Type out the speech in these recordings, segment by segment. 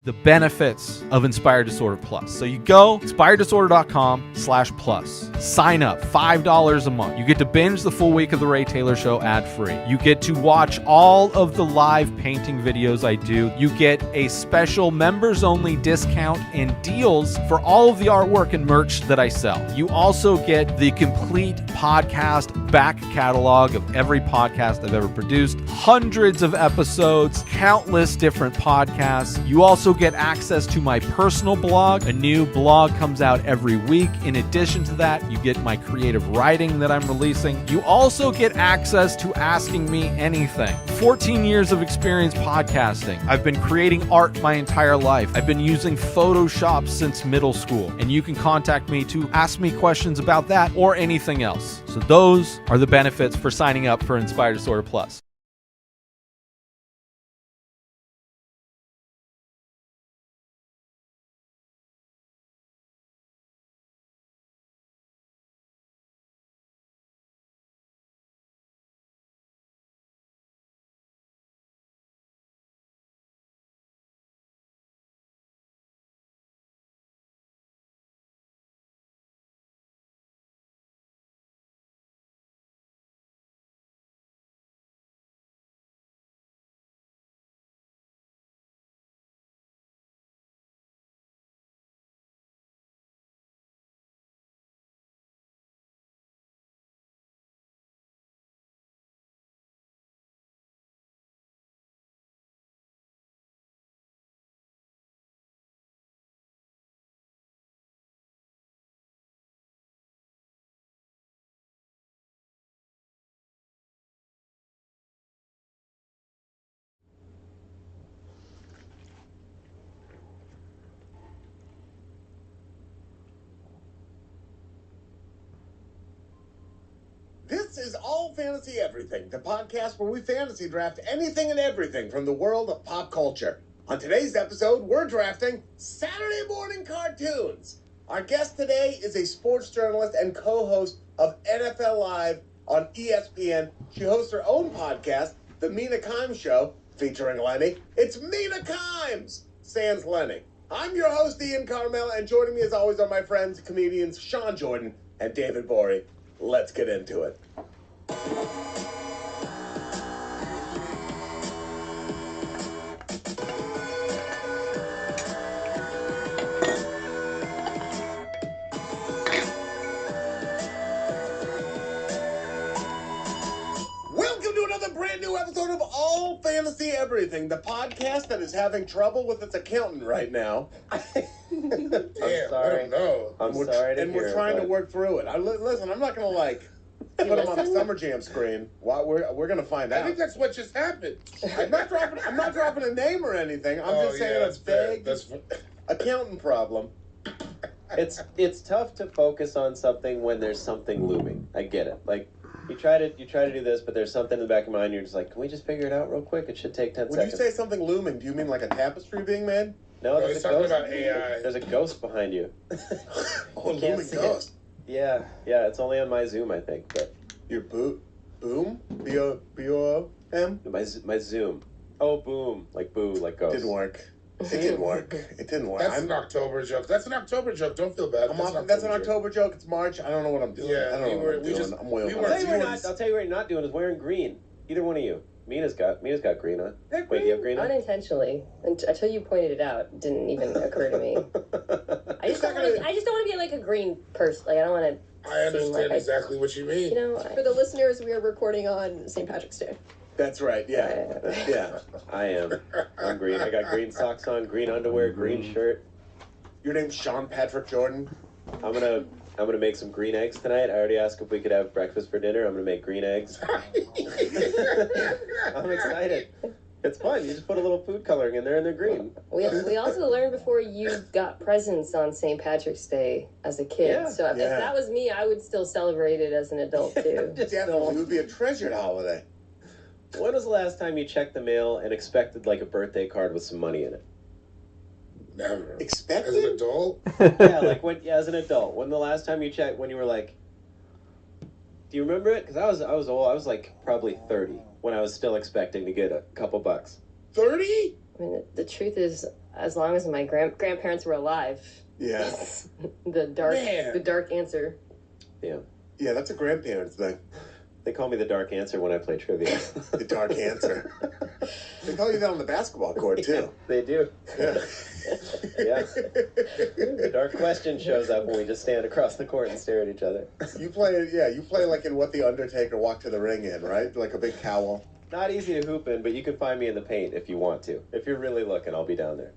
the benefits of Inspired Disorder Plus. So you go inspireddisorder.com/plus. Sign up, $5 a month. You get to binge the full week of The Ray Taylor Show ad-free. You get to watch all of the live painting videos I do. You get a special members-only discount and deals for all of the artwork and merch that I sell. You also get the complete podcast back catalog of every podcast I've ever produced, hundreds of episodes, countless different podcasts. You also get access to my personal blog. A new blog comes out every week. In addition to that, you get my creative writing that I'm releasing. You also get access to Asking Me Anything. 14 years of experience podcasting. I've been creating art my entire life. I've been using Photoshop since middle school, and you can contact me to ask me questions about that or anything else. So those are the benefits for signing up for Inspired Disorder Plus. This is All Fantasy Everything, the podcast where we fantasy draft anything and everything from the world of pop culture. On today's episode, we're drafting Saturday morning cartoons. Our guest today is a sports journalist and co-host of NFL Live on ESPN. She hosts her own podcast, The Mina Kimes Show, featuring Lenny. It's Mina Kimes, sans Lenny. I'm your host, Ian Carmel, and joining me as always are my friends, comedians Sean Jordan and David Borey. Let's get into it. Welcome to another brand new episode of All Fantasy Everything, the podcast that is having trouble with its accountant right now. I'm sorry. I'm sorry to hear we're trying to work through it. Listen, I'm not going to put them on the Summer Jam screen. We're going to find out. I think that's what just happened. I'm not dropping a name or anything. I'm just saying a vague accountant problem. It's tough to focus on something when there's something looming. I get it. Like you try to do this, but there's something in the back of your mind. You're just like, can we just figure it out real quick? It should take 10 seconds. When you say something looming, do you mean like a tapestry being made? No, he's talking about AI. There's a ghost behind you. Oh, looming ghost. Yeah, it's only on my Zoom, I think. But your boom, B-O-O-M. My Zoom. Oh, boom, like boo, like ghost. Didn't work. It didn't work. That's an October joke. Don't feel bad. That's an October joke. It's March. I don't know what I'm doing. Yeah, I don't know what I'm doing. I'm way over. I'll tell you what you're not doing is wearing green. Either one of you. Mina's got green on. Wait, do you have green on? Unintentionally. Until you pointed it out, it didn't even occur to me. I just don't want to be like a green person. Like I don't want to. I understand exactly what you mean. For the listeners, we are recording on St. Patrick's Day. That's right. Yeah. I am. I'm green. I got green socks on, green underwear, green shirt. Your name's Sean Patrick Jordan. I'm gonna make some green eggs tonight. I already asked if we could have breakfast for dinner. I'm gonna make green eggs. I'm excited. It's fun. You just put a little food coloring in there and they're green. We also learned before you got presents on St. Patrick's Day as a kid. Yeah. So if that was me, I would still celebrate it as an adult too. Definitely. It would be a treasured holiday. When was the last time you checked the mail and expected like a birthday card with some money in it? Never. Expected? As an adult? As an adult. When the last time you checked, when you were like, do you remember it? Because I was old. I was like probably 30 when I was still expecting to get a couple bucks. 30? I mean, the truth is, as long as my grandparents were alive, Yeah. that's the dark answer. Yeah. Yeah, that's a grandparents thing. They call me the dark answer when I play trivia. The dark answer. They call you that on the basketball court, too. Yeah, they do. Yeah. Yeah. The dark question shows up when we just stand across the court and stare at each other. You play like in What the Undertaker Walked to the Ring in, right? Like a big cowl. Not easy to hoop in, but you can find me in the paint if you want to. If you're really looking, I'll be down there.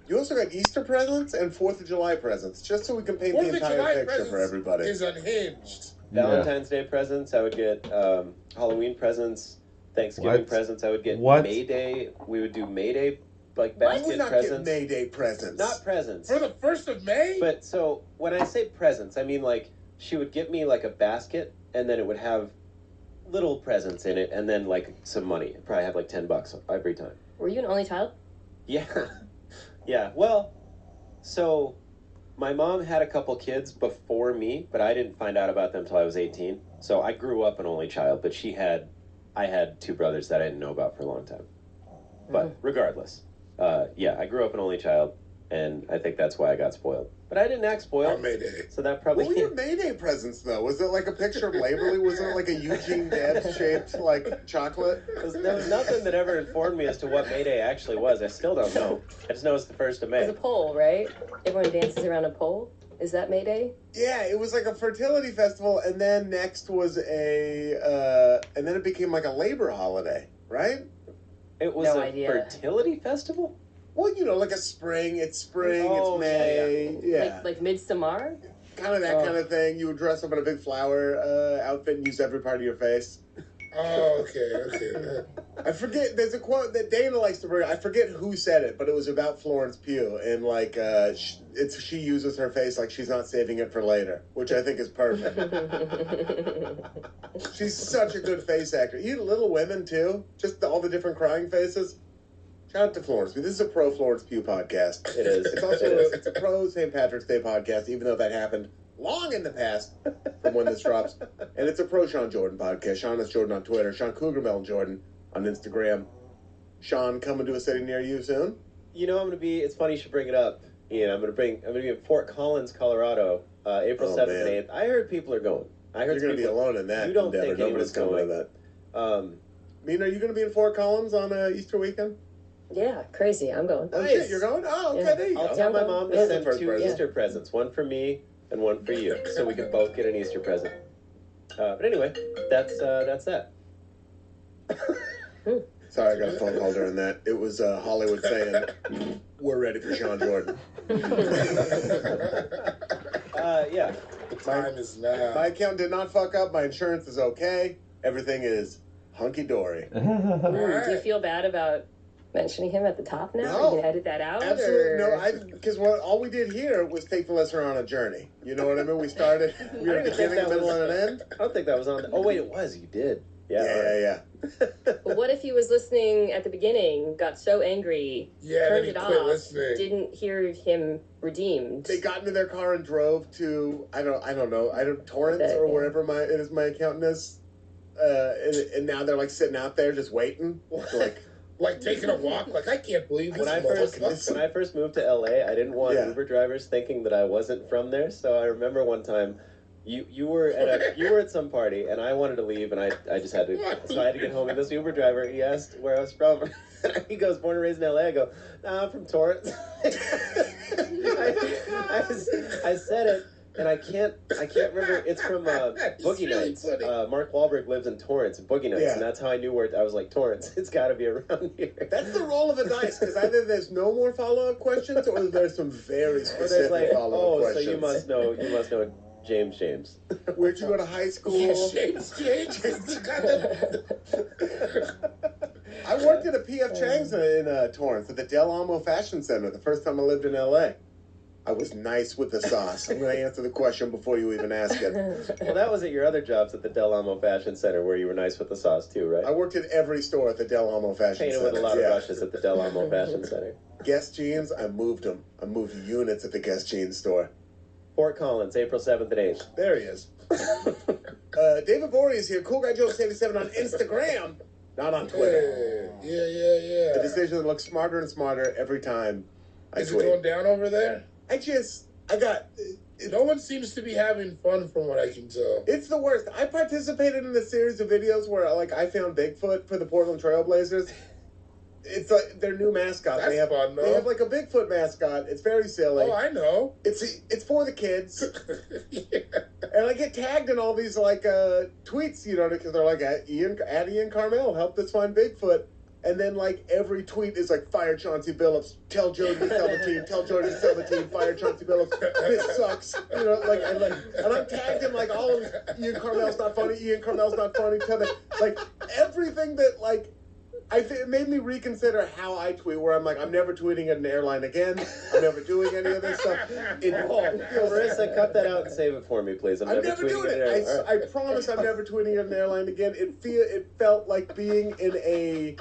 You also got Easter presents and 4th of July presents, just so we can paint the entire picture for everybody. Is unhinged. Valentine's Day presents, I would get Halloween presents, Thanksgiving presents, I would get May Day. We would do May Day, like basket You would not presents. get May Day presents. Not presents. For the 1st of May? But so when I say presents, I mean like she would get me like a basket, and then it would have little presents in it, and then like some money. It'd probably have like $10 every time. Were you an only child? Yeah. Yeah. Well, so my mom had a couple kids before me, but I didn't find out about them until I was 18. So I grew up an only child, but I had 2 brothers that I didn't know about for a long time. But regardless, yeah, I grew up an only child, and I think that's why I got spoiled. But I didn't act spoiled. On May Day. So that probably... What were your May Day presents, though? Was it like a picture of Laverly? Was it like a Eugene Debs-shaped, like, chocolate? There was nothing that ever informed me as to what May Day actually was. I still don't know. I just know it's the 1st of May. There's a pole, right? Everyone dances around a pole. Is that May Day? Yeah, it was like a fertility festival, and then next was and then it became like a labor holiday, right? It was No a idea. fertility festival? Well, you know, like it's spring, it's Oh, May, yeah. Like Midsommar? Kind of that kind of thing. You would dress up in a big flower outfit and use every part of your face. Oh, okay. I forget, there's a quote that Dana likes to bring, I forget who said it, but it was about Florence Pugh, and like, she uses her face like she's not saving it for later, which I think is perfect. She's such a good face actor. You Little Women, too, just all the different crying faces. Shout out to Florence Pugh. This is a pro Florence Pugh podcast. It is. It's also it's a pro St. Patrick's Day podcast, even though that happened long in the past from when this drops. And it's a pro Sean Jordan podcast. Sean is Jordan on Twitter. Sean Cougar Melon Jordan on Instagram. Sean, coming to a city near you soon? You know, it's funny you should bring it up. Ian, I'm gonna be in Fort Collins, Colorado, April 7th and 8th. I heard people are going. You're going to be alone in that You don't endeavor. think Nobody's anyone's coming to going. that. Mina, are you going to be in Fort Collins on Easter weekend? Yeah, crazy. I'm going. Oh, Nice. shit, you're going? Oh, okay, Yeah. there you go. I'll tell my mom to Yeah. send First 2 present. Easter presents, one for me and one for you, so we can both get an Easter present. But anyway, that's that. Sorry, I got a phone call during that. It was Hollywood saying, we're ready for Sean Jordan. Yeah. The time is now. My account did not fuck up. My insurance is okay. Everything is hunky-dory. Do you feel bad about mentioning him at the top now? No. Are you gonna edit that out? Absolutely or... no. Because all we did here was take the listener on a journey. You know what I mean? We started. We were at the beginning, middle, and an end. I don't think that was on. Oh wait, it was. You did. Yeah. But what if he was listening at the beginning, got so angry, Yeah, turned then it he quit off, listening. didn't hear him redeemed? They got into their car and drove to I don't know Torrance or wherever my accountant is, and now they're like sitting out there just waiting, like. Like taking a walk. Like, I can't believe this When I first moved to LA, I didn't want Uber drivers thinking that I wasn't from there. So I remember one time, you were at some party, and I wanted to leave, and I just had to. So I had to get home. And this Uber driver, he asked where I was from. He goes, born and raised in LA. I go, nah, I'm from Torrance. I said it. And I can't remember. It's from Boogie really Nights. funny. Mark Wahlberg lives in Torrance, Boogie Nights, Yeah. and that's how I knew where. I was like, Torrance, it's got to be around here. That's the roll of a dice, because either there's no more follow-up questions, or there's some very Or there's specific like, follow-up questions. so you must know James. Where'd you go to high school? James. I worked at a P.F. Chang's in Torrance at the Del Amo Fashion Center the first time I lived in L.A. I was nice with the sauce. I'm going to answer the question before you even ask it. Well, that was at your other jobs at the Del Amo Fashion Center where you were nice with the sauce too, right? I worked at every store at the Del Amo Fashion Painted Center. with a lot of brushes at the Del Amo Fashion Center. Guess Jeans, I moved them. I moved units at the Guess Jeans store. Fort Collins, April 7th and 8th. There he is. David Bory is here. Cool Guy Joe 77 on Instagram. not on Twitter. Yeah. A decision that looks smarter and smarter every time I Is tweet. it going down over there? No No one seems to be having fun from what I can tell. It's the worst. I participated in a series of videos where, like, I found Bigfoot for the Portland Trailblazers. It's like their new mascot. That's fun, though. They have like a Bigfoot mascot. It's very silly. Oh, I know. It's for the kids. Yeah. And I get tagged in all these like tweets, you know, because they're like Ian Carmel helped us find Bigfoot. And then, like, every tweet is like, fire Chauncey Billups, tell Jody to sell the team, tell Jody to sell the team, fire Chauncey Billups, this sucks. You know, and I'm tagged in, like, all of Ian Carmel's not funny, tell them, like, everything that, like, it made me reconsider how I tweet, where I'm like, I'm never tweeting at an airline again, I'm never doing any of this stuff. Marissa, cut that out and save it for me, please. I'm never doing it. I promise I'm never tweeting at an airline again. It felt like being in an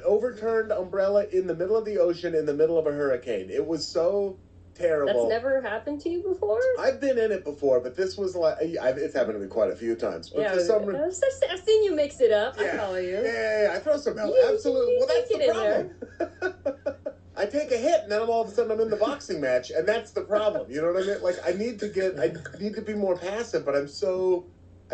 overturned umbrella in the middle of the ocean in the middle of a hurricane. It was so terrible. That's never happened to you before? I've been in it before, but this was like, it's happened to me quite a few times. But Yeah, for some reason, I've seen you mix it up. I follow you. Yeah, I throw some milk. You Absolutely. Well, that's get the in problem. I take a hit, and then all of a sudden I'm in the boxing match, and that's the problem. You know what I mean? Like, I need to be more passive, but I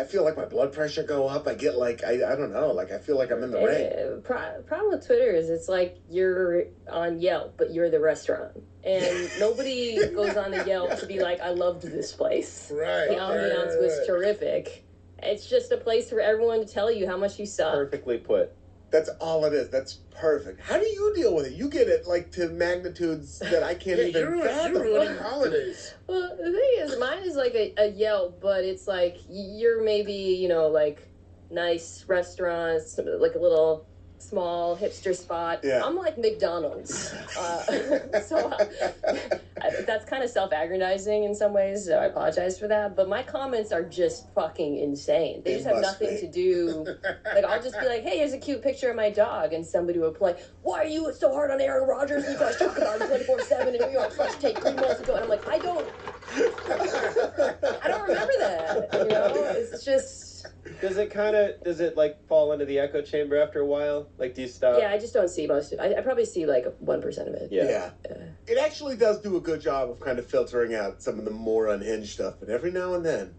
feel like my blood pressure go up. I get like, I don't know, like I feel like I'm in the ring. Problem with Twitter is it's like you're on Yelp, but you're the restaurant. And nobody goes on the Yelp to be like, I loved this place. Right. The ambiance was terrific. It's just a place for everyone to tell you how much you suck. Perfectly put. That's all it is. That's perfect. How do you deal with it? You get it like to magnitudes that I can't even fathom. You're ruining holidays. Well, the thing is, mine is like a Yelp, but it's like you're maybe, you know, like nice restaurants, like a little small hipster spot. Yeah. I'm like McDonald's. So that's kind of self-aggrandizing in some ways, so I apologize for that. But my comments are just fucking insane. They just have nothing to do. Like, I'll just be like, hey, here's a cute picture of my dog. And somebody will play, why are you so hard on Aaron Rodgers? You guys talk about him 24/7 in New York first take 3 months ago. And I'm like, I don't remember that. You know, it's just... Does it like fall into the echo chamber after a while? Like, do you stop? Yeah, I just don't see most of it. I probably see like 1% of it. Yeah. It actually does do a good job of kind of filtering out some of the more unhinged stuff, but every now and then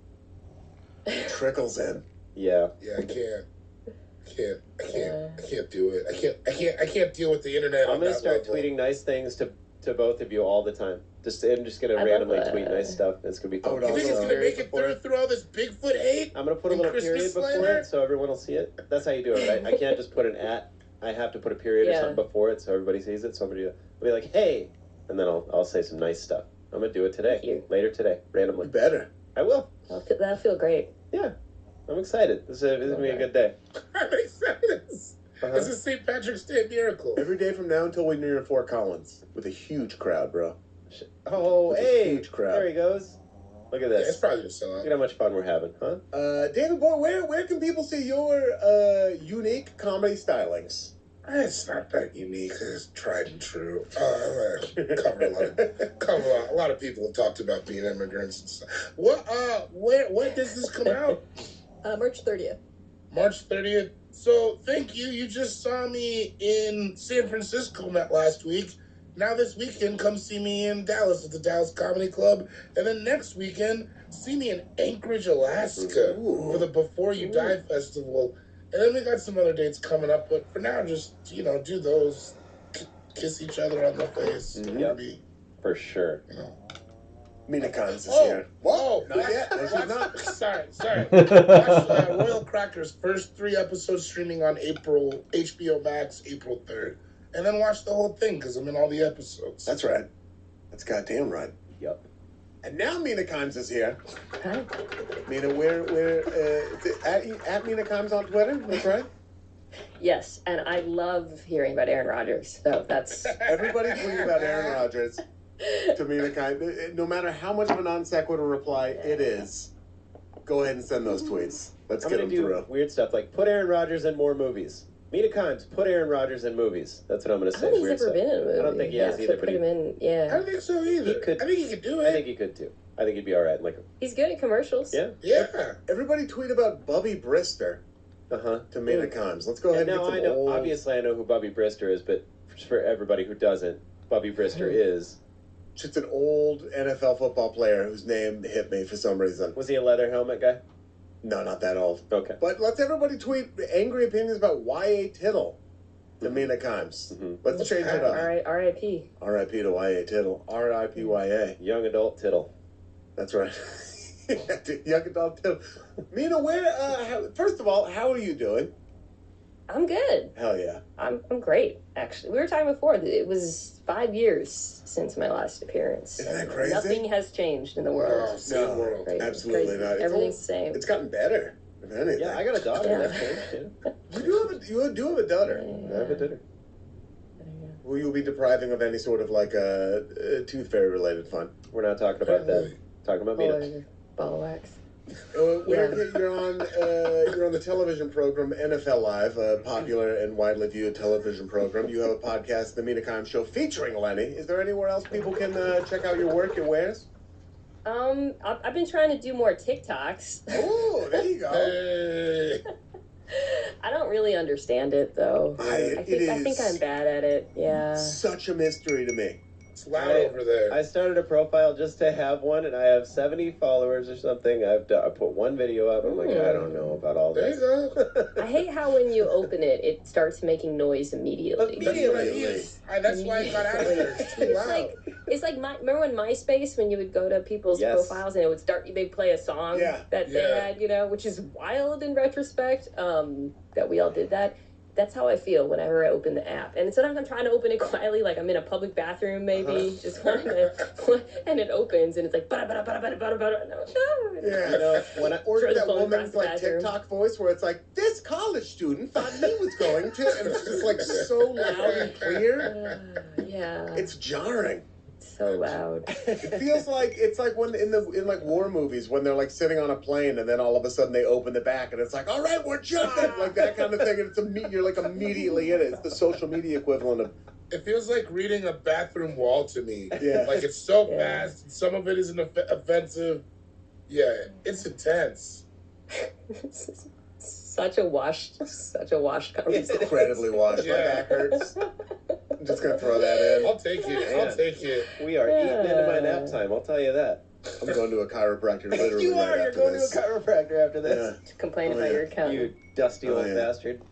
it trickles in. Yeah. Yeah, I can't do it. I can't deal with the internet. I'm gonna start tweeting nice things to both of you all the time. I'm just gonna randomly tweet nice stuff. It's gonna be fun. You think it's gonna make it through all this Bigfoot hate? I'm gonna put a little period before it so everyone will see it. That's how you do it, right? I can't just put an at. I have to put a period or something before it so everybody sees it. So I'll be like, hey, and then I'll say some nice stuff. I'm gonna do it today, later today, randomly. You better. I will. That'll feel great. Yeah, I'm excited. This is gonna be a good day. I'm excited. It's a St. Patrick's Day miracle. Every day from now until we're near Fort Collins with a huge crowd, bro. Oh, With a hey, huge crowd. there he goes. Look at Yeah, this. it's probably gonna sell Look out. at how much fun we're having, huh? David Boy, where can people see your unique comedy stylings? It's not that unique. It's tried and true. A lot of people have talked about being immigrants and stuff. When does this come out? March 30th. March 30th. So thank you. You just saw me in San Francisco last week. Now this weekend, come see me in Dallas at the Dallas Comedy Club. And then next weekend, see me in Anchorage, Alaska for the Before You Die Festival. And then we got some other dates coming up. But for now, just, do those. Kiss each other on the face. Yep. For sure. Mina Khan's is here. Whoa! Not yet. No, she's not. Sorry. Watch Royal Cracker's first 3 episodes streaming on HBO Max, April 3rd. And then watch the whole thing, because I'm in all the episodes. That's right. That's goddamn right. Yep. And now Mina Kimes is here. Hi. Mina, at Mina Kimes on Twitter. That's right. Yes, and I love hearing about Aaron Rodgers. So that's... Everybody tweet about Aaron Rodgers to Mina Kimes. No matter how much of a non sequitur reply it is, go ahead and send those tweets. Let's get them through. Weird stuff like put Aaron Rodgers in more movies. Mina Kimes, put Aaron Rodgers in movies. That's what I'm going to say. I don't think he's ever been in a movie. I don't think he has either. Put him in, I don't think so either. I think he could do it. I think he could too. I think he'd be all right. He's good at commercials. Yeah. Yeah. Everybody tweet about Bubby Brister. Tamina Kimes. Let's go ahead and get some old... Obviously, I know who Bubby Brister is, but for everybody who doesn't, Bubby Brister is... Just an old NFL football player whose name hit me for some reason. Was he a leather helmet guy? No, not that old. Okay. But let's everybody tweet angry opinions about Y.A. Tittle. Tamina Kimes. Let's change it up. R.I.P. R.I.P. to Y.A. Tittle. R.I.P. Y.A. Young adult Tittle. That's right. Young adult Tittle. Mina, first of all, how are you doing? I'm good. Hell yeah. I'm great, actually. We were talking before. It was 5 years since my last appearance. Isn't that crazy? Nothing has changed in the world. Same world. Crazy, Absolutely crazy. not. Everything's the same. It's gotten better, if anything. Yeah, I got a daughter. Yeah. That changed, too. You do have a daughter. I have a dinner. Will you be depriving of any sort of like a tooth fairy related fun? We're not talking about that. Talking about Mina. Ball of wax. You're on the television program NFL Live, a popular and widely viewed television program. You have a podcast, The Mina Kimes Show, featuring Lenny. Is there anywhere else people can check out your work, your wares? I've been trying to do more TikToks. Oh, there you go. I don't really understand it though. I think I'm bad at it. Yeah. Such a mystery to me. It's loud over there. I started a profile just to have one, and I have 70 followers or something. I put one video up. I'm like, I don't know about all There this. you go. I hate how when you open it, it starts making noise immediately. That's why I got out of there. It's too loud. It's like remember when MySpace, when you would go to people's profiles and it would start, they'd play a song that they had, which is wild in retrospect, that we all did that. That's how I feel whenever I open the app. And sometimes I'm trying to open it quietly, like I'm in a public bathroom maybe, just wanting to, and it opens and it's like, Or that woman's like TikTok voice where it's like, this college student thought he was going to, and it's just like so loud and clear. Yeah. It's jarring. So loud. It feels like it's like when in like war movies when they're like sitting on a plane and then all of a sudden they open the back and it's like, all right, we're jumping, like that kind of thing, and you're like immediately in it. It's the social media equivalent of. It feels like reading a bathroom wall to me. Yeah. Like it's so fast. And some of it isn't offensive. Yeah, it's intense. Such a washed conversation. It's incredibly washed. My back hurts. I'm just gonna throw that in. I'll take it. I'll take it. We are eating into my nap time. I'll tell you that. I'm going to a chiropractor literally. You are. Right You're going this. to a chiropractor after this. Yeah. Complain about your accountant. You dusty old bastard.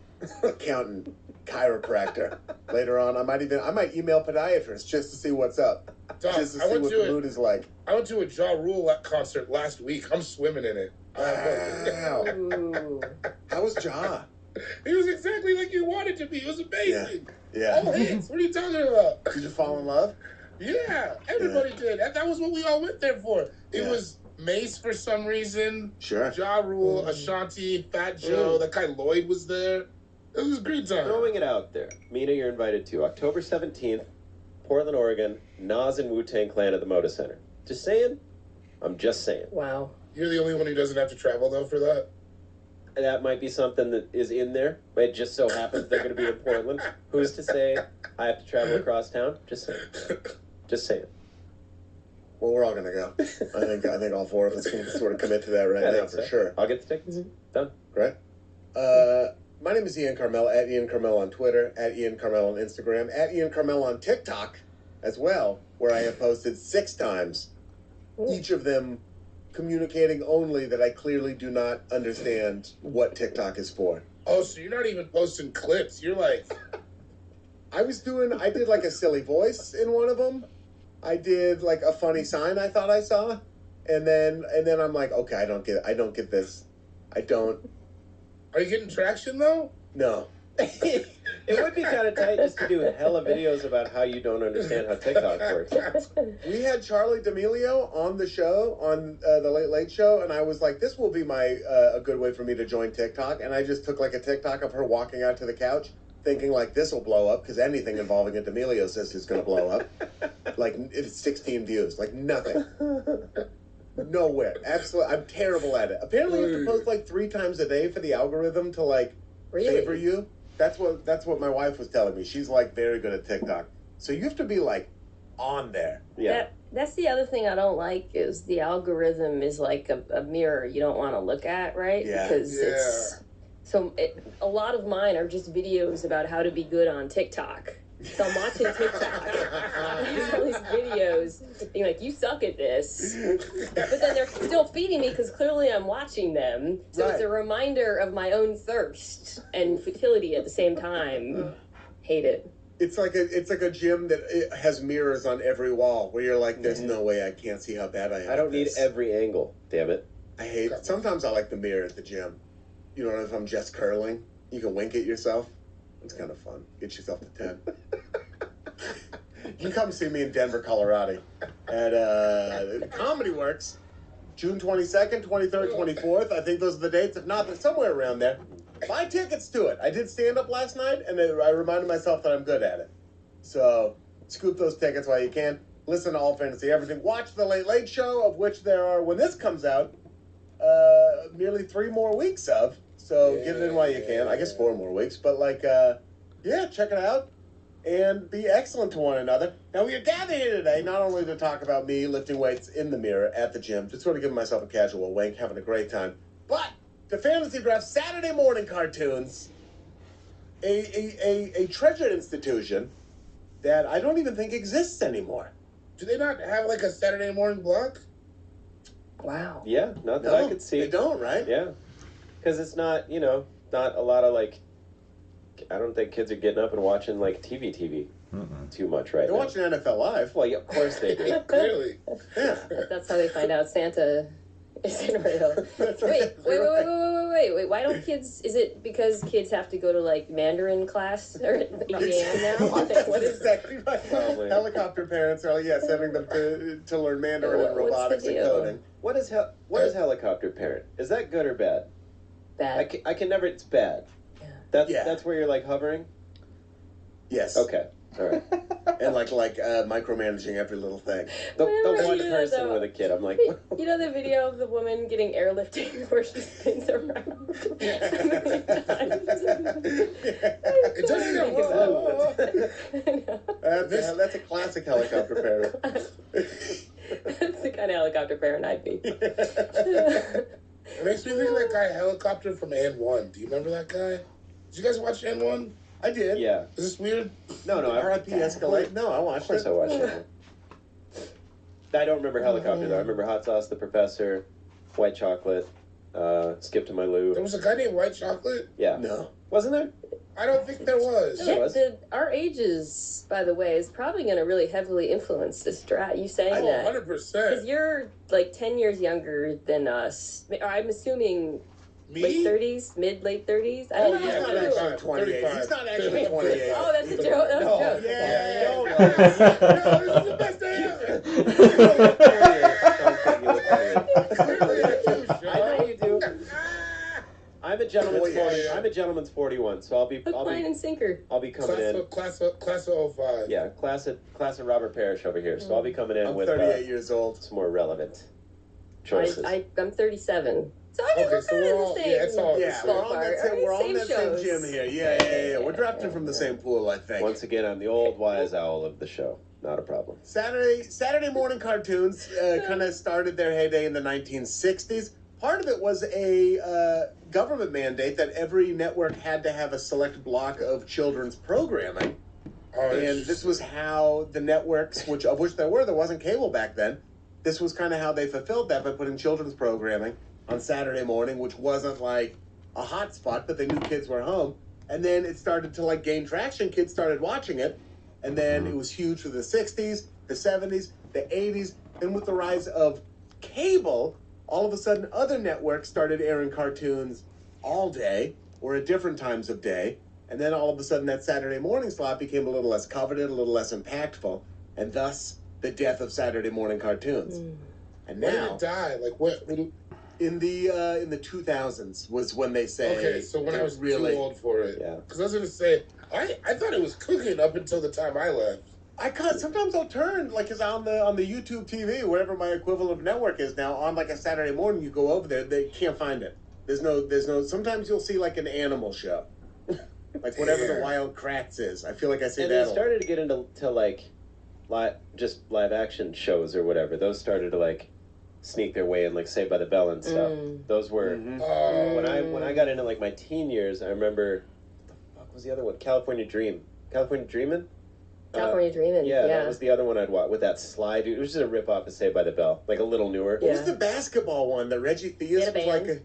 Accountant, chiropractor. Later on, I might email podiatrist just to see what's up. Doc, Just to see what the mood is like. I went to a Ja Rule concert last week. I'm swimming in it. Wow. Ooh. How was Ja? He was exactly like you wanted to be. It was amazing. Yeah. All hits. What are you talking about? Did you fall in love? Yeah, everybody did. That was what we all went there for. It was Mace for some reason. Sure. Ja Rule, Ashanti, Fat Joe. That guy Lloyd was there. It was a great time. Throwing it out there. Mina, you're invited to October 17th, Portland, Oregon, Nas and Wu-Tang Clan at the Moda Center. Just saying. I'm just saying. Wow. You're the only one who doesn't have to travel, though, for that? That might be something that is in there, but it just so happens they're going to be in Portland. Who's to say I have to travel across town? Just saying. Just saying. Well, we're all gonna go. I think all four of us can sort of commit to that right now for sure. I'll get the tickets. Done. Great. My name is Ian Carmel, at Ian Carmel on Twitter, at Ian Carmel on Instagram, at Ian Carmel on TikTok as well, where I have posted 6 times, each of them communicating only that I clearly do not understand what TikTok is for. Oh, so you're not even posting clips. You're like... I did like a silly voice in one of them. I did like a funny sign I thought I saw. And then I'm like, okay, I don't get this. I don't. Are you getting traction, though? No. It would be kind of tight just to do hella videos about how you don't understand how TikTok works. We had Charlie D'Amelio on the show, on the Late Late Show, and I was like, this will be a good way for me to join TikTok. And I just took like a TikTok of her walking out to the couch, thinking like this will blow up, because anything involving a D'Amelio sister is going to blow up. Like, it's 16 views. Like, nothing. Nowhere. Absolutely. I'm terrible at it. Apparently you have to post like 3 times a day for the algorithm to like favor you. That's what my wife was telling me. She's like very good at TikTok. So you have to be like on there. Yeah. That's the other thing I don't like is the algorithm is like a mirror you don't want to look at, right? Yeah. Because So a lot of mine are just videos about how to be good on TikTok. So I'm watching TikTok. There's all these videos being like, you suck at this. But then they're still feeding me because clearly I'm watching them. So It's a reminder of my own thirst and futility at the same time. Hate it. It's like a gym that it has mirrors on every wall where you're like, there's no way I can't see how bad I am. I don't need every angle, damn it. I hate it. Sometimes I like the mirror at the gym. You know, if I'm just curling, you can wink at yourself. It's kind of fun. Get yourself to 10. You can come see me in Denver, Colorado at Comedy Works, June 22nd, 23rd, 24th. I think those are the dates. If not, they're somewhere around there. Buy tickets to it. I did stand up last night, and I reminded myself that I'm good at it. So scoop those tickets while you can. Listen to All Fantasy Everything. Watch The Late Late Show, of which there are, when this comes out, merely 3 more weeks of. So get it in while you can. I guess 4 more weeks. But, check it out and be excellent to one another. Now, we are gathered here today not only to talk about me lifting weights in the mirror at the gym, just sort of giving myself a casual wank, having a great time, but to Fantasy Draft Saturday morning cartoons, a treasured institution that I don't even think exists anymore. Do they not have like a Saturday morning block? Wow. Yeah, not that I could see. They don't, right? Yeah. Because it's not, not a lot of, I don't think kids are getting up and watching, TV too much right They're now. watching NFL Live. Well, yeah, of course they do. Clearly. Yeah. That's how they find out Santa isn't real. Wait. Why don't kids, is it because kids have to go to, Mandarin class or EAM now? What is exactly right. Probably. Helicopter parents are, sending them to learn Mandarin and What's the robotics and deal? coding. What is helicopter parent? Is that good or bad? bad? I can never, it's bad. Yeah. That's where you're, hovering? Yes. Okay. All right. And micromanaging every little thing. The Whenever one you do person that, with a kid, I'm like, You know the video of the woman getting airlifted where she spins around? It doesn't even work. That's a classic helicopter parent. That's the kind of helicopter parent I'd be. It makes me think of that guy Helicopter from And One. Do you remember that guy? Did you guys watch And One? I did. yeah. Is this weird? No, R.I.P. Escalade. No, I Of watched course it. I watched it. I don't remember helicopter though. I remember Hot Sauce, The Professor, White Chocolate, Skip to My Lou. There was a guy named White Chocolate? Yeah. No. Wasn't there? I don't think there was. Yeah. was. Our ages, by the way, is probably going to really heavily influence this draft. You saying Oh, that? 100%. Because you're 10 years younger than us. I'm assuming Me? late 30s, late 30s. I Oh, don't He's know. not yeah. actually 28. He's not actually 28. Oh, that's a joke. That was a joke. Yeah. No, this is the best day ever. I know you do. I'm a gentleman's Oh, yeah. 40. I'm a gentleman's 41, so I'll be Hook, line, and sinker. coming in. Class of 05. Yeah, class of Robert Parrish over here. So I'll be coming in I'm with 38 years old. some more relevant choices. I'm 37. So I mean, Okay, we're so kind we're of all- the same. yeah, it's all- Yeah, we're on that same, shows. gym here. Yeah. We're drafting from the same pool, I think. Once again, I'm the old wise owl of the show. Not a problem. Saturday morning cartoons kind of started their heyday in the 1960s. Part of it was a government mandate that every network had to have a select block of children's programming. And this was how the networks, of which there wasn't cable back then. This was kind of how they fulfilled that by putting children's programming on Saturday morning, which wasn't like a hot spot, but they knew kids were home. And then it started to gain traction. Kids started watching it. And then it was huge for the 60s, the 70s, the 80s. Then with the rise of cable, all of a sudden other networks started airing cartoons all day or at different times of day. And then all of a sudden that Saturday morning slot became a little less coveted, a little less impactful. And thus the death of Saturday morning cartoons. And When did now it die? What in the 2000s was when they say okay, so when I was really too old for it. Yeah. Because I was going to say, I thought it was cooking up until the time I left. Sometimes I'll turn it's on the YouTube TV, wherever my equivalent network is now, on a Saturday morning. You go over there, they can't find it. There's no. Sometimes you'll see an animal show, whatever the Wild Kratts is. I feel like I say And that. they started to get into just live action shows or whatever. Those started to sneak their way in, like Saved by the Bell and stuff. Those were when I got into like my teen years. I remember what the fuck was the other one? California Dreamin'. California Dreamin'. Yeah, that was the other one I'd watch with that Sly dude. It was just a rip off of Saved by the Bell, like a little newer. What was the basketball one that Reggie Theus was like?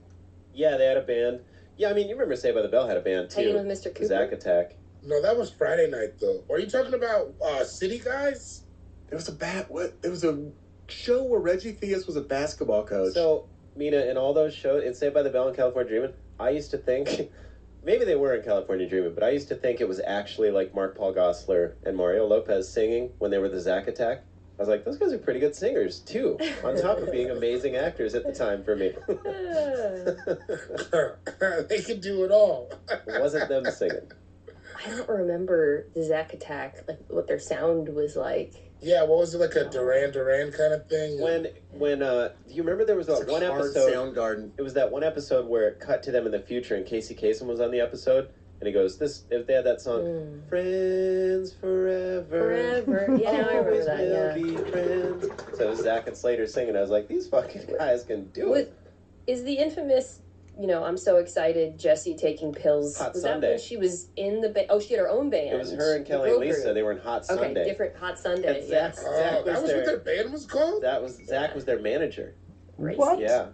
Yeah, they had a band. Yeah, I mean, you remember Saved by the Bell had a band too. Hanging with Mr. Cooper. Zack Attack. No, that was Friday night though. Are you talking about City Guys? There was There was a show where Reggie Theus was a basketball coach. So, Mina, in all those shows, in Saved by the Bell and California Dreamin', I used to think, maybe they were in California Dreamin', but I used to think it was actually like Mark Paul Gosselaar and Mario Lopez singing when they were the Zack Attack. I was like, those guys are pretty good singers, too, on top of being amazing actors at the time for me. They could do it all. It wasn't them singing. I don't remember the Zack Attack, like what their sound was like. Yeah, what was it, like a Duran Duran kind of thing? When do you remember there was that one episode? Soundgarden. It was that one episode where it cut to them in the future, and Casey Kasem was on the episode, and he goes, if they had that song, "Friends Forever." Forever, yeah, I remember that. Yeah. Be friends. So it was Zach and Slater singing. I was like, these fucking guys can do it. Is the infamous, I'm so excited, Jessie taking pills? Hot was Sunday. That when she was in the band? Oh, she had her own band. It was her and Kelly and Lisa. They were in Hot Sunday. Okay, different Hot Sunday. And Yes. Zach that was what their band was called? Zach was their manager. What? Yeah.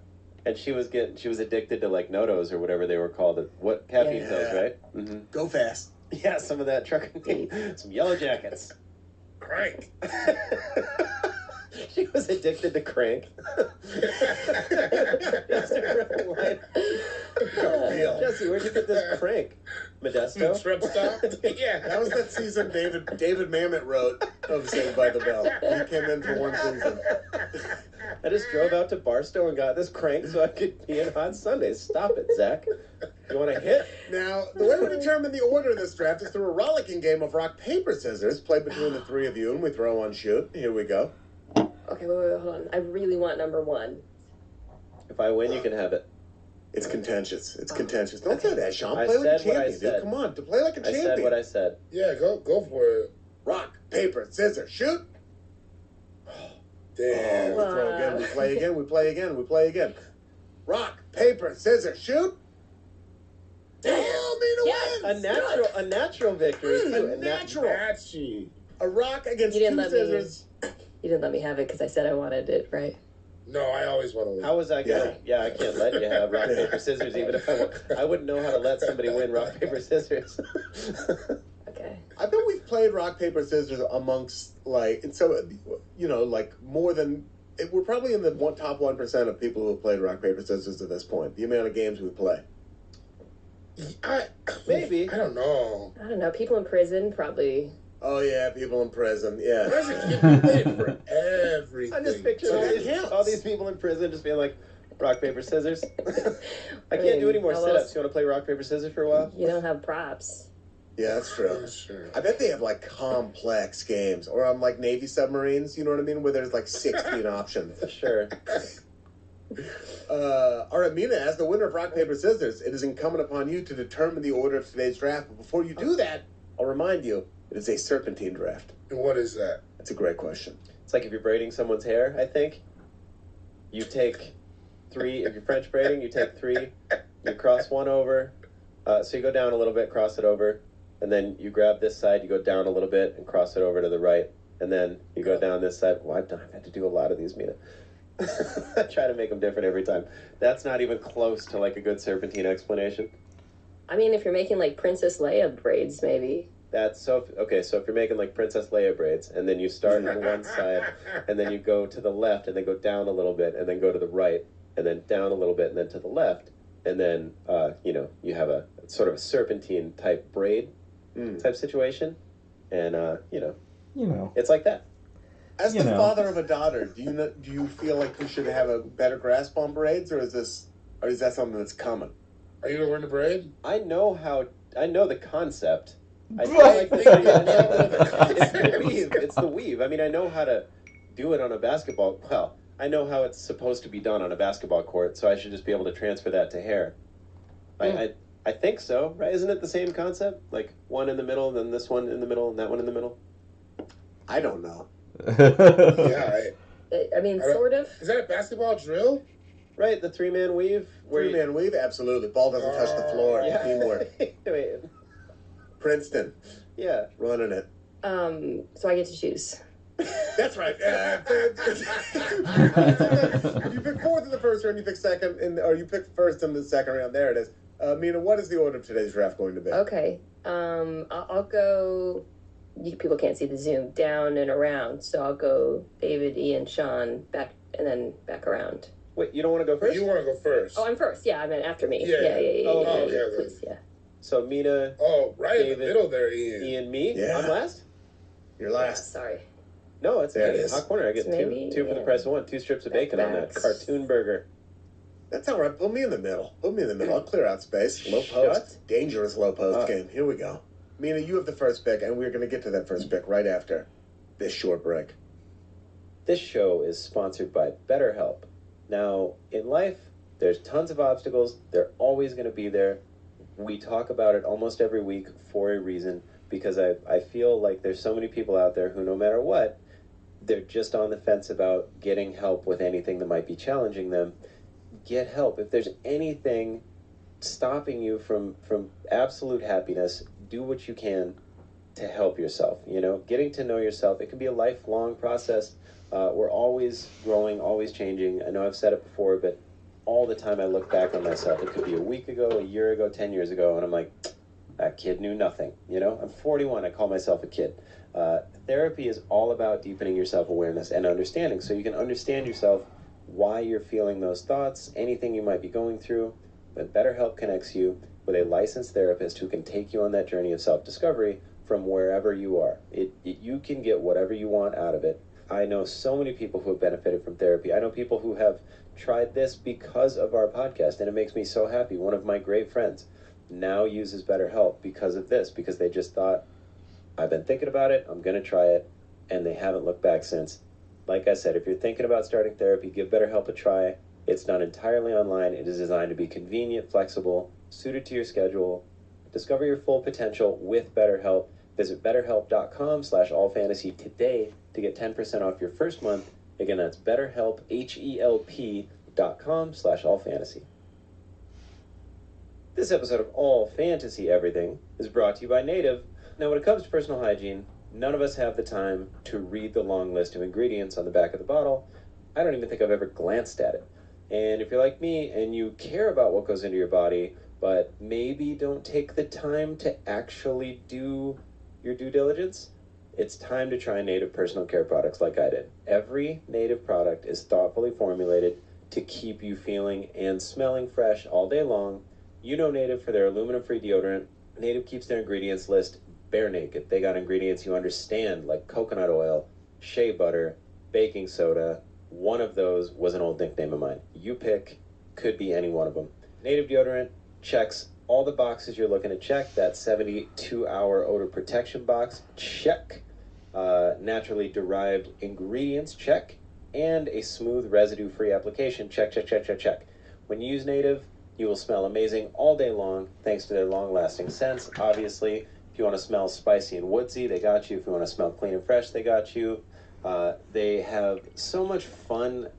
And she was addicted to like Notos or whatever they were called. What caffeine pills, right? Mm-hmm. Go fast. Yeah, some of that truck, some Yellow Jackets. Crank. She was addicted to crank. Jesse, where'd you get this crank? Modesto? Truck stop? Yeah. That was that season David Mamet wrote of Saved by the Bell. He came in for one season. I just drove out to Barstow and got this crank so I could be in Hot Sundays. Stop it, Zach. You want to hit? Now, the way we determine the order of this draft is through a rollicking game of rock, paper, scissors, played between the three of you, and we throw one shoot. Here we go. Okay, wait, hold on. I really want number one. If I win, you can have it. It's contentious. It's contentious. Don't say that, Sean. I Play like a said what I champion, dude. said. Come on, to play like a I champion. said what I said. Yeah, go for it. Rock, paper, scissors, shoot. Damn. We throw again. We play again. We play again. We play again. Rock, paper, scissors, shoot. Damn, Mina wins. A natural victory. too. Natural. Matchy. A rock against You didn't two let me- scissors. You didn't let me have it because I said I wanted it, right? No, I always want to win. How was I gonna? Yeah, I can't let you have rock paper scissors. Even if I wouldn't know how to let somebody win rock paper scissors. Okay. I bet we've played rock, paper, scissors amongst, like, and so, like, more than, we're probably in the top 1% of people who have played rock, paper, scissors at this point. The amount of games we play. Maybe. I don't know. I don't know. People in prison probably. Oh, yeah, people in prison, yeah. Prison can be played for everything. I'm just picturing all these people in prison just being like, rock, paper, scissors. I can't do any more how sit-ups. else- You want to play rock, paper, scissors for a while? You don't have props. Yeah, that's true. Sure. I bet they have, like, complex games. Or on, like, Navy submarines, you know what I mean? Where there's, like, 16 options. Sure. All right, Mina, as the winner of rock, paper, scissors, it is incumbent upon you to determine the order of today's draft. But before you do that, I'll remind you, it is a serpentine draft. And what is that? That's a great question. It's like if you're braiding someone's hair, I think. You take 3, if you're French braiding, you take 3, you cross one over. So you go down a little bit, cross it over, and then you grab this side, you go down a little bit and cross it over to the right. And then you go down this side. Well, I've had to do a lot of these, Mina. I try to make them different every time. That's not even close to like a good serpentine explanation. I mean, if you're making like Princess Leia braids, maybe. That's so okay. So if you're making like Princess Leia braids, and then you start on one side, and then you go to the left, and then go down a little bit, and then go to the right, and then down a little bit, and then to the left, and then you have a sort of a serpentine type braid type situation, and it's like that. As the father of a daughter, do you feel like you should have a better grasp on braids, or is that something that's common? Are you gonna learn to braid? I know the concept. I feel Right. like it's the weave. It's the weave. I mean, I know how to do it on a basketball. Well, I know how it's supposed to be done on a basketball court, so I should just be able to transfer that to hair. I think so, right? Isn't it the same concept? Like one in the middle, then this one in the middle, and that one in the middle? I don't know. Yeah. I mean, sort of. Is that a basketball drill? Right, the three-man weave. Three-man weave, absolutely. Ball doesn't touch the floor. Yeah. Teamwork. Wait. Princeton, Yeah. running it. So I get to choose. That's right. If you pick fourth in the first round, you pick second, or you pick first in the second round. There it is. Mina, what is the order of today's draft going to be? Okay. I'll go. People can't see the zoom down and around, so I'll go David, Ian, Sean, back, and then back around. Wait, you don't want to go first? You want to go first. Oh, I'm first. Yeah, I meant after me. Yeah. Yeah. Please, yeah. So Mina, Oh, right David, in the middle there, Ian. Ian, me. Yeah. I'm last. You're last. Sorry. No, it's There it me. is. Hot corner. I get So maybe, two for the price of one. 2 strips of bacon on that Back-to-backs. cartoon burger. That's all right. Put me in the middle. I'll clear out space. Low post. Dangerous low post game. Here we go. Mina, you have the first pick, and we're going to get to that first pick right after this short break. This show is sponsored by BetterHelp. Now, in life, there's tons of obstacles. They're always going to be there. We talk about it almost every week for a reason, because I feel like there's so many people out there who, no matter what, they're just on the fence about getting help with anything that might be challenging them. Get help. If there's anything stopping you from absolute happiness, do what you can to help yourself. Getting to know yourself, it can be a lifelong process. We're always growing, always changing. I know I've said it before, but all the time I look back on myself. It could be a week ago, a year ago, 10 years ago, and I'm like, that kid knew nothing. I'm 41. I call myself a kid. Therapy is all about deepening your self-awareness and understanding, so you can understand yourself, why you're feeling those thoughts, anything you might be going through. But BetterHelp connects you with a licensed therapist who can take you on that journey of self-discovery from wherever you are. You can get whatever you want out of it. I know so many people who have benefited from therapy. I know people who have tried this because of our podcast, and it makes me so happy. One of my great friends now uses BetterHelp because of this, because they just thought, I've been thinking about it, I'm going to try it, and they haven't looked back since. Like I said, if you're thinking about starting therapy, give BetterHelp a try. It's done entirely online. It is designed to be convenient, flexible, suited to your schedule. Discover your full potential with BetterHelp. Visit betterhelp.com/allfantasy today to get 10% off your first month. Again, that's BetterHelp, HELP.com/allfantasy. This episode of All Fantasy Everything is brought to you by Native. Now, when it comes to personal hygiene, none of us have the time to read the long list of ingredients on the back of the bottle. I don't even think I've ever glanced at it. And if you're like me and you care about what goes into your body, but maybe don't take the time to actually do your due diligence, it's time to try Native personal care products like I did. Every Native product is thoughtfully formulated to keep you feeling and smelling fresh all day long. You know Native for their aluminum-free deodorant. Native keeps their ingredients list bare naked. They got ingredients you understand, like coconut oil, shea butter, baking soda. One of those was an old nickname of mine. You pick, could be any one of them. Native deodorant checks all the boxes you're looking to check. That 72-hour odor protection box, check. Naturally derived ingredients, check. And a smooth residue-free application, check. When you use Native, you will smell amazing all day long thanks to their long-lasting scents. Obviously, if you want to smell spicy and woodsy, they got you. If you want to smell clean and fresh, they got you. They have so many fun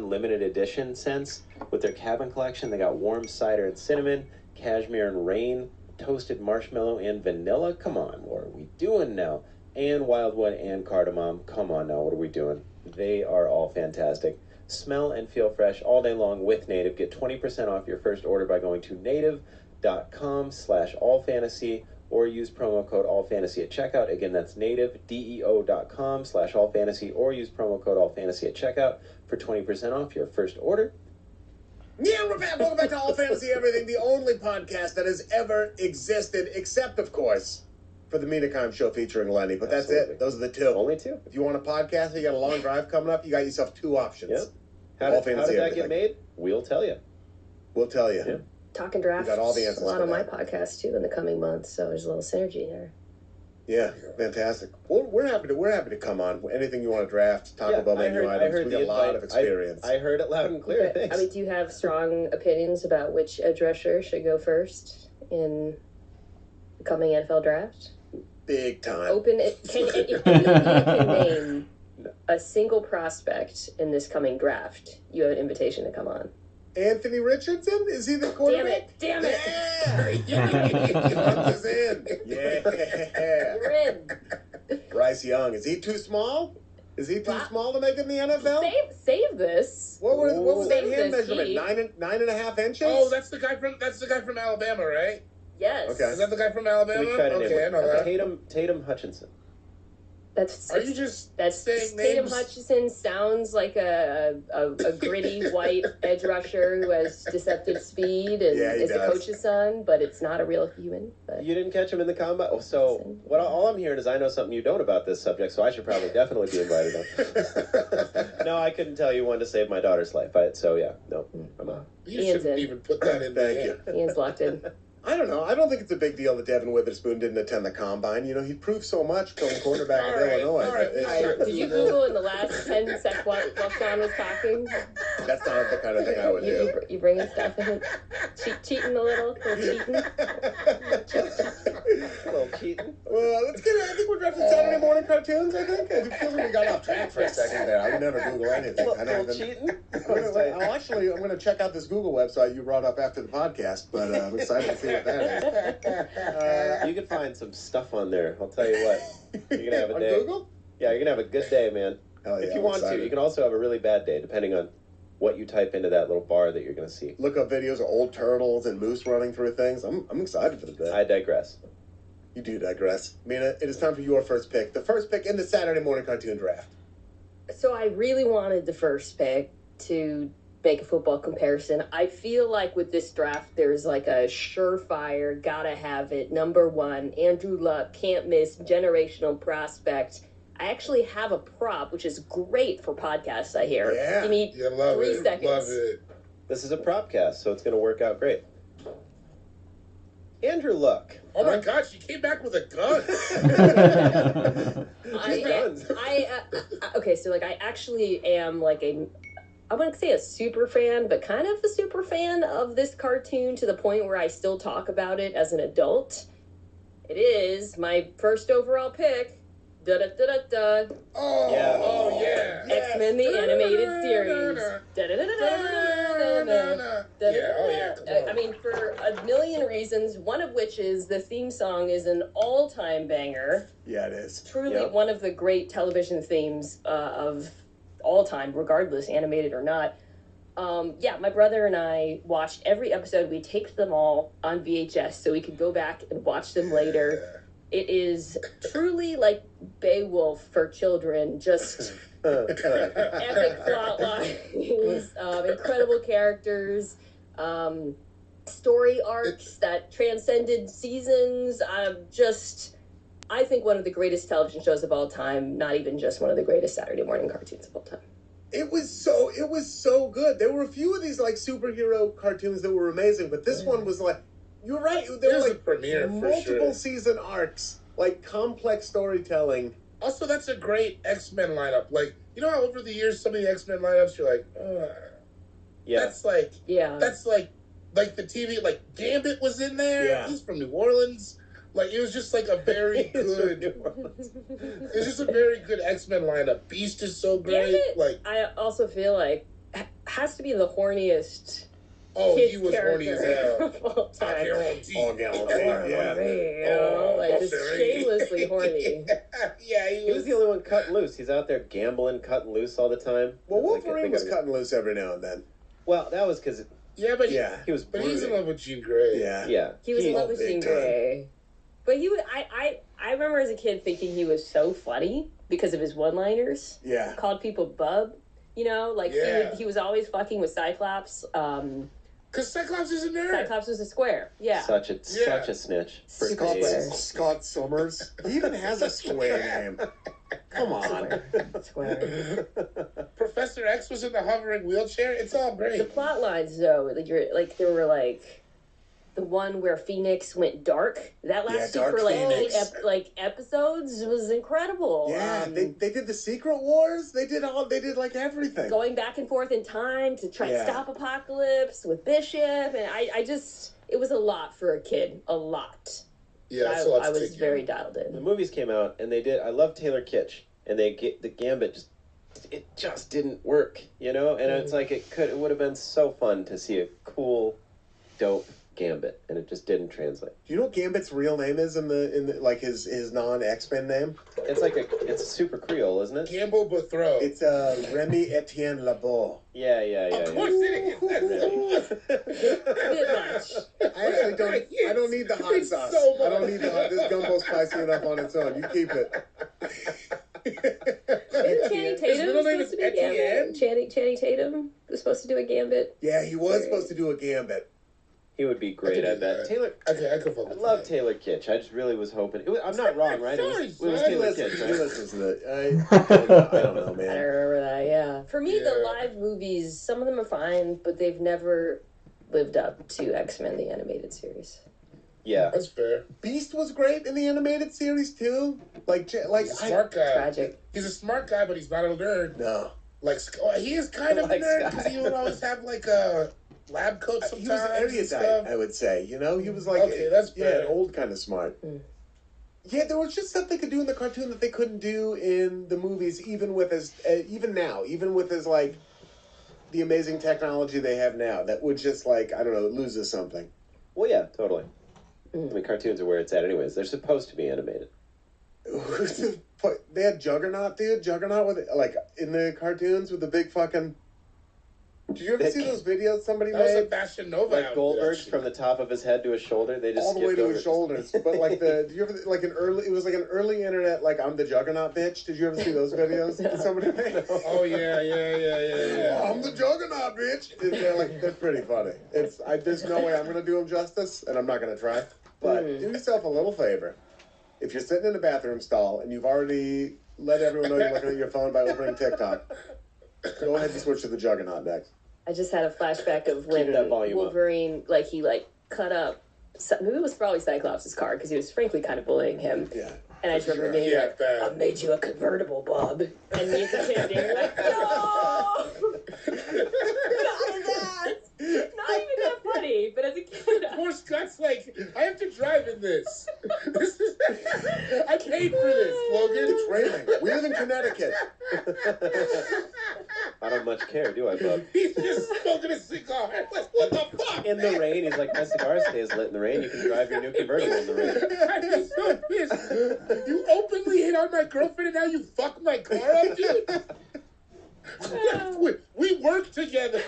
limited edition scents with their cabin collection. They got warm cider and cinnamon, cashmere and rain, toasted marshmallow and vanilla. Come on, what are we doing now? And wildwood and cardamom. Come on now, what are we doing? They are all fantastic. Smell and feel fresh all day long with Native. Get 20% off your first order by going to native.com/allfantasy or use promo code allfantasy at checkout. Again, that's native.com/allfantasy or use promo code allfantasy at checkout for 20% off your first order. Yeah, we're back. Welcome back to All Fantasy Everything, the only podcast that has ever existed, except, of course, for the Mina Kime Show featuring Lenny. But that's Absolutely. it. Those are the two. Only two. If you want a podcast and you got a long drive coming up, you got yourself two options. Yep. How All did Fantasy that Everything. get made? We'll tell you. We'll tell you. Yeah. Talking drafts. We got all the answers a lot for on my that. podcast too in the coming months, so there's a little synergy there. Yeah, fantastic. We're happy to come on. Anything you want to draft, talk about menu items. We got a lot of experience. I heard it loud and clear. Okay. Thanks. I mean, do you have strong opinions about which edge rusher should go first in the coming NFL draft? Big time. Open it. Can name a single prospect in this coming draft, you have an invitation to come on. Anthony Richardson? Is he the quarterback? Damn it! Yeah! Hunt is in. Yeah. You're in. Bryce Young. Is he too small? Is he too small to make it in the NFL? Save this. What was that Save hand this measurement? heat. 9.5 inches? Oh, that's the guy from Alabama, right? Yes. Okay. Is that the guy from Alabama? We tried to name Okay, I it. know that. Tatum Hutchinson. Are you just That's saying Tatum names? Hutchinson sounds like a gritty white edge rusher who has deceptive speed and Yeah, he is the does. coach's son, but it's not a real human. But You didn't catch him in the combine? Oh, so all I'm hearing is I know something you don't about this subject, so I should probably definitely be invited on. No, I couldn't tell you one to save my daughter's life. I'm out. You Ian's shouldn't in. even put that in Thank there. you. Ian's locked in. I don't know. I don't think it's a big deal that Devin Witherspoon didn't attend the combine. You know, he proved so much going quarterback All of right, Illinois. all right, It's- all right. Did you Google in the last 10 seconds while John was talking? That's not the kind of thing I would do. You bringing stuff in? Cheating a little cheating? A little cheating. Well, let's get it. I think we're drafting Saturday morning cartoons, I think. It feels like we got off track for a second there. I would never Google anything. I don't even... Cheating? I'm going to check out this Google website you brought up after the podcast, but I'm excited to see what that is. You can find some stuff on there. I'll tell you what. You're going to have a On day. Google? Yeah, you're going to have a good day, man. Hell yeah, If you I'm want excited. to. You can also have a really bad day, depending on what you type into that little bar that you're going to see. Look up videos of old turtles and moose running through things. I'm excited for the day. I digress. You do digress. Mina, it is time for your first pick. The first pick in the Saturday morning cartoon draft. So I really wanted the first pick to make a football comparison. I feel like with this draft, there's like a surefire, gotta have it, number one, Andrew Luck, can't miss, generational prospect. I actually have a prop, which is great for podcasts, I hear. Yeah. Give me You love 3 it. seconds. Love it. This is a prop cast, so it's going to work out great. Andrew Luck. Oh my gosh, you came back with a gun. Okay, so like I actually am like I wouldn't say a super fan, but kind of a super fan of this cartoon to the point where I still talk about it as an adult. It is my first overall pick. Da da da da da. Oh, Yeah. oh yeah. X-Men the animated series. Da da da da da. Yeah, oh yeah. Come on. I mean, for a million reasons, one of which is the theme song is an all-time banger. Yeah, it is. Truly Yep. one of the great television themes of all time, regardless, animated or not. My brother and I watched every episode. We taped them all on VHS so we could go back and watch them later. It is truly like Beowulf for children, just epic plot lines, incredible characters, story arcs that transcended seasons. I think one of the greatest television shows of all time, not even just one of the greatest Saturday morning cartoons of all time. It was so good. There were a few of these like superhero cartoons that were amazing, but this one was like, you're right. There It was were a like premiere for multiple sure. season arcs, like complex storytelling. Also, that's a great X-Men lineup. Like, you know how over the years some of the X-Men lineups you're like, Yeah. that's like Yeah. the TV, like Gambit was in there. Yeah. He's from New Orleans. Like, it was just like a very good. It's just a very good X-Men lineup. Beast is so great. Gambit, Like, I also feel like has to be the horniest oh, kid he was horny as character hell. of all I time. guarantee. Oh, yeah. You know, like just shamelessly horny. Yeah, He was the only one cutting loose. He's out there gambling, cutting loose all the time. Well, Like, Wolverine they was gotta- cutting loose every now and then. Well, that was because, Yeah, but Yeah. he was but he's in brooding. love with Jean Grey. Yeah. Yeah. He was in love with big Jean time. Grey. But he would, I remember as a kid thinking he was so funny because of his one-liners. Yeah. Called people bub. You know, like Yeah. he was always fucking with Cyclops. Because Cyclops is a nerd. Cyclops was a square. Yeah. Such a snitch. For Super days. square. Scott Summers. He even has a square name. Come on. Square. Professor X was in the hovering wheelchair. It's all The great. plot lines, though, there were like the one where Phoenix went dark. That lasted Dark for like Phoenix. eight episodes. Was incredible. Yeah, they did the Secret Wars. They did like everything. Going back and forth in time to try Yeah. and stop Apocalypse with Bishop, and I just it was a lot for a kid. A lot. Yeah, it's a lot I to was take very in. dialed The in. movies came out, and they did. I love Taylor Kitsch, and the Gambit just it just didn't work, you know? And it's like it would have been so fun to see a cool, dope Gambit, and it just didn't translate. Do you know what Gambit's real name is in the like his non-X-Men name? It's super Creole, isn't it? Gamble Bethrow. It's Remy Etienne Labeau. Yeah. Of course it is. Bit much. I actually don't. I don't need the hot It's sauce. so I don't need the hot. This gumbo's spicy enough on its own. You keep it. Channing Tatum middle was name supposed to be is Etienne? Gambit. Channing Tatum was supposed to do a Gambit. Yeah, he was supposed to do a Gambit. He would be great, I bet. Taylor, Okay, I could fuck I with love that. Taylor Kitsch. I just really was hoping. I'm not wrong, right? It was Sorry, Taylor He Kitsch, right? listens to it. I don't know, I don't man. remember that, yeah. For me, the Yeah. live movies, some of them are fine, but they've never lived up to X-Men, the animated series. Yeah. That's fair. Beast was great in the animated series too. Like He's a smart guy. Tragic. He's a smart guy, but he's not a nerd. no. Like he is kind of Like a nerd Sky. because he would always have like a lab coat sometimes. He was and erudite, stuff. I would say. You know, he was like Okay, that's fair. old kind of smart. Mm. Yeah, there was just stuff they could do in the cartoon that they couldn't do in the movies, even with like the amazing technology they have now. That would just like I don't know, it loses something. Well, yeah, totally. I mean, cartoons are where it's at anyways. They're supposed to be animated. They had Juggernaut, dude. Juggernaut with like in the cartoons with the big fucking. Did you ever see those videos somebody That was a made? Fashion Nova. Like outfit, Goldberg's actually. from the top of his head to his shoulder. They just All the way skipped to over his it. shoulders, but like the. Do you ever like an early? It was like an early internet. Like I'm the Juggernaut, bitch. Did you ever see those videos? That somebody made? Oh yeah. I'm the Juggernaut, bitch. And they're pretty funny. There's no way I'm gonna do them justice, and I'm not gonna try. But do yourself a little favor. If you're sitting in a bathroom stall and you've already let everyone know you're looking at your phone by opening TikTok, go ahead and switch to the Juggernaut next. I just had a flashback of when that volume up. Wolverine, he cut up. Maybe it was probably Cyclops' car because he was frankly kind of bullying him. Yeah. And I just remember being Yeah, like, bad. I made you a convertible, Bob. And me as a kid being like, no! Not even that funny, but as a kid. Poor Scott's like, I have to drive in this. I paid for this, Logan. It's raining. We live in Connecticut. I don't much care, do I, bub? He's just smoking a cigar. What the fuck? In the rain, he's like, my cigar stays lit in the rain. You can drive your new convertible in the rain. I'd be so pissed. You openly hit on my girlfriend and now you fuck my car up, dude? We work together.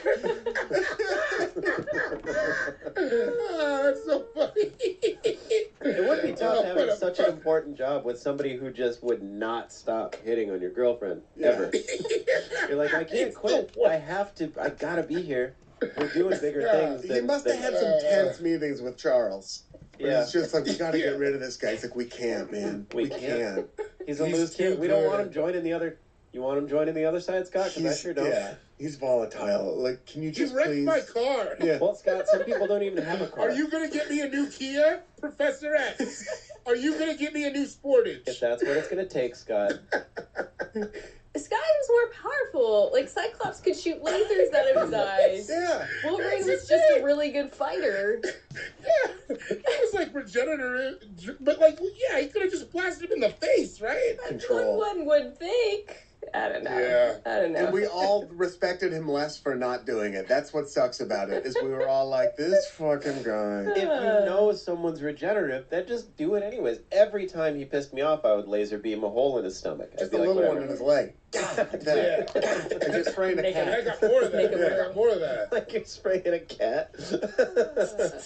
That's so funny. It would be tough having what a such an important job with somebody who just would not stop hitting on your girlfriend, ever. You're like, I can't quit. I gotta be here. We're doing bigger things He than... must have had some tense meetings with Charles. Yeah. It's just like, we gotta get rid of this guy. He's like, we can't, man. We can't. He's a He's loose too kid. We don't want good. him joining the other... You want him joining the other side, Scott? Because I sure don't. Yeah, he's volatile. Like, can you You just wrecked please... my car. Yeah. Well, Scott, some people don't even have a car. Are you going to get me a new Kia, Professor X? Are you going to get me a new Sportage? If that's what it's going to take, Scott. This guy was more powerful. Like, Cyclops could shoot lasers out of his eyes. Yeah. Wolverine That's was the just thing. a really good fighter. Yeah, it was like regenerative, but like, yeah, he could have just blasted him in the face, right? Control. One would think. I don't know. Yeah. I don't know. And we all respected him less for not doing it. That's what sucks about it, is we were all like, this fucking guy. If you know someone's regenerative, then just do it anyways. Every time he pissed me off, I would laser beam a hole in his stomach. I'd Just be a like, little whatever. one in his leg. Like that. And just spraying a Make And I cat. got more of that. Make him I got more of that. Like you're spraying a cat.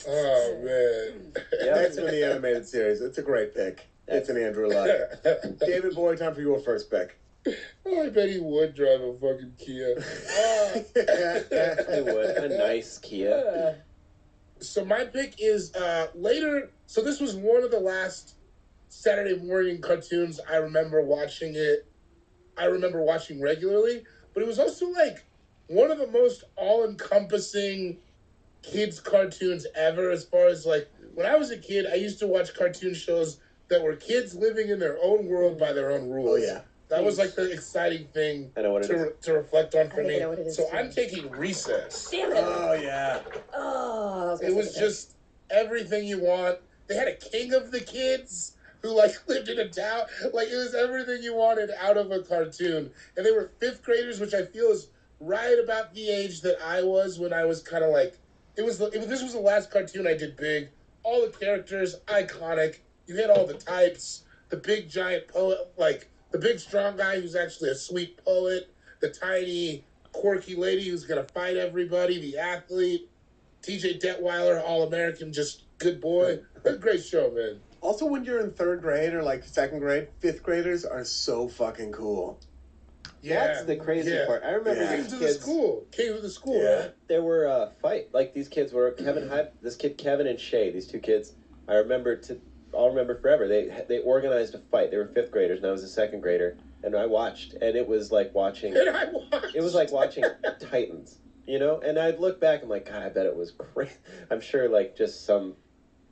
Oh man. Yeah. X-Men the animated series. It's a great pick. It's an Andrew Luck. David Boy, time for your first pick. Oh, I bet he would drive a fucking Kia. I would. A nice Kia. So my pick is later. So this was one of the last Saturday morning cartoons I remember watching it. I remember watching regularly, but it was also like one of the most all-encompassing kids cartoons ever. As far as like when I was a kid, I used to watch cartoon shows that were kids living in their own world by their own rules. Oh, yeah. That was like the exciting thing I know what it is. to reflect on for think I me. know what it is, So too. I'm taking Recess. Damn it. Oh, yeah. Oh, It was just everything you want. They had a king of the kids who like lived in a town. Like it was everything you wanted out of a cartoon. And they were fifth graders, which I feel is right about the age that I was when I was kind of like, this was the last cartoon I did big. All the characters, iconic. You hit all the types. The big giant poet, like the big strong guy who's actually a sweet poet. The tiny quirky lady who's going to fight everybody. The athlete. TJ Detweiler, All-American, just good boy. What a great show, man. Also, when you're in third grade or like second grade, fifth graders are so fucking cool. Yeah. That's the crazy part. I remember Yeah. these Came to kids. the school. Came to the school, Yeah. right? There were fight. Like these kids were this kid Kevin and Shay. These two kids. I'll remember forever. They organized a fight. They were fifth graders, and I was a second grader, and I watched, and it was like watching. And I watched. It was like watching Titans, you know? And I'd look back, I'm like, God, I bet it was great. I'm sure, like, just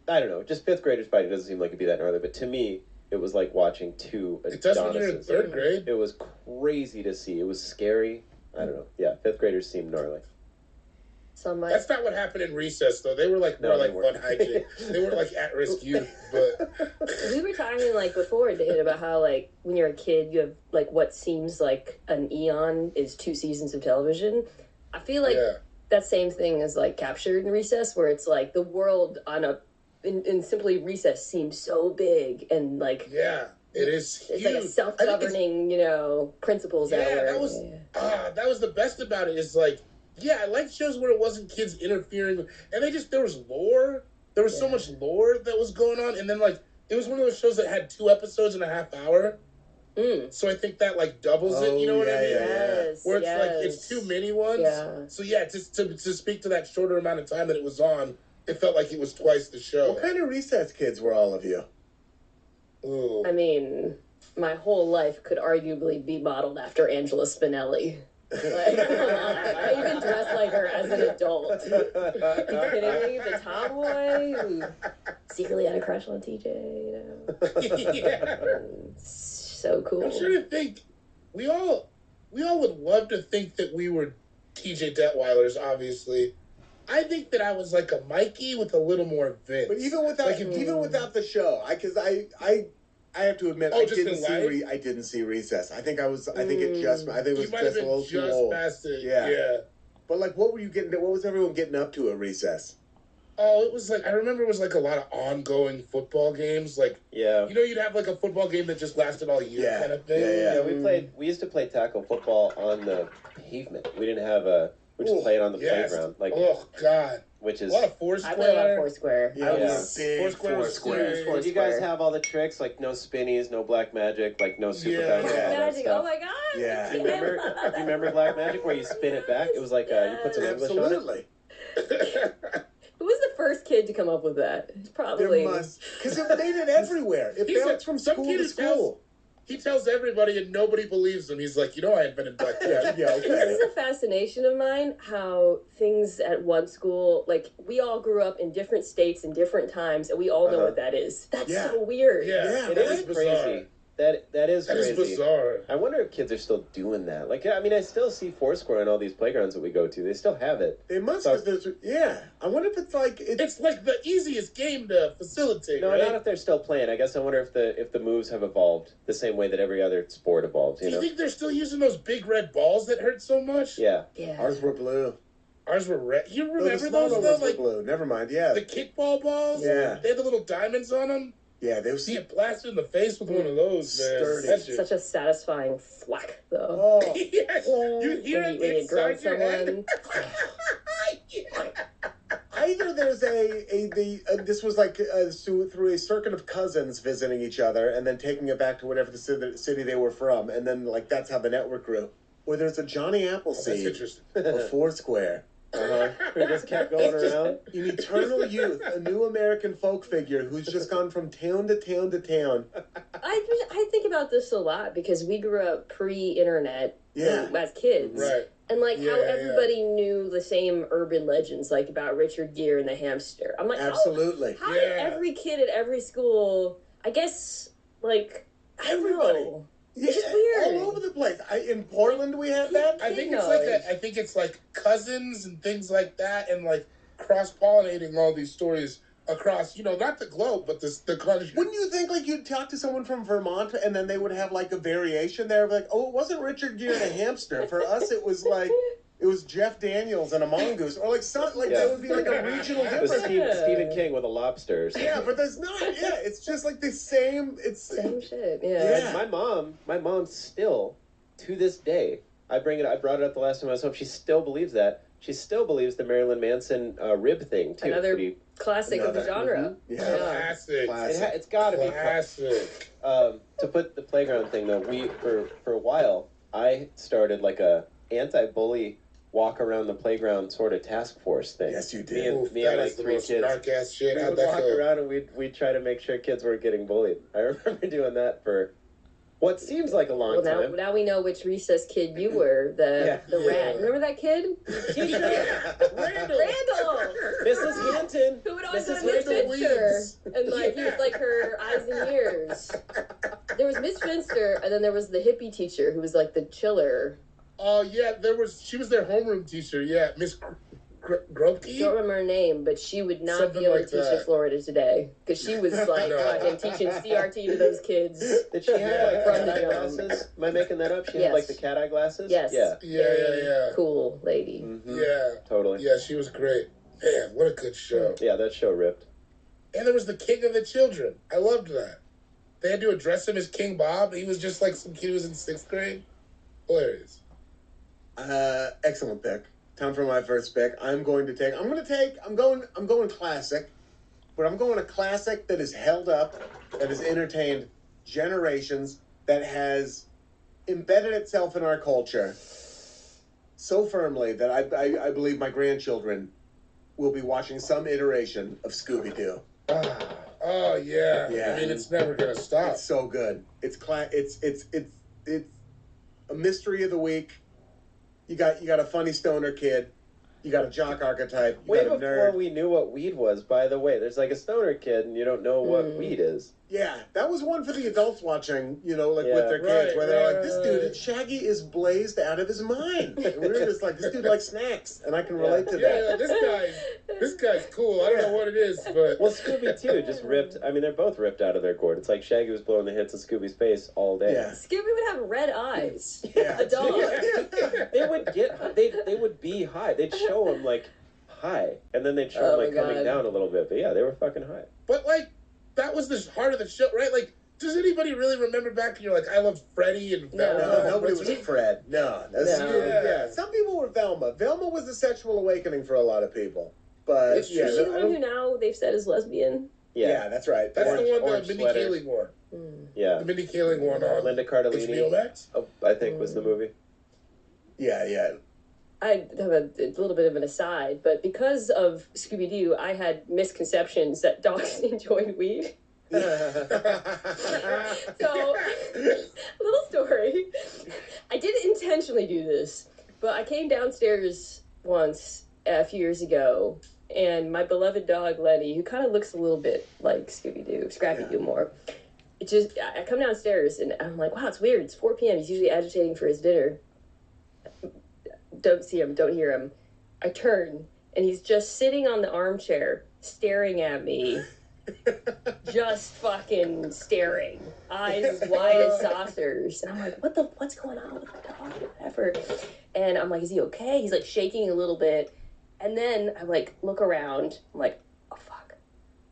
I don't know, just fifth graders fighting doesn't seem like it'd be that gnarly, but to me, it was like watching two It does when you're in Adonises. third grade. It was crazy to see. It was scary. I don't know. Yeah, fifth graders seemed gnarly. So my That's not what happened in recess, though. They were like No, more they like weren't. fun hygiene. They were like at-risk youth, but we were talking like before, David, about how like when you're a kid, you have like what seems like an eon is 2 seasons of television. I feel like yeah. that same thing is like captured in Recess, where it's like the world in simply Recess seems so big and like Yeah, it is it's huge. like a self-governing, principles Yeah, at work. that was that was the best about it. Is like, yeah, I liked shows where it wasn't kids interfering, and there was lore. There was so much lore that was going on, and then like it was one of those shows that had 2 episodes in a half hour. So I think that like doubles it. You know what I mean? Yes, Where it's like it's 2 mini ones. Yeah. So yeah, to speak to that shorter amount of time that it was on, it felt like it was twice the show. What kind of recess kids were all of you? Ooh. I mean, my whole life could arguably be modeled after Angela Spinelli. Like, come on. I even dressed like her as an adult. Are you kidding me? The tomboy who secretly had a crush on TJ, Yeah. So cool. I'm trying to think. We all would love to think that we were TJ Detweilers, obviously. I think that I was like a Mikey with a little more Vince. But even without the show, because I have to admit, Oh, I just didn't in see life? I didn't see Recess. I think it was You just might have a been little too just old. past it. Yeah. Yeah. But like, what was everyone getting up to at Recess? Oh, it was like, I remember it was like a lot of ongoing football games. Like, Yeah. you'd have like a football game that just lasted all year Yeah. kind of thing. Yeah. We used to play tackle football on the pavement. We didn't have we just played on the Yes. playground. Like, Oh, God. which A is. lot of Foursquare. I play a lot of Foursquare. Yeah, Yeah. was big Foursquare was Foursquare. huge. Did you guys have all the tricks? Like no spinnies, no black magic, like no super Yeah. powers, Black all that Magic. stuff. Oh my god. Yeah. Do you remember Black Magic where you spin it back? It was like you put some English on it. Absolutely. Who was the first kid to come up with that? It's probably Because it made it everywhere. It He's bounced from some school kid to who school. He tells everybody and nobody believes him. He's like, I invented Black Magic. Yeah, This okay. is a fascination of mine, how things at one school, like, we all grew up in different states and different times, and we all know what that is. That's Yeah. so weird. Yeah, It that is bizarre. crazy. That is That crazy. is bizarre. I wonder if kids are still doing that. Like, I mean, I still see Foursquare on all these playgrounds that we go to. They still have it. They must So- have. I wonder if it's like It's like the easiest game to facilitate, No, right? not if they're still playing. I guess I wonder if the moves have evolved the same way that every other sport evolves. Do You you know? think they're still using those big red balls that hurt so much? Yeah. Yeah. Ours were blue. Ours were red. You No, remember the smaller those, though? ones were Like, blue. Never mind. Yeah. the kickball balls? Yeah. They had the little diamonds on them? Yeah, they were. See it blasted in the face with one of those, man. Sturdy. That shit- Such a satisfying thwack, though. Oh. Yes. You hear When it you drill inside your head? someone. Either there's this was like through a circuit of cousins visiting each other and then taking it back to whatever the city they were from, and then like that's how the network grew. Or there's a Johnny That's Appleseed interesting. or Foursquare. Who just kept going around. In Eternal Youth, a new American folk figure who's just gone from town to town to town. I think about this a lot because we grew up pre-internet as kids. Right. And like how Yeah, everybody knew the same urban legends, like about Richard Gere and the hamster. I'm like, Absolutely. How did every kid at every school? I guess like Everybody. know. Yeah, It's weird. all over the place. In Portland, we had that. I think it's like cousins and things like that, and like cross pollinating all these stories across, not the globe, but the country. Wouldn't you think like you'd talk to someone from Vermont and then they would have like a variation there of like, oh, it wasn't Richard Gere and a hamster. For us, it was like it was Jeff Daniels and a mongoose, or like some like there would be like a regional It was difference. Stephen King with a lobster. Or something. Yeah, but there's not. Yeah, it's just like the same. It's Same shit. Yeah. Yeah. My mom still, to this day, I brought it up the last time I was home. She still believes that. She still believes the Marilyn Manson rib thing too. Another classic of the genre. Mm-hmm. Yeah. Classic. It's got to be Classic. to put the playground thing though. We for a while I started like a anti-bully walk around the playground sort of task force thing. Yes, you Me did. and, Oof, me and that like is the 3 most kids. dark ass shit. We How'd would that walk go? around and we'd try to make sure kids weren't getting bullied. I remember doing that for what seems like a long Well, time. now we know which recess kid you were. The Yeah. rat. Remember that kid? Randall. Mrs. Hinton. Who would always Mrs. go to Miss Randall Finster, Weeds. and like he was like her eyes and ears. There was Miss Finster, and then there was the hippie teacher who was like the chiller. Oh yeah, she was their homeroom teacher. Yeah, Miss Gropke. Don't remember her name, but she would not Something be able like to teach that. in Florida today because she was like No. fucking teaching CRT to those kids. Did she have like From cat the eye jump. glasses? Am I making that up? She Yes. had like the cat eye glasses? Yes. Yeah. Yeah. Cool lady. Mm-hmm. Yeah. Totally. Yeah, she was great. Man, what a good show. Yeah, that show ripped. And there was the King of the Children. I loved that. They had to address him as King Bob. He was just like some kid who was in 6th grade. Hilarious. Excellent pick. Time for my first pick. I'm going classic, but I'm going a classic that is held up, that has entertained generations, that has embedded itself in our culture so firmly that I believe my grandchildren will be watching some iteration of Scooby-Doo. Oh yeah. Yeah. I mean, it's never gonna stop. It's so good. It's a mystery of the week. You got a funny stoner kid. You got a jock archetype. You Way got a before nerd. we knew what weed was, by the way. There's like a stoner kid and you don't know what weed is. Yeah, that was one for the adults watching, with their Yeah. kids, where they're like, this Right. dude, Shaggy is blazed out of his mind. And we were just like, this dude likes snacks, and I can relate to that. Yeah, this guy's cool. I don't know what it is, but Well, Scooby too just ripped. I mean, they're both ripped out of their gourd. It's like Shaggy was blowing the hits in Scooby's face all day. Yeah. Scooby would have red eyes. Yeah. A dog. They would they would be high. They'd show them like high, and then they'd show Oh them like my coming God. down a little bit. But yeah, they were fucking high. But like that was the heart of the show, right? Like, does anybody really remember back? And you're like, I loved Freddie and No. Velma. No, nobody was Fred. No. That's No. Yeah. Some people were Velma. Velma was a sexual awakening for a lot of people. But It's true. yeah, Is she the I one don't- who now they've said is lesbian? yeah, that's right. That's Orange- the one that orange Mindy sweater. Kaling wore. Yeah. The Mindy Kaling one on Linda HBO Cardellini, Max. I think was the movie. Yeah. I have a little bit of an aside, but because of Scooby-Doo, I had misconceptions that dogs enjoyed weed. So, little story. I didn't intentionally do this, but I came downstairs once a few years ago, and my beloved dog Lenny, who kind of looks a little bit like Scooby-Doo, Scrappy-Doo more. I come downstairs and I'm like, wow, it's weird. It's 4 p.m. He's usually agitating for his dinner. Don't see him, don't hear him. I turn, and he's just sitting on the armchair, staring at me. Just fucking staring. Eyes as wide as saucers. And I'm like, what's going on with the dog? Whatever. And I'm like, is he okay? He's like shaking a little bit. And then I like look around. I'm like, oh fuck.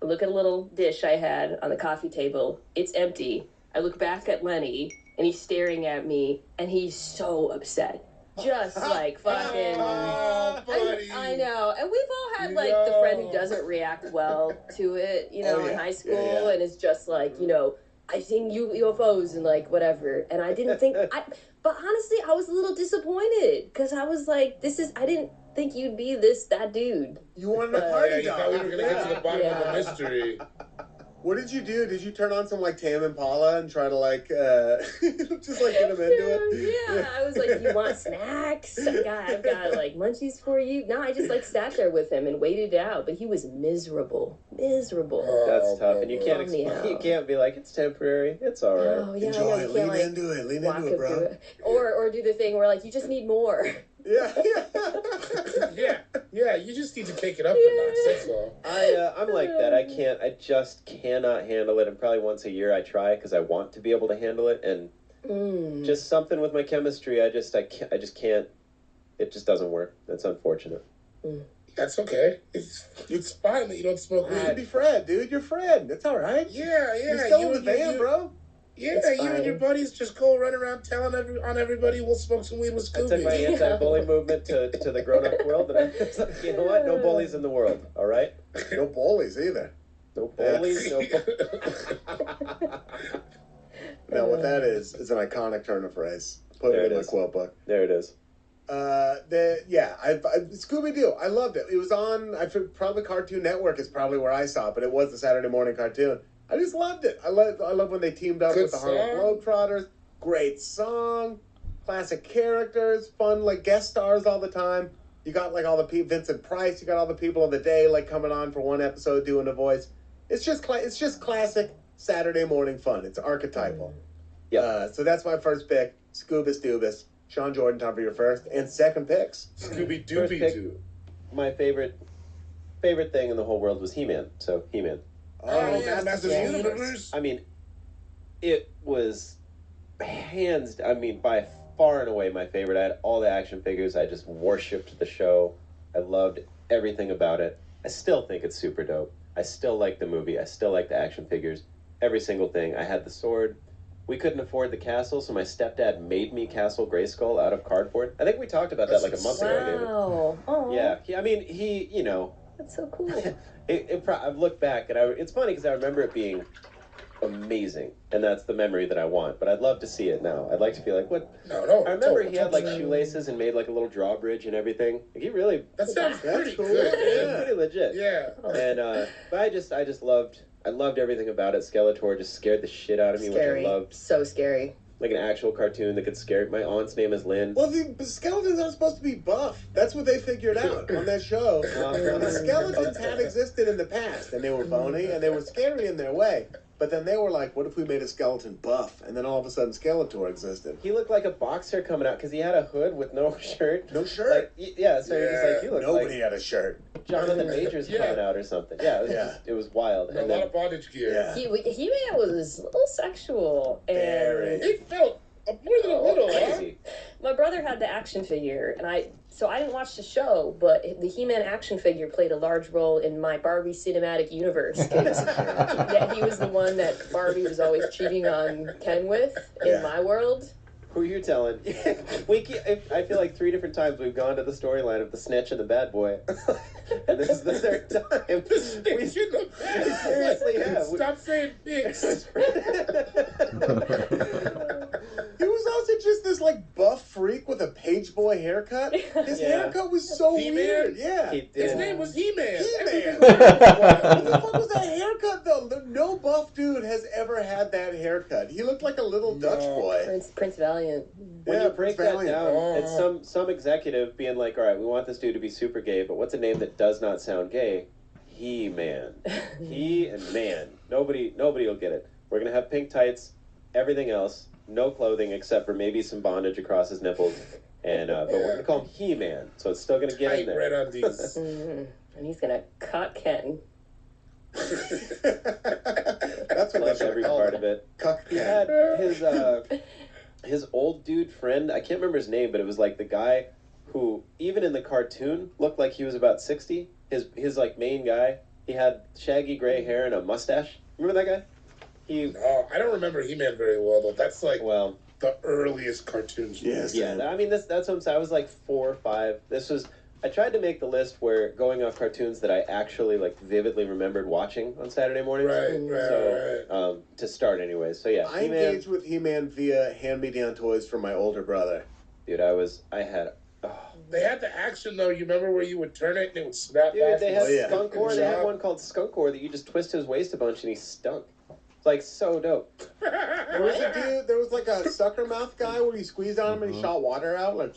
I look at a little dish I had on the coffee table. It's empty. I look back at Lenny, and he's staring at me, and he's so upset. Just like fucking. Oh, buddy. I know. And we've all had like the friend who doesn't react well to it, in high school, and is just like, I've seen UFOs and like whatever. And I didn't think, but honestly, I was a little disappointed because I was like, I didn't think you'd be that dude. You wanted a Yeah, party you dog. thought we were gonna get to the bottom of Yeah. the mystery. What did you do? Did you turn on some like Tame Impala and try to like just like get him into it? Yeah, I was like, you want snacks? I've got like munchies for you. No, I just like sat there with him and waited it out, but he was miserable. That's tough, and you can't Bum me explain. You out. can't be like it's temporary. It's all right. Oh yeah, I know. Enjoy You it. can't Lean like into it. Lean walk into him it, through bro. it. Or do the thing where like you just need more. Yeah. Yeah, You just need to take it up a notch. That's all. I'm like that. I just cannot handle it. And probably once a year I try because I want to be able to handle it. And just something with my chemistry, I just can't. It just doesn't work. That's unfortunate. That's okay. It's fine that you don't smoke weed. You be Fred, dude. You're Fred. That's all right. Yeah. You're still in the band, bro. Yeah, It's you and your fine. buddies just go run around telling everybody we'll smoke some weed with I took my Scooby. anti-bully movement to the grown-up world, and I was like, you know what? No bullies in the world. All right. No bullies either. No bullies. No. Now, what that is an iconic turn of phrase. Put There it it in my is. quote book. There it is. Scooby Doo. I loved it. It was on. Probably Cartoon Network is probably where I saw it, but it was the Saturday morning cartoon. I just loved it. I love when they teamed up Good with the Harlem song. Globetrotters. Great song, classic characters, fun like guest stars all the time. You got like all the people, Vincent Price. You got all the people of the day like coming on for one episode doing a voice. It's just classic Saturday morning fun. It's archetypal. Yeah. So that's my first pick. Scoobus Doobus. Sean Jordan, time for your first and second picks. Scooby First Dooby pick. Doo. My favorite thing in the whole world was He-Man. So He-Man. Masters of the yeah. Universe. I mean, it was by far and away my favorite. I had all the action figures. I just worshipped the show. I loved everything about it. I still think it's super dope. I still like the movie. I still like the action figures. Every single thing. I had the sword. We couldn't afford the castle, so my stepdad made me Castle Grayskull out of cardboard. I think we talked about that like a month ago, David. Wow. Oh, Yeah, he, That's so cool. I've looked back, and it's funny because I remember it being amazing, and that's the memory that I want. But I'd love to see it now. I'd like to be like, what? No. I remember he had like shoelaces and made like a little drawbridge and everything. Like he really, That sounds pretty cool. good. Yeah. pretty legit. Yeah. And but I just loved everything about it. Skeletor just scared the shit out of me, Scary. which I loved. So scary. Like an actual cartoon that could scare. My aunt's name is Lynn. Well, the skeletons aren't supposed to be buff. That's what they figured out on that show. The skeletons had existed in the past, and they were bony, and they were scary in their way. But then they were like, what if we made a skeleton buff? And then all of a sudden Skeletor existed. He looked like a boxer coming out because he had a hood with no shirt. No shirt. Like, yeah, so you're just like, you look Nobody like had a shirt. Jonathan Majors Yeah. coming out or something. Yeah, it was wild. A And lot then, of bondage gear. Yeah. He-Man was a little sexual. Very. And It felt more than a little, huh? crazy. my brother had the action figure, and I didn't watch the show, but the He-Man action figure played a large role in my Barbie cinematic universe. 'Cause yeah, he was the one that Barbie was always cheating on Ken with in Yeah. my world. Who are you telling? I feel like 3 different times we've gone to the storyline of the snitch and the bad boy. And this is the third time. We seriously have. Stop saying pigs. He was also just this like buff freak with a page boy haircut. His Yeah. haircut was so He-Man? weird. Yeah. He His did. name was He-Man. He-Man. Everything was What the fuck was that haircut though? No buff dude has ever had that haircut. He looked like a little Dutch boy. Prince Valiant. When Yeah, you break Prince that Valiant. down, Oh. it's some executive being like, all right, we want this dude to be super gay, but what's a name that does not sound gay? He-Man. He and man. Nobody will get it. We're going to have pink tights, everything else, no clothing except for maybe some bondage across his nipples. And but we're going to call him He-Man, so it's still going to get in tight there. red undies. And he's gonna cut Ken. That's what they Love should every have called part him. of it. Cuck He Ken. had his old dude friend. I can't remember his name, but it was like the guy who, even in the cartoon, looked like he was about 60. His like main guy. He had shaggy gray hair and a mustache. Remember that guy? No, I don't remember He-Man very well, though. That's like Well, the earliest cartoons. Yes. yeah. I mean, that's what I'm saying. I was like 4 or 5. I tried to make the list where going off cartoons that I actually like vividly remembered watching on Saturday mornings. Right. To start anyways. So yeah, I He-Man. engaged with He-Man via hand-me-down toys from my older brother. Dude, I had. They had the action, though. You remember where you would turn it and it would snap Dude, back? they had Oh, yeah. Skunkor. They had one called Skunkor that you just twist his waist a bunch and he stunk. It's like so dope. There was a dude, there was like a sucker mouth guy where you squeezed on him and he shot water out. Like,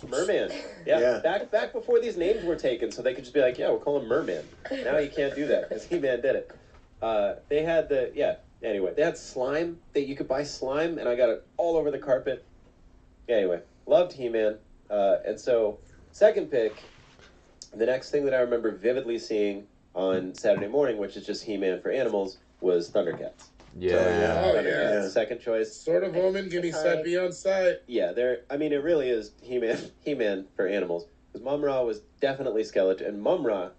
Merman. Yeah. Yeah. Back before these names were taken, so they could just be like, yeah, we'll call him Merman. Now you can't do that because He-Man did it. They had anyway, they had slime that you could buy slime, and I got it all over the carpet. Anyway, loved He-Man. And so, second pick, The next thing that I remember vividly seeing on Saturday morning, which is just He-Man for animals, was Thundercats. Yeah. Oh, Thundercats, yeah. second choice. Sort of woman, give me sight beyond sight. Yeah, I mean, it really is He-Man for animals. Because Mum-Ra was definitely skeleton. And Mum-Ra,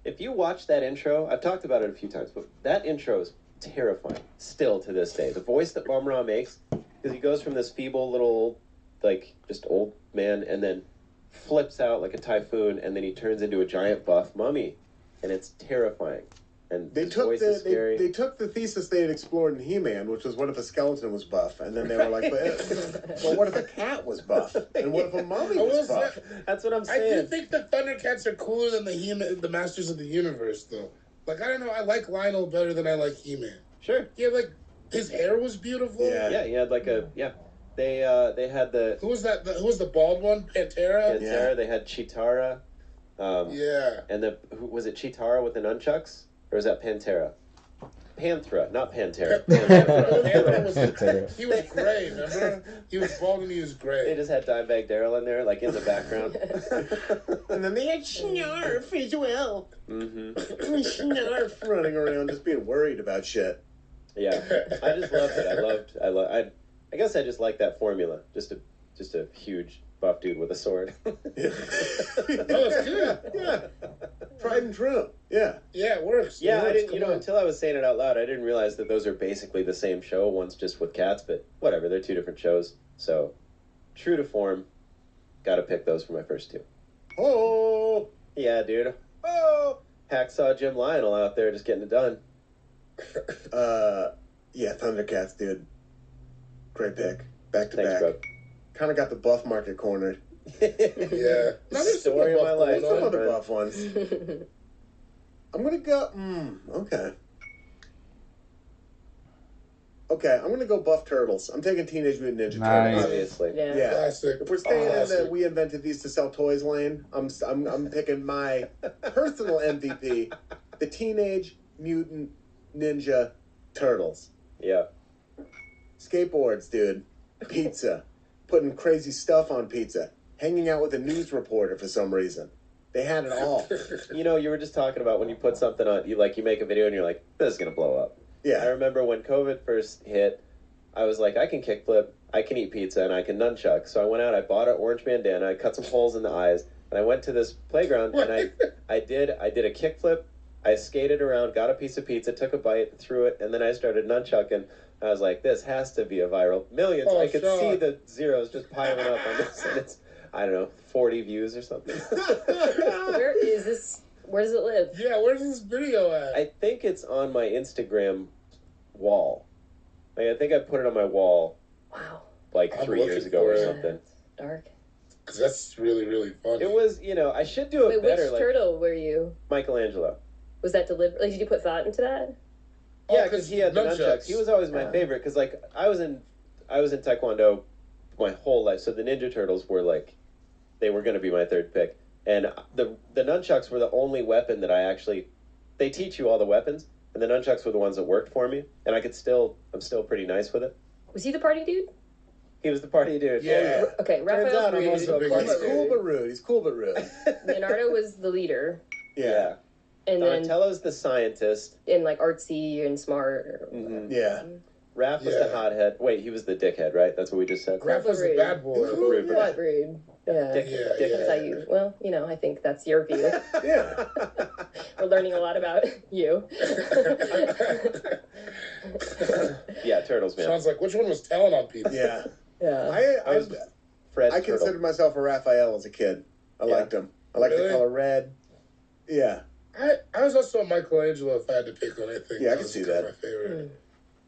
if you watch that intro, I've talked about it a few times, but that intro is terrifying, still to this day. The voice that Mum-Ra makes, because he goes from this feeble little, like, just old man, and then flips out like a typhoon, and then he turns into a giant buff mummy. And it's terrifying. And They his took voice is scary. they took the thesis they had explored in He-Man, which was what if a skeleton was buff, and then they were like, but what if a cat was buff, and what if a mummy was buff? That's what I'm I saying. do think the Thundercats are cooler than the Masters of the Universe, though. Like, I don't know, I like Lionel better than I like He-Man. Sure. Yeah, like, his hair was beautiful. Yeah. He had like a They had the Who was that? Who was the bald one? Pantera? Pantera. They had Chitara. Yeah. And was it Chitara with the nunchucks, or is that Pantera? Panthera, not Pantera. Pantera he was gray, remember? He was bald and he was They gray. just had Dimebag Daryl in there, like in the background. And then they had Snarf as well. Mm-hmm. Snarf running around just being worried about shit. Yeah, I just loved it. I guess I just like that formula. Just a huge buff dude with a sword. Yeah. Oh, it's good. Yeah. Tried and true. Yeah. Yeah, it works. Yeah, It works. I didn't. Come on. Until I was saying it out loud, I didn't realize that those are basically the same show. One's just with cats, but whatever. They're two different shows. So, true to form, got to pick those for my first two. Oh. Yeah, dude. Oh, Hacksaw Jim Lionel out there just getting it done. Yeah, Thundercats, dude. Great pick. Back to Thanks, back. bro. Kind of got the buff market cornered. Yeah. No, there's some Story of my buff life. going Some on. other buff ones. I'm gonna go. Okay. Okay, I'm gonna go buff turtles. I'm taking Teenage Mutant Ninja Nice. Turtles. Obviously. Yeah. Yeah. Classic. If we're staying in Classic. the we invented these to sell toys lane, I'm picking my personal MVP, the Teenage Mutant Ninja Turtles. Yeah. Skateboards, dude. Pizza. Putting crazy stuff on pizza. Hanging out with a news reporter for some reason. They had it all. You know, you were just talking about when you put something on, you make a video and you're like, this is gonna blow up. I Yeah. remember when COVID first hit, I was like, I can kickflip, I can eat pizza, and I can nunchuck. So I went out, I bought an orange bandana, I cut some holes in the eyes, and I went to this playground, and I did a kickflip, I skated around, got a piece of pizza, took a bite, threw it, and then I started nunchucking. I was like, this has to be a viral. Millions. Oh, I could Sean. see the zeros just piling up on this, and it's, I don't know, 40 views or something. Where is this? Where does it live? Yeah, where's this video at? I think it's on my Instagram wall. Like, I think I put it on my wall Wow. like I'm 3 years looking ago or for it. something. Dark. Because that's really, really funny. It was, I should do it Wait, better. which Like turtle were you? Michelangelo. Was that deliberate? Like, did you put thought into that? Yeah, 'cause because he had the nunchucks. He was always my favorite. Because like I was in Taekwondo my whole life, so the Ninja Turtles were like, they were going to be my third pick. And the nunchucks were the only weapon that I actually. They teach you all the weapons, and the nunchucks were the ones that worked for me. And I'm still pretty nice with it. Was he the party dude? He was the party dude. Yeah. Okay, Turns out Raphael's I'm rude. also a Big party He's Party cool dude. but rude. He's cool but rude. Leonardo was the leader, Yeah. and then Donatello's the scientist. and like artsy and smart. Or Mhm. Yeah. Raph was the Yeah. hothead. Wait, he was the dickhead, right? That's what we just said. Raph was a bad boy. Rude. What rude? Yeah. Dick, Yeah, dick. That's how you. Well, I think that's your view. Yeah. We're learning a lot about you. Yeah, Turtles, man. Sounds like, which one was telling on people? Yeah. Yeah. I was Fred I Turtle. considered myself a Raphael as a kid. I Yeah. liked him. I liked the Really? color red. Yeah. I was also a Michelangelo if I had to pick one. I think Yeah, I that can was see kinda that. My favorite.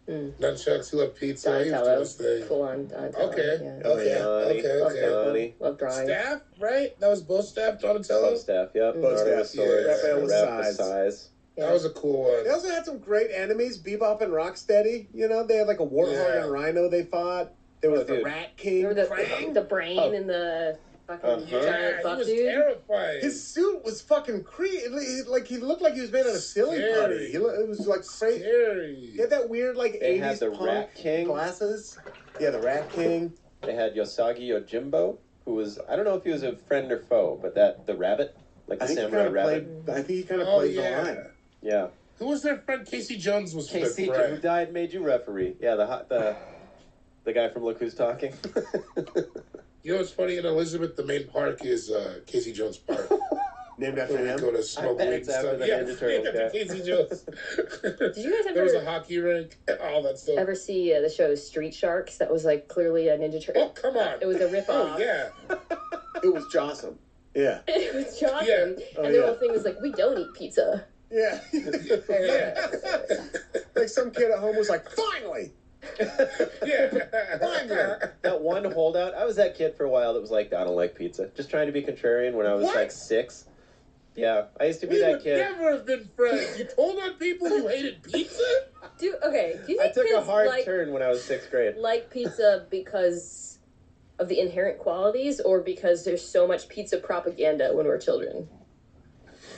Mm. Nunchucks, he loved pizza. He was doing Donatello. his thing. Full on Donatello. Okay. Yeah. Oh, Okay. yeah. Okay. Love Okay. Donnie. Love drawing. Staff, right? That was both staff, Donatello. Bow staff, yep. Bow Leonardo staff, was sword. yeah. Raphael was Raph size. size. Yeah. That was a cool one. They also had some great enemies, Bebop and Rocksteady. They had like a warthog Yeah. and rhino they fought. There was Oh, the dude. Rat King. Remember Krang. the brain Oh. and the fucking Uh-huh. Yeah, giant he buff was dude? terrifying. His suit was fucking creepy. Like he looked like he was made out of silly Scary. putty. It was like crazy. Scary. He had that weird like They 80s had the punk Rat King. glasses. Yeah, the Rat King. They had Yosagi Yojimbo, who was, I don't know if he was a friend or foe, but the rabbit Like I the think he samurai kind of rabbit. played. I think he kind of Oh, played yeah. the line. Yeah. Who was their friend? Casey Jones was Casey, the who friend. died made you referee. Yeah, the guy from Look Who's Talking. You know what's funny? In Elizabeth, the main park is Casey Jones Park. Named after Where we him. go to smoke bet weed it's and after stuff. the Yeah, Ninja Turtles named after guy. Casey Jones. Did you guys There was a ever hockey rink, all that stuff. ever see the show Street Sharks? That was like clearly a Ninja Turtle. Oh, come on. It was a ripoff. Oh, yeah. It was Jossum. Yeah. It was Johnson. Yeah. Oh, And the yeah. whole thing was like, we don't eat pizza. Yeah. Yeah. Like some kid at home was like, finally! Yeah. That one holdout, I was that kid for a while that was like, I don't like pizza. Just trying to be contrarian when I was What? like 6. Yeah, I used to be We that would kid. never have been friends. You told on people you hated pizza? Do you I think took a kids hard like turn when I was 6th grade. pizza because of the inherent qualities, or because there's so much pizza propaganda when we're children?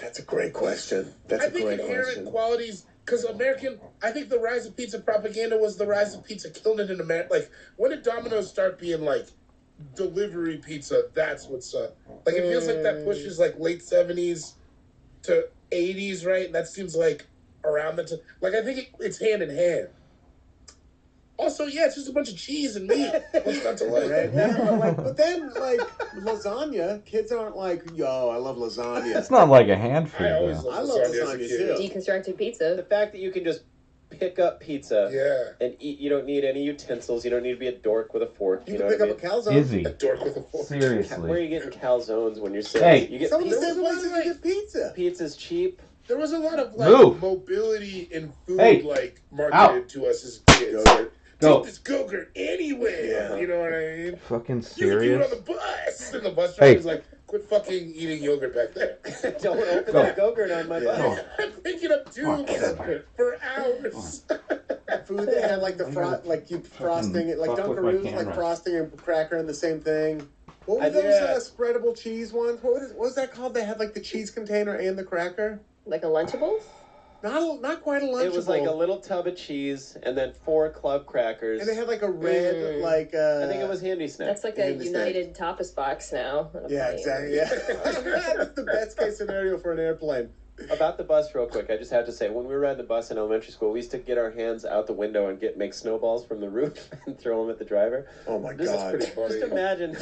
That's a great question. That's I a think great inherent question. qualities, because I think the rise of pizza propaganda was the rise of pizza killing it in America. Like, when did Domino's start being like delivery pizza? That's what's up. Like, it feels like that pushes like late 70s to 80s, right? And that seems like around the time. Like, I think it's hand in hand. Also, yeah, it's just a bunch of cheese and meat. What's not to like? Right? Yeah, but then, lasagna, kids aren't like, yo, I love lasagna. It's not like a hand food, I always though. I loved love lasagna as a lasagna, kid. too. Deconstructed The pizza. fact that you can just pick up pizza Yeah. and eat, you don't need any utensils. You don't need to be a dork with a fork. You You can know pick what up I a mean? calzone. Izzy. A dork with a fork. Where are Seriously. you getting calzones when you're 6? Hey. You get Some of the There same was a places lot of, you get pizza. pizza's cheap. There was a lot of like Move. mobility in food, Hey. like marketed Out. to us as kids. Go-gurt. Go. Take this Go-Gurt anywhere. Yeah. You know what I mean? Fucking You can do it serious? on the bus. And the bus Hey. driver's like, quit fucking eating yogurt back there. Don't open Go. that Go-Gurt on my Yeah. bus. I'm picking up Come on, tubes get in here. for hours. Food that had like the frosting, like fuck with my Dunkaroos, like camera. frosting and cracker in the same thing. What were I- those yeah. spreadable cheese ones? What was that called? They had like the cheese container and the cracker. Like a Lunchables? Not quite a Lunchable. It was like a little tub of cheese and then 4 club crackers. and they had like a red, Mm. like I think it was Handy Snack. That's like I a understand. United tapas box now. on a Yeah, plane. exactly. Yeah, that's the best case scenario for an airplane. About the bus real quick, I just have to say, when we were riding the bus in elementary school, we used to get our hands out the window and make snowballs from the roof and throw them at the driver. Oh my This is god! pretty funny. Just imagine.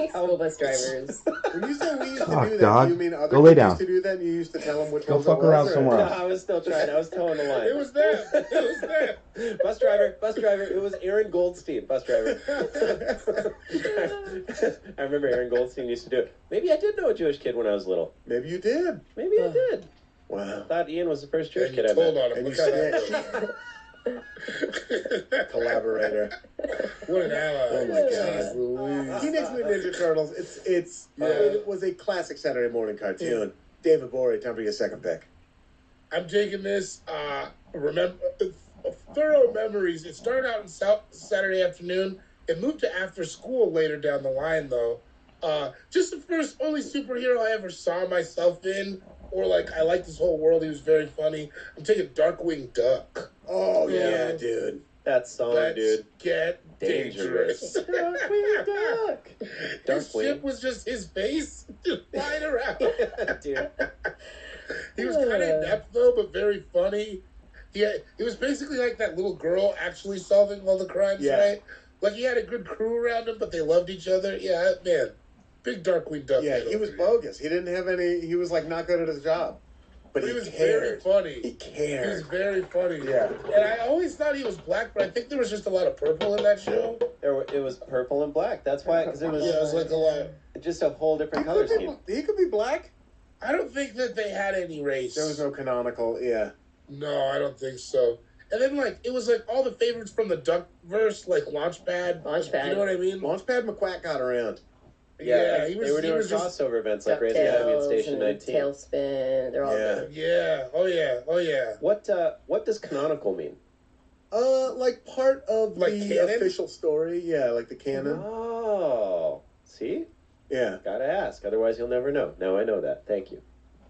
School bus drivers. When you say we used to Fuck, do that, dog. do you mean other Go lay kids down. used to do that? And you used to tell them which Go ones fuck it was, around or- somewhere No, else. I was still trying. I was towing the line. It was them. It was them. Bus driver. It was Aaron Goldstein, bus driver. I remember Aaron Goldstein used to do it. Maybe I did know a Jewish kid when I was little. Maybe you did. Maybe I did. Wow. I thought Ian was the first Jewish And kid you I told met. on him. And Look you how that snitched. Collaborator. What an ally. Oh my god. Louise. Teenage Mutant Ninja Turtles. It was a classic Saturday morning cartoon. David Bory, time for your second pick. I'm taking this. Remember, thorough memories. It started out in Saturday afternoon. It moved to after school later down the line, though. Just the first only superhero I ever saw myself in, or like I like this whole world. He was very funny. I'm taking Darkwing Duck. Oh yeah, Yeah. dude. That song, Let's dude. get dangerous. Darkwing Duck. His Darkwing. ship was just his face just flying around. Dude. He was kind of inept though, but very funny. It was basically like that little girl actually solving all the crimes, Yeah. right? Like he had a good crew around him, but they loved each other. Yeah, man, big Darkwing Duck. Yeah, man he was over here. bogus. He didn't have any. He was like not good at his job, but But he he was very cared. funny. He He was cared. very funny. Yeah. And I always thought he was black, but I think there was just a lot of purple in that show. It was purple and black. That's why, because it was Yeah, it was like a lot. just a whole He different color could, scheme. he could be black. I don't think that they had any race. There was no canonical. Yeah. No, I don't think so. And then, like, it was like all the favorites from the Duckverse, like Launchpad. Launchpad. You know what I mean? Launchpad McQuack got around. Yeah, they were doing just. crossover events like Crazy Anatomy and DuckTales Station and 19. Tailspin. They're all Yeah. good. Yeah. Oh yeah. Oh yeah. What does canonical mean? Like part of Like the canon? official story. Yeah, like the canon. Oh, see? Yeah. Gotta ask, otherwise you'll never know. Now I know that. Thank you.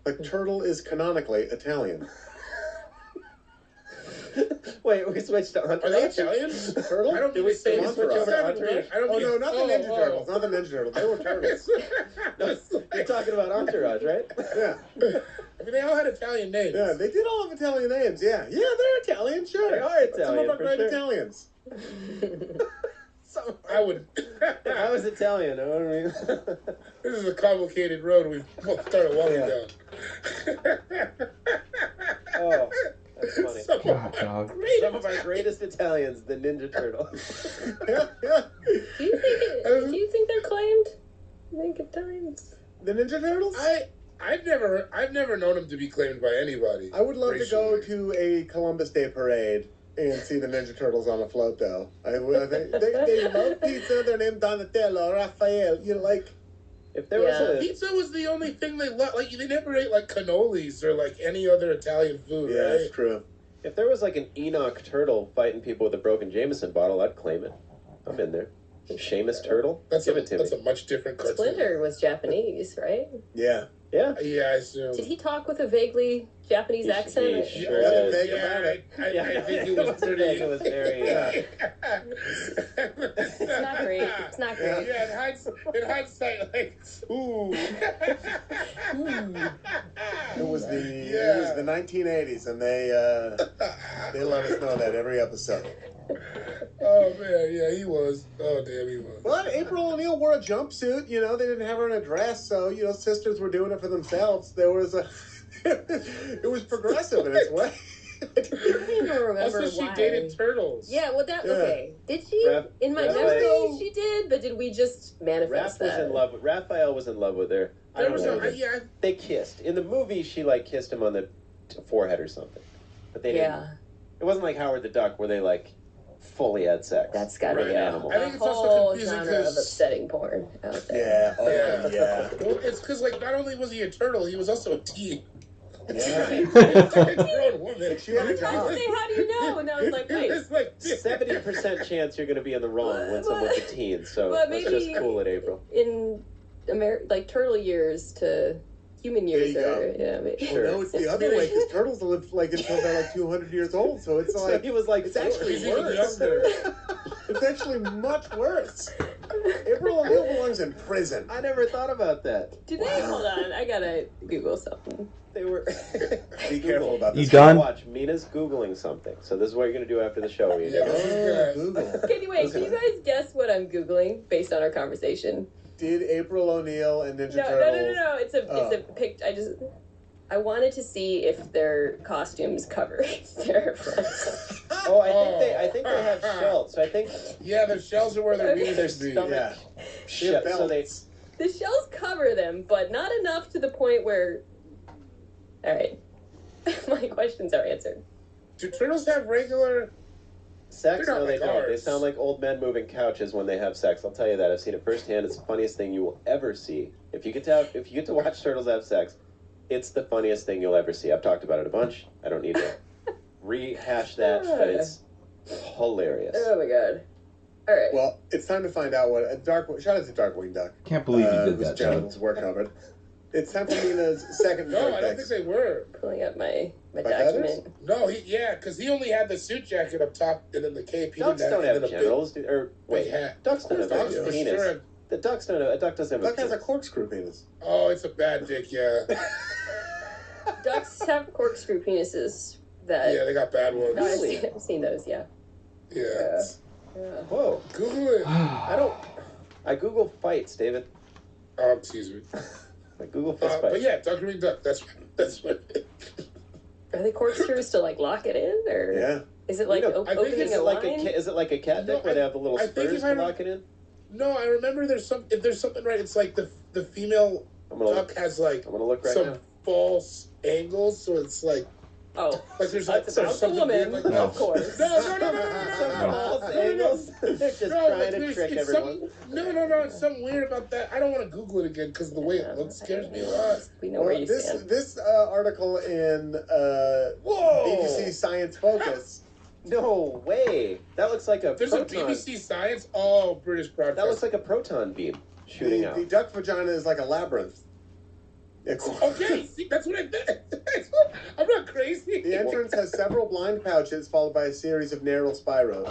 Like turtle is canonically Italian. Wait, we switched to Entourage? Are they Italian? Turtle? I don't Did think we they say switch over to Entourage? Oh, no, not the Ninja Turtles. Not the Ninja Turtles. They were turtles. No, you're talking about Entourage, right? Yeah. I mean, they all had Italian names. Yeah, they did all have Italian names. Yeah. Yeah, they're Italian, sure. They are Italian, Some of our for great sure. Italians. I would. If I was Italian, I mean. This is a complicated road we've started walking down. Oh, that's funny. Some Some of our greatest Italians, the Ninja Turtle. Yeah, yeah. Do you think they're claimed? I think Italians. The Ninja Turtles? I've never known them to be claimed by anybody. I would love to go racially. to a Columbus Day parade and see the Ninja Turtles on a float, though. I think they love pizza. They're named Donatello, Raphael. You know, like, If there was a Pizza was the only thing they loved. Like, they never ate like cannolis or like any other Italian food, yeah, right? that's true. if there was like an Enoch turtle fighting people with a broken Jameson bottle, I'd claim it. I'm in there. Seamus Turtle, That's give it to me. a much different cartoon. Splinter was Japanese, right? Yeah. Yeah. Yeah, I assume. Did he talk with a vaguely Japanese accent? He Yeah, sure Nothing is. vague about it. I think it was pretty. It was very. It's not great. It's not great. Yeah, in hindsight, like, ooh. It was the 1980s, and they let us know that every episode. Oh man, yeah, he was. Oh damn, he was. But April O'Neil wore a jumpsuit. You know, they didn't have her in a dress, so you know, sisters were doing it for themselves. There was a, it was progressive in its way. I don't even remember Also, she why. dated turtles. Yeah, well, Yeah. okay. Did she? In my Raph- memory, she did, but did we just manifest Raph was that? in love with Raphael was in love with her. I There don't was know. yeah. They kissed in the movie. She like kissed him on the forehead or something, but they didn't. Yeah, It wasn't like Howard the Duck where they like fully had sex. that's gotta With be an a, animal. I think a it's also whole confusing genre of 'cause- upsetting porn out there. Yeah. Oh, yeah. Well, it's because like not only was he a turtle, he was also a teen. Yeah. He was like a grown woman. She had a I job. say, how do you know? And I was like, wait. It's like 70% chance you're going to be in the wrong when someone's a teen. So But let's maybe- just cool it, April. In like turtle years to human years, There you or yeah, maybe. Sure. Well, no, it's the other way because turtles live like until they're like 200 years old. So it's So like he was like, it's actually He's even worse. younger. It's actually much worse. April O'Neil belongs in prison. I never thought about that. Do they? Hold on, I gotta Google something. They were. Be careful about You this. done? Watch, Mina's Googling something. So this is what you're going to do after the show. You Yeah. Oh, Google. Can you guys guess what I'm googling based on our conversation? Did April O'Neil and Ninja No, Turtles? no. It's a pic. I wanted to see if their costumes covered their fronts. Oh, I think they have shells. So I think Yeah, the shells are where their Okay. knees their should be. stomach. Yeah. Shit, so they. The shells cover them, but not enough to the point where. All right, my questions are answered. Do turtles have regular? Sex? They're not No, they like don't. They ours. sound like old men moving couches when they have sex. I'll tell you that. I've seen it firsthand. It's the funniest thing you will ever see. If you get to watch turtles have sex, it's the funniest thing you'll ever see. I've talked about it a bunch. I don't need to rehash that, but it's hilarious. Oh my god! All right. Well, it's time to find out what shout out to Darkwing Duck. Can't believe you did whose that, channel John. is work covered. It's time for Mina's second. No, third I don't think picks. they were. Pulling up my My document. No, because he only had the suit jacket up top and then the cape. He Ducks didn't don't and have then a big- genitals, or big wait, hat. ducks don't have Ducks a for penis. sure. The ducks don't. A duck doesn't have Duck a has a penis. corkscrew penis. Oh, it's a bad dick. Yeah, Ducks have corkscrew penises. That yeah, they got bad ones. no, Really? I've seen those. Yeah. Yeah. Yeah. Whoa! Google it. I Google fights, David. Oh, excuse me. I Google fist fights. But yeah, Duckaroo Duck. That's what. Are they corkscrews to like lock it in, or Yeah. is it like You know, I think opening it's a like line? is it like a cat No, dick where they have the little I think spurs if I to rem- lock it in? No, I remember if there's something right. It's like the female I'm gonna duck look. has like I'm gonna look right some now. false angles, so it's like Oh, there's like that's about the something woman, weird like of course. False angles. They're just No, trying like, to there's- trick it's everyone. No, it's something weird about that. I don't want to Google it again because the way it looks scares me a lot. We know where you stand. This article in Whoa! BBC Science Focus. No way. That looks like a There's proton. a BBC Science. Oh, British broadcast. That looks like a proton beam shooting out. The duck vagina is like a labyrinth. It's Okay, see, that's what I meant. That's what I'm not crazy. The entrance has several blind pouches followed by a series of narrow spirals.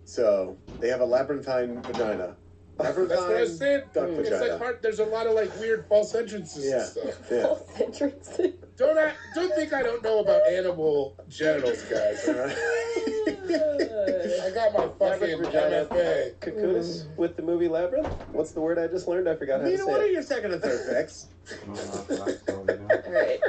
So they have a labyrinthine vagina. That's what I said. Duck It's vagina. like hard. There's a lot of like weird false entrances Yeah. and stuff. Yeah. False entrances. Don't think I don't know about animal genitals, guys. I got my fucking vagina. MFA. Cocoonus with the movie Labyrinth? What's the word I just learned? I forgot how to Nina, say what are it. your second and third picks? All right.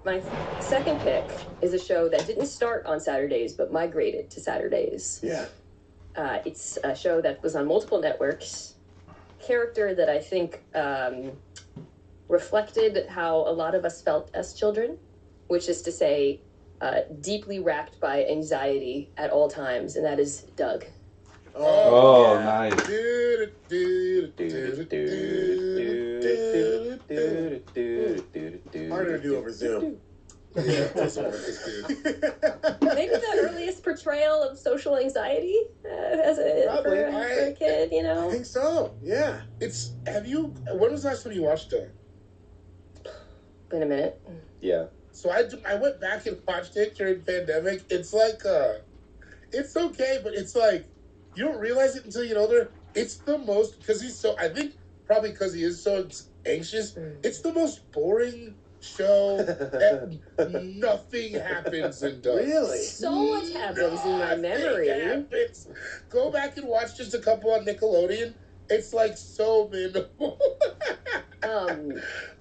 My second pick is a show that didn't start on Saturdays, but migrated to Saturdays. Yeah. It's a show that was on multiple networks. Character that I think reflected how a lot of us felt as children, which is to say, deeply racked by anxiety at all times, and that is Doug. Oh, yeah. nice. Harder to do over Zoom. Yeah, that's what this dude. Maybe the earliest portrayal of social anxiety as Probably. for a kid, you I know? think so. Yeah. When was the last time you watched it? Been a minute. Yeah. So I went back and watched it during pandemic. It's like, it's okay, but it's like, you don't realize it until you get older. It's the most, I think probably because he is so anxious, it's the most boring show. Nothing happens in Doug. Really? So much happens in my memory. Happens. Go back and watch just a couple on Nickelodeon. It's like so minimal.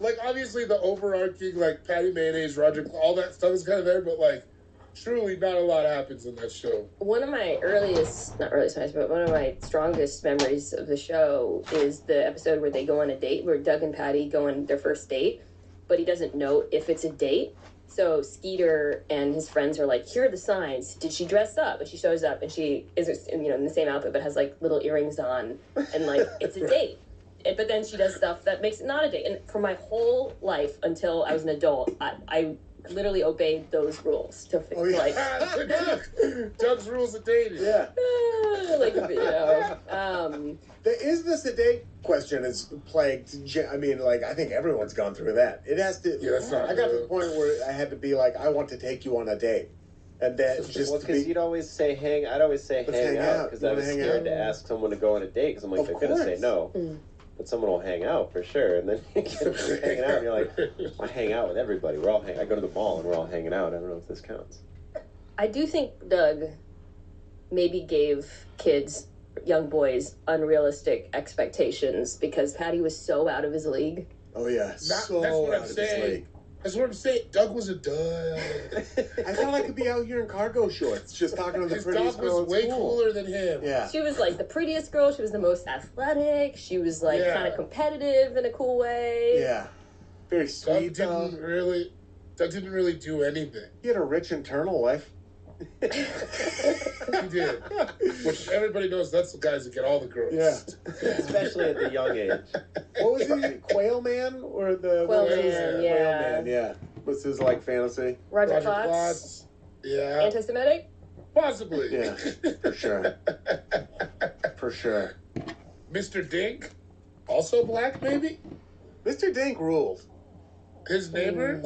Like obviously the overarching like Patty Mayonnaise, Roger, all that stuff is kind of there, but like truly not a lot happens in that show. One of my not earliest memories, but one of my strongest memories of the show is the episode where they go on a date, where Doug and Patty go on their first date, but he doesn't know if it's a date. So Skeeter and his friends are like, here are the signs. Did she dress up? And she shows up and she is, in the same outfit, but has like little earrings on and like, it's a date. But then she does stuff that makes it not a date. And for my whole life until I was an adult, I literally obeyed those rules to like Doug's rules of dating. Yeah. Is this a date question is plagued. I mean, like, I think everyone's gone through that. It has to. Yeah, that's not I got to real. the point where I had to be like, I want to take you on a date. And then just because you'd always say I'd always say Let's hang hang out out. because You I wanna was hang scared out? to ask someone to go on a date because I'm like, Of they're going to say course. no. But someone will hang out for sure. And then you get to hanging out and you're like, I hang out with everybody. I go to the mall and we're all hanging out. I don't know if this counts. I do think Doug maybe gave kids, young boys, unrealistic expectations because Patty was so out of his league. Oh yeah, That's so what I'm out of his saying. league. That's what I'm saying. Doug was a dud. I thought I could be out here in cargo shorts, just talking to the His prettiest dog was girl at way school. cooler than him. Yeah. She was like the prettiest girl. She was the most athletic. She was like Yeah. kind of competitive in a cool way. Yeah. Very Doug sweet. didn't really do anything. He had a rich internal life. He did. Which everybody knows that's the guys that get all the girls. Yeah. Especially at the young age. What was he? Quail Man or the Quail what was Man, his- yeah. Quail Man, yeah. What's his like fantasy? Roger Roger Klotz, Klotz. Yeah. anti-Semitic. Possibly. Yeah, for sure. For sure. Mr. Dink, also black, maybe? Mr. Dink ruled. His neighbor?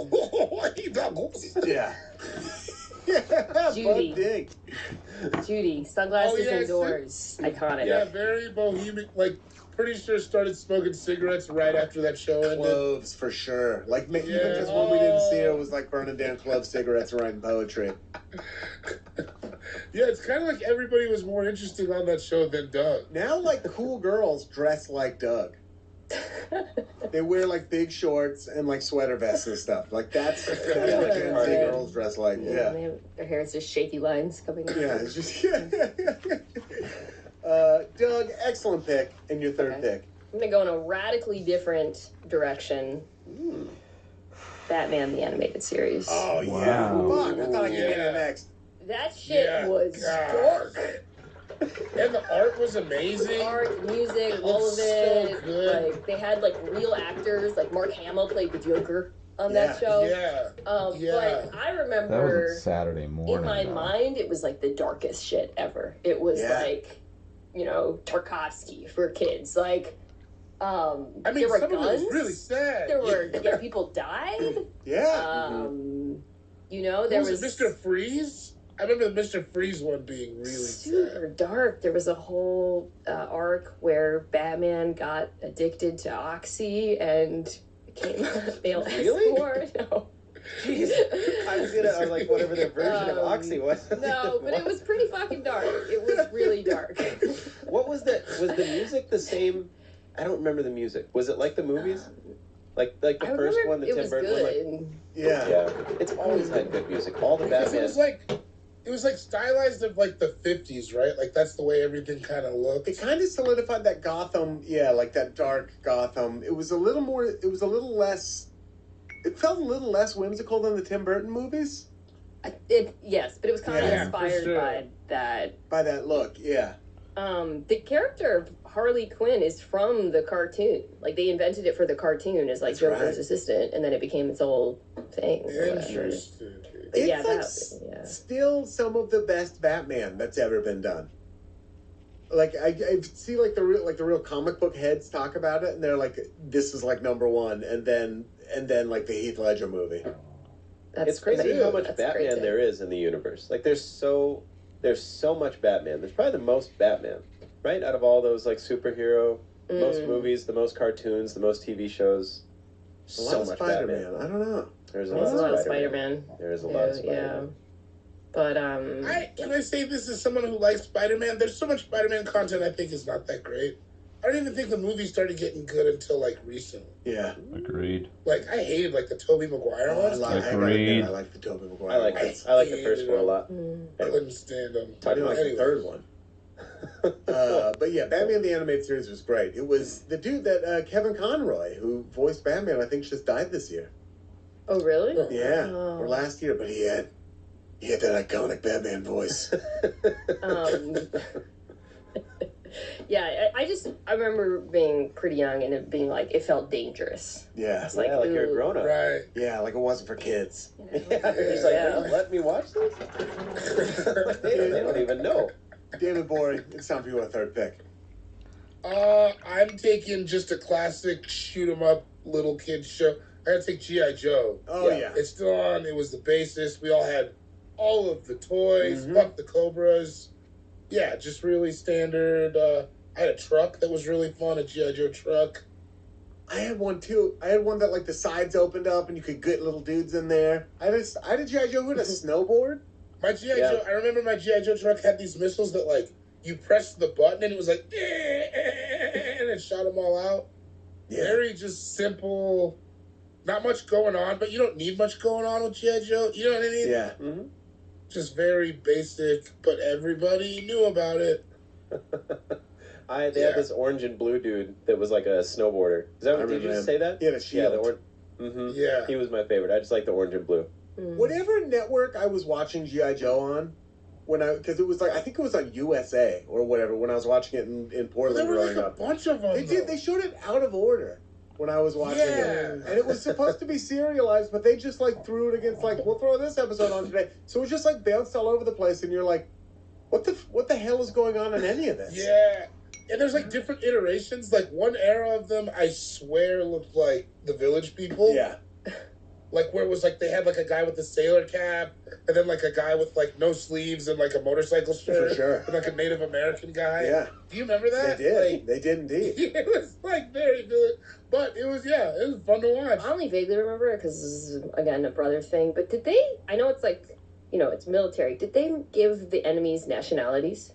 He Yeah. Yeah, Judy. Bud Dink. Judy, sunglasses Oh, yeah, indoors, iconic. Yeah, very bohemian. Like, pretty sure started smoking cigarettes right after that show ended. Cloves, for sure. Like, even Yeah. just when we didn't see her, it was like burning down clove cigarettes and writing poetry. Yeah, it's kind of like everybody was more interesting on that show than Doug. Now, like, cool girls dress like Doug. They wear, like, big shorts and, like, sweater vests and stuff. Like, that's what Gen Z girls dress like. Yeah. They have, their hair is just shaky lines coming in. Yeah, it's just... Doug, excellent pick. And your third pick. I'm gonna go in a radically different direction. Batman the Animated Series. Oh, Wow. yeah. Fuck, I thought I could get Yeah. it next. That shit Yeah, was God. dark. And the art was amazing. Art, music, It all looks of it. so good. Like they had like real actors. Like Mark Hamill played the Joker on that show. Yeah. But I That remember was a Saturday morning. in my though. mind it was like the darkest shit ever. It was Yeah. like, Tarkovsky for kids. Like I mean, there were some guns. of it was really sad. There were people died. Yeah. You know, there was Mr. Freeze. I remember the Mr. Freeze one being really super sad. dark. There was a whole arc where Batman got addicted to Oxy and became a male escort. No. Jeez, I was like, whatever their version of Oxy was. No, but it was pretty fucking dark. It was really dark. What was that? Was the music the same? I don't remember the music. Was it like the movies? Like the I first remember one, the it Tim was Burton good. one? Yeah. Yeah. It's always had good music. All the Because Batman. it was like stylized of like the 50s, right? Like that's the way everything kind of looked. It kind of solidified that Gotham, like that dark Gotham. It was a little less. It felt a little less whimsical than the Tim Burton movies. Yes, but it was kind of Yeah, inspired for sure. by that. By that look, yeah. The character of Harley Quinn is from the cartoon. Like they invented it for the cartoon as like That's Joker's right. assistant, and then it became its whole thing. Or whatever. Interesting. But It's yeah, like still some of the best Batman that's ever been done. Like I see like the real comic book heads talk about it, and they're like, "This is like number one," and then like the Heath Ledger movie. It's crazy how much That's Batman crazy. there is in the universe. Like there's so much Batman. There's probably the most Batman, right? Out of all those like superhero, most movies, the most cartoons, the most TV shows. A lot So of much Spider-Man. Batman. I don't know. There's There's a lot of Spider-Man. Spider-Man. There's a lot of Yeah. Spider-Man. But Can I say this as someone who likes Spider-Man? There's so much Spider-Man content I think is not that great. I don't even think the movie started getting good until like recently. Yeah. Agreed. Like I hated like the Tobey Maguire Oh, I ones. like the Tobey Maguire. I like ones. it. I like the first one a lot. I couldn't stand them. I didn't like the Anyway. third one. But yeah, Batman the Animated Series was great. It was the dude that Kevin Conroy, who voiced Batman, I think just died this year. oh really? Yeah, Oh. or last year, but he had that iconic Batman voice. Yeah, I remember being pretty young and it being like it felt dangerous. Yeah, It's like, like you're a ooh. grown up. Right. yeah, like it wasn't for kids. You know? Yeah, it's like, Yeah. let me watch this? they don't even know. David Bory, it's time for your third pick. I'm taking just a classic shoot 'em up little kid show. I gotta take G.I. Joe. Oh Yeah. yeah, It's still on. It was the basis. We all had all of the toys. Mhm. Fuck the Cobras. Yeah, just really standard. I had a truck that was really fun, a G.I. Joe truck. I had one too. I had one that like the sides opened up and you could get little dudes in there. I had a G.I. Joe who had a snowboard. My G.I. Yeah. Joe, I remember my G.I. Joe truck had these missiles that like, you pressed the button and it was like, and it shot them all out. Yeah, Very just simple, not much going on, but you don't need much going on with G.I. Joe. You know what I mean? yeah. Mm-hmm. Just very basic, but everybody knew about it. They had this orange and blue dude that was like a snowboarder. Is that I what, did remember you him. say that? He had a Yeah, shield. the orange. Mm-hmm. Yeah. He was my favorite. I just like the orange and blue. Whatever network I was watching G.I. Joe on, because it was like I think it was on USA or whatever when I was watching it in There Portland were growing like a up. bunch of them. They showed it out of order when I was watching Yeah. it, and it was supposed to be serialized, but they just like threw it against like we'll throw this episode on today, so it was just like bounced all over the place, and you're like, what the hell is going on in any of this? Yeah. And there's like different iterations. Like one era of them, I swear, looked like the Village People. Yeah. Like where it was like they had like a guy with a sailor cap, and then like a guy with like no sleeves and like a motorcycle shirt, For sure. and like a Native American guy. Yeah. Do you remember They that? did. Like, They did indeed. it was like very good, but it was it was fun to watch. I only vaguely remember it because this is again a brother thing. But did they? I know it's like it's military. Did they give the enemies nationalities?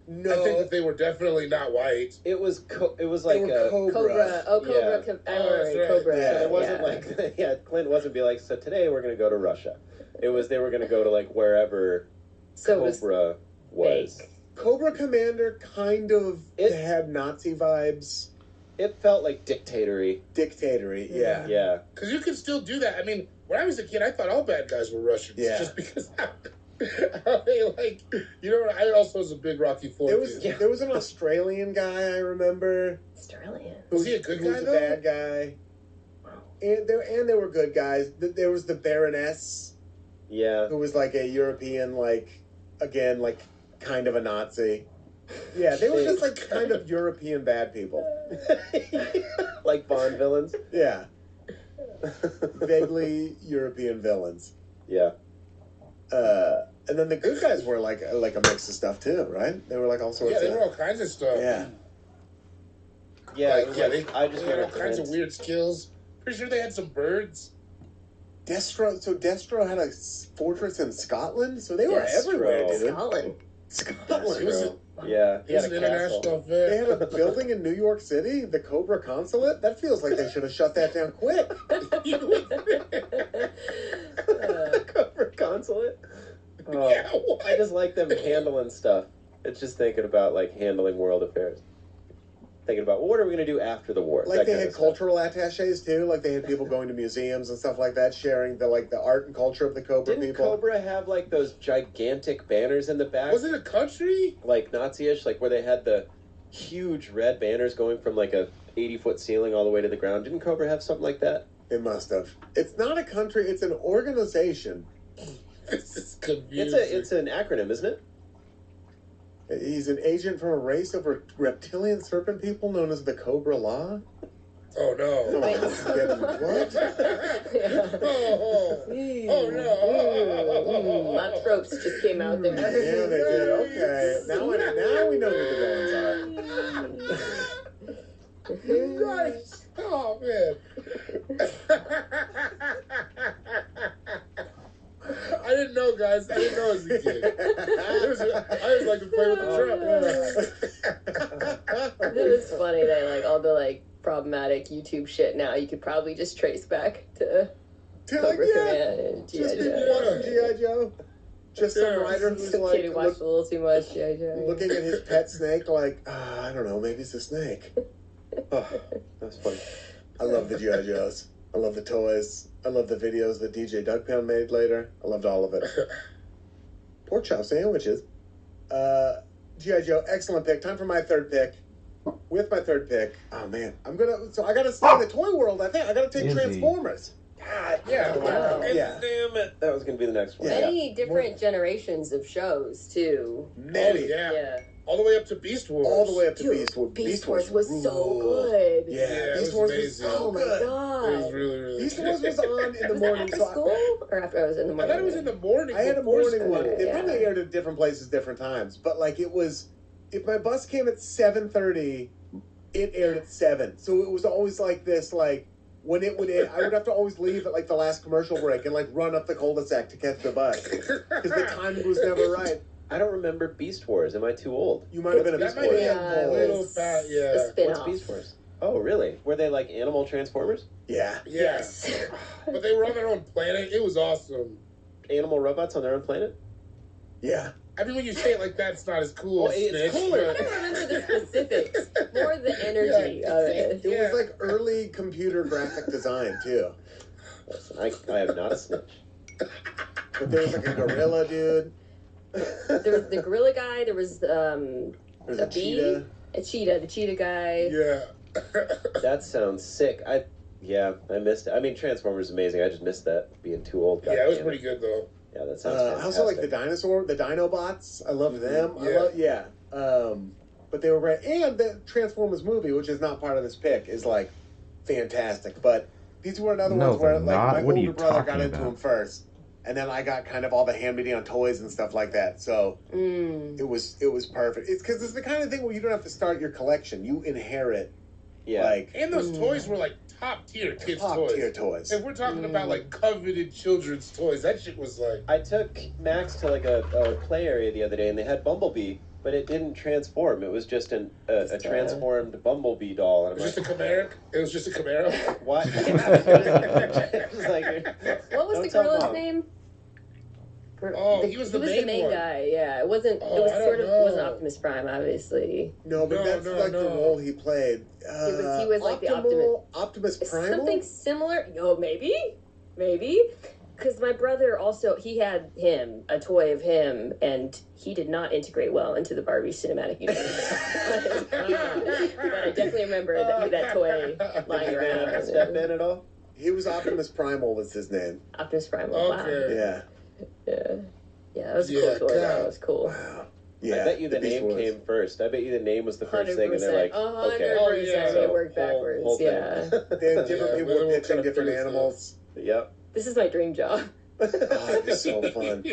No, I think that they were definitely not white. It was like they were Cobra. Cobra. Oh, Cobra. Yeah. I Oh, that's remember right. Cobra. Yeah, it wasn't like Clint wasn't be like, so today we're gonna go to Russia. It was they were gonna go to like wherever So it was Cobra was. fake. Cobra Commander kind of It- had Nazi vibes, It felt like dictatory. dictatory. Yeah. Yeah. Because you could still do that. I mean, when I was a kid, I thought all bad guys were Russians. Yeah. Just because how they like, I also was a big Rocky IV There was kid. there was an Australian guy I remember. Australian. Was he a good who guy, was though? a bad guy. And there were good guys. There was the Baroness, Yeah. who was like a European, like again, like kind of a Nazi. Yeah, they were just like kind of European bad people. Like Bond villains. Yeah. Vaguely European villains. Yeah. And then the good guys were like a mix of stuff too, right? They were like all sorts Yeah, of... they were all kinds of stuff. Yeah. Yeah, Like, it was yeah, like, they I just had all remember kinds of Prince. weird skills. Pretty sure they had some birds. Destro had a fortress in Scotland, so they were Destro. everywhere, dude. Scotland. Scotland. He was, Yeah, he was had an a castle. international They had vet. a building in New York City, the Cobra Consulate. That feels like they should have shut that down quick. Cobra Consulate. Oh, Yeah, what? I just like them handling stuff. It's just thinking about like handling world affairs. Thinking about, well, what are we going to do after the war? Like That they kind had of stuff. cultural attaches too. Like they had people going to museums and stuff like that, sharing the art and culture of the Cobra Didn't people. Cobra have like those gigantic banners in the back? Was it a country? Like Nazi-ish, like where they had the huge red banners going from like a 80-foot ceiling all the way to the ground? Didn't Cobra have something like that? It must have. It's not a country. It's an organization. This is confusing. It's an acronym, isn't it? He's an agent from a race of reptilian serpent people known as the Cobra Law. Oh no. Wait. What? Oh no. My tropes just came out there. Yeah, they did. Okay. Now we know who the villains are. Nice. Oh man. I didn't know, guys. I didn't know as a kid. I just like to play with the truck. It's funny that like all the like problematic YouTube shit now you could probably just trace back to Cobra Command and Just G.I. didn't Joe. watch G.I. Joe. Just some Yeah. writer who's Some like kid who watched a little too much G.I. Joe. looking at his pet snake like, I don't know, maybe it's a snake. Oh, that's funny. I love the G.I. Joes. I love the toys. I love the videos that DJ Doug Pound made later. I loved all of it. Pork chop sandwiches. G.I. Joe, excellent pick. Time for my third pick. With my third pick, oh man, I gotta stay in the toy world. I think I gotta take Easy. Transformers. God, Yeah. Wow. Yeah. Damn it. That was going to be the next one. Yeah. Many different generations of shows too. Many. Oh, yeah. Yeah. All the way up to Beast Wars. All the way up to Dude, Beast Wars. Beast Wars was so ruled. good. Yeah, Yeah, it Beast was Wars was amazing. so Oh my good. It was god. really, really Beast good. Wars was on in the Was that morning. after So school? Or after I was in the I morning? thought it was in the morning. I had a before morning school. one. They Yeah. probably aired at different places, different times. But like it was, if my bus came at 7:30, it aired at 7. So it was always like this, like when it would end, I would have to always leave at like the last commercial break and like run up the cul-de-sac to catch the bus because the timing was never right. I don't remember Beast Wars. Am I too old? You might have been a That Beast might Wars. be Yeah, a it little was fat, a yeah. What's spin-off. Beast Wars? Oh, really? Were they like animal transformers? Yeah. Yeah. Yes. But they were on their own planet. It was awesome. Animal robots on their own planet? Yeah. I mean, when you say it like that, it's not as cool. Well, as it's Snitch, cooler. I but- don't remember the specifics. More the energy of it. It Yeah. was like early computer graphic design too. Listen, I am not a snitch. But there was like a gorilla dude. There was the gorilla guy. There was There's a a bee, cheetah. a cheetah, the cheetah guy. Yeah. That sounds sick. I missed it. I mean, Transformers is amazing. I just missed that being too old. Yeah, it was Goddamn pretty good, though. Yeah, that sounds I fantastic. also like the Dinobots. I love them. Yeah. But they were great. And the Transformers movie, which is not part of this pick, is like fantastic. But these were another No, ones where they're like not. my What are older you brother got talking into about? them first, and then I got kind of all the hand-me-down toys and stuff like that. So Mm. it was perfect. It's because it's the kind of thing where you don't have to start your collection; you inherit Yeah. like And those toys were like top tier kids' top toys. tier toys. If we're talking about like coveted children's toys, that shit was like. I took Max to like a play area the other day, and they had Bumblebee, but it didn't transform. It was just a transformed Bumblebee doll. And It I'm was just a like, Camaro. It was just a Camaro. what? It was like, What was Don't the tell gorilla's Mom. name? Oh, he was the main one. guy. Yeah, it wasn't. Oh, it was I don't sort of. know. It wasn't Optimus Prime, obviously. No, but No, that's no, like the no. role he played. He was like the Optimus It's Primal. something similar. Oh, maybe. Because my brother also, he had a toy of him, and he did not integrate well into the Barbie cinematic universe. But I definitely remember that toy lying did they have to around. step in at all? He was Optimus Primal was his name. Optimus Prime. Okay. Yeah. Wow. Yeah. Yeah, that was a Yeah, cool toy. God. That was cool. Wow. Yeah, I bet you the Beast name Wars. came first. I bet you the name was the first thing, and they're like, 100%. okay. Oh, yeah. It worked backwards. Whole thing. Yeah. They have different Yeah, people we'll pitching kind of different finish animals. Yep. This is my dream job. Oh, it'd be so fun.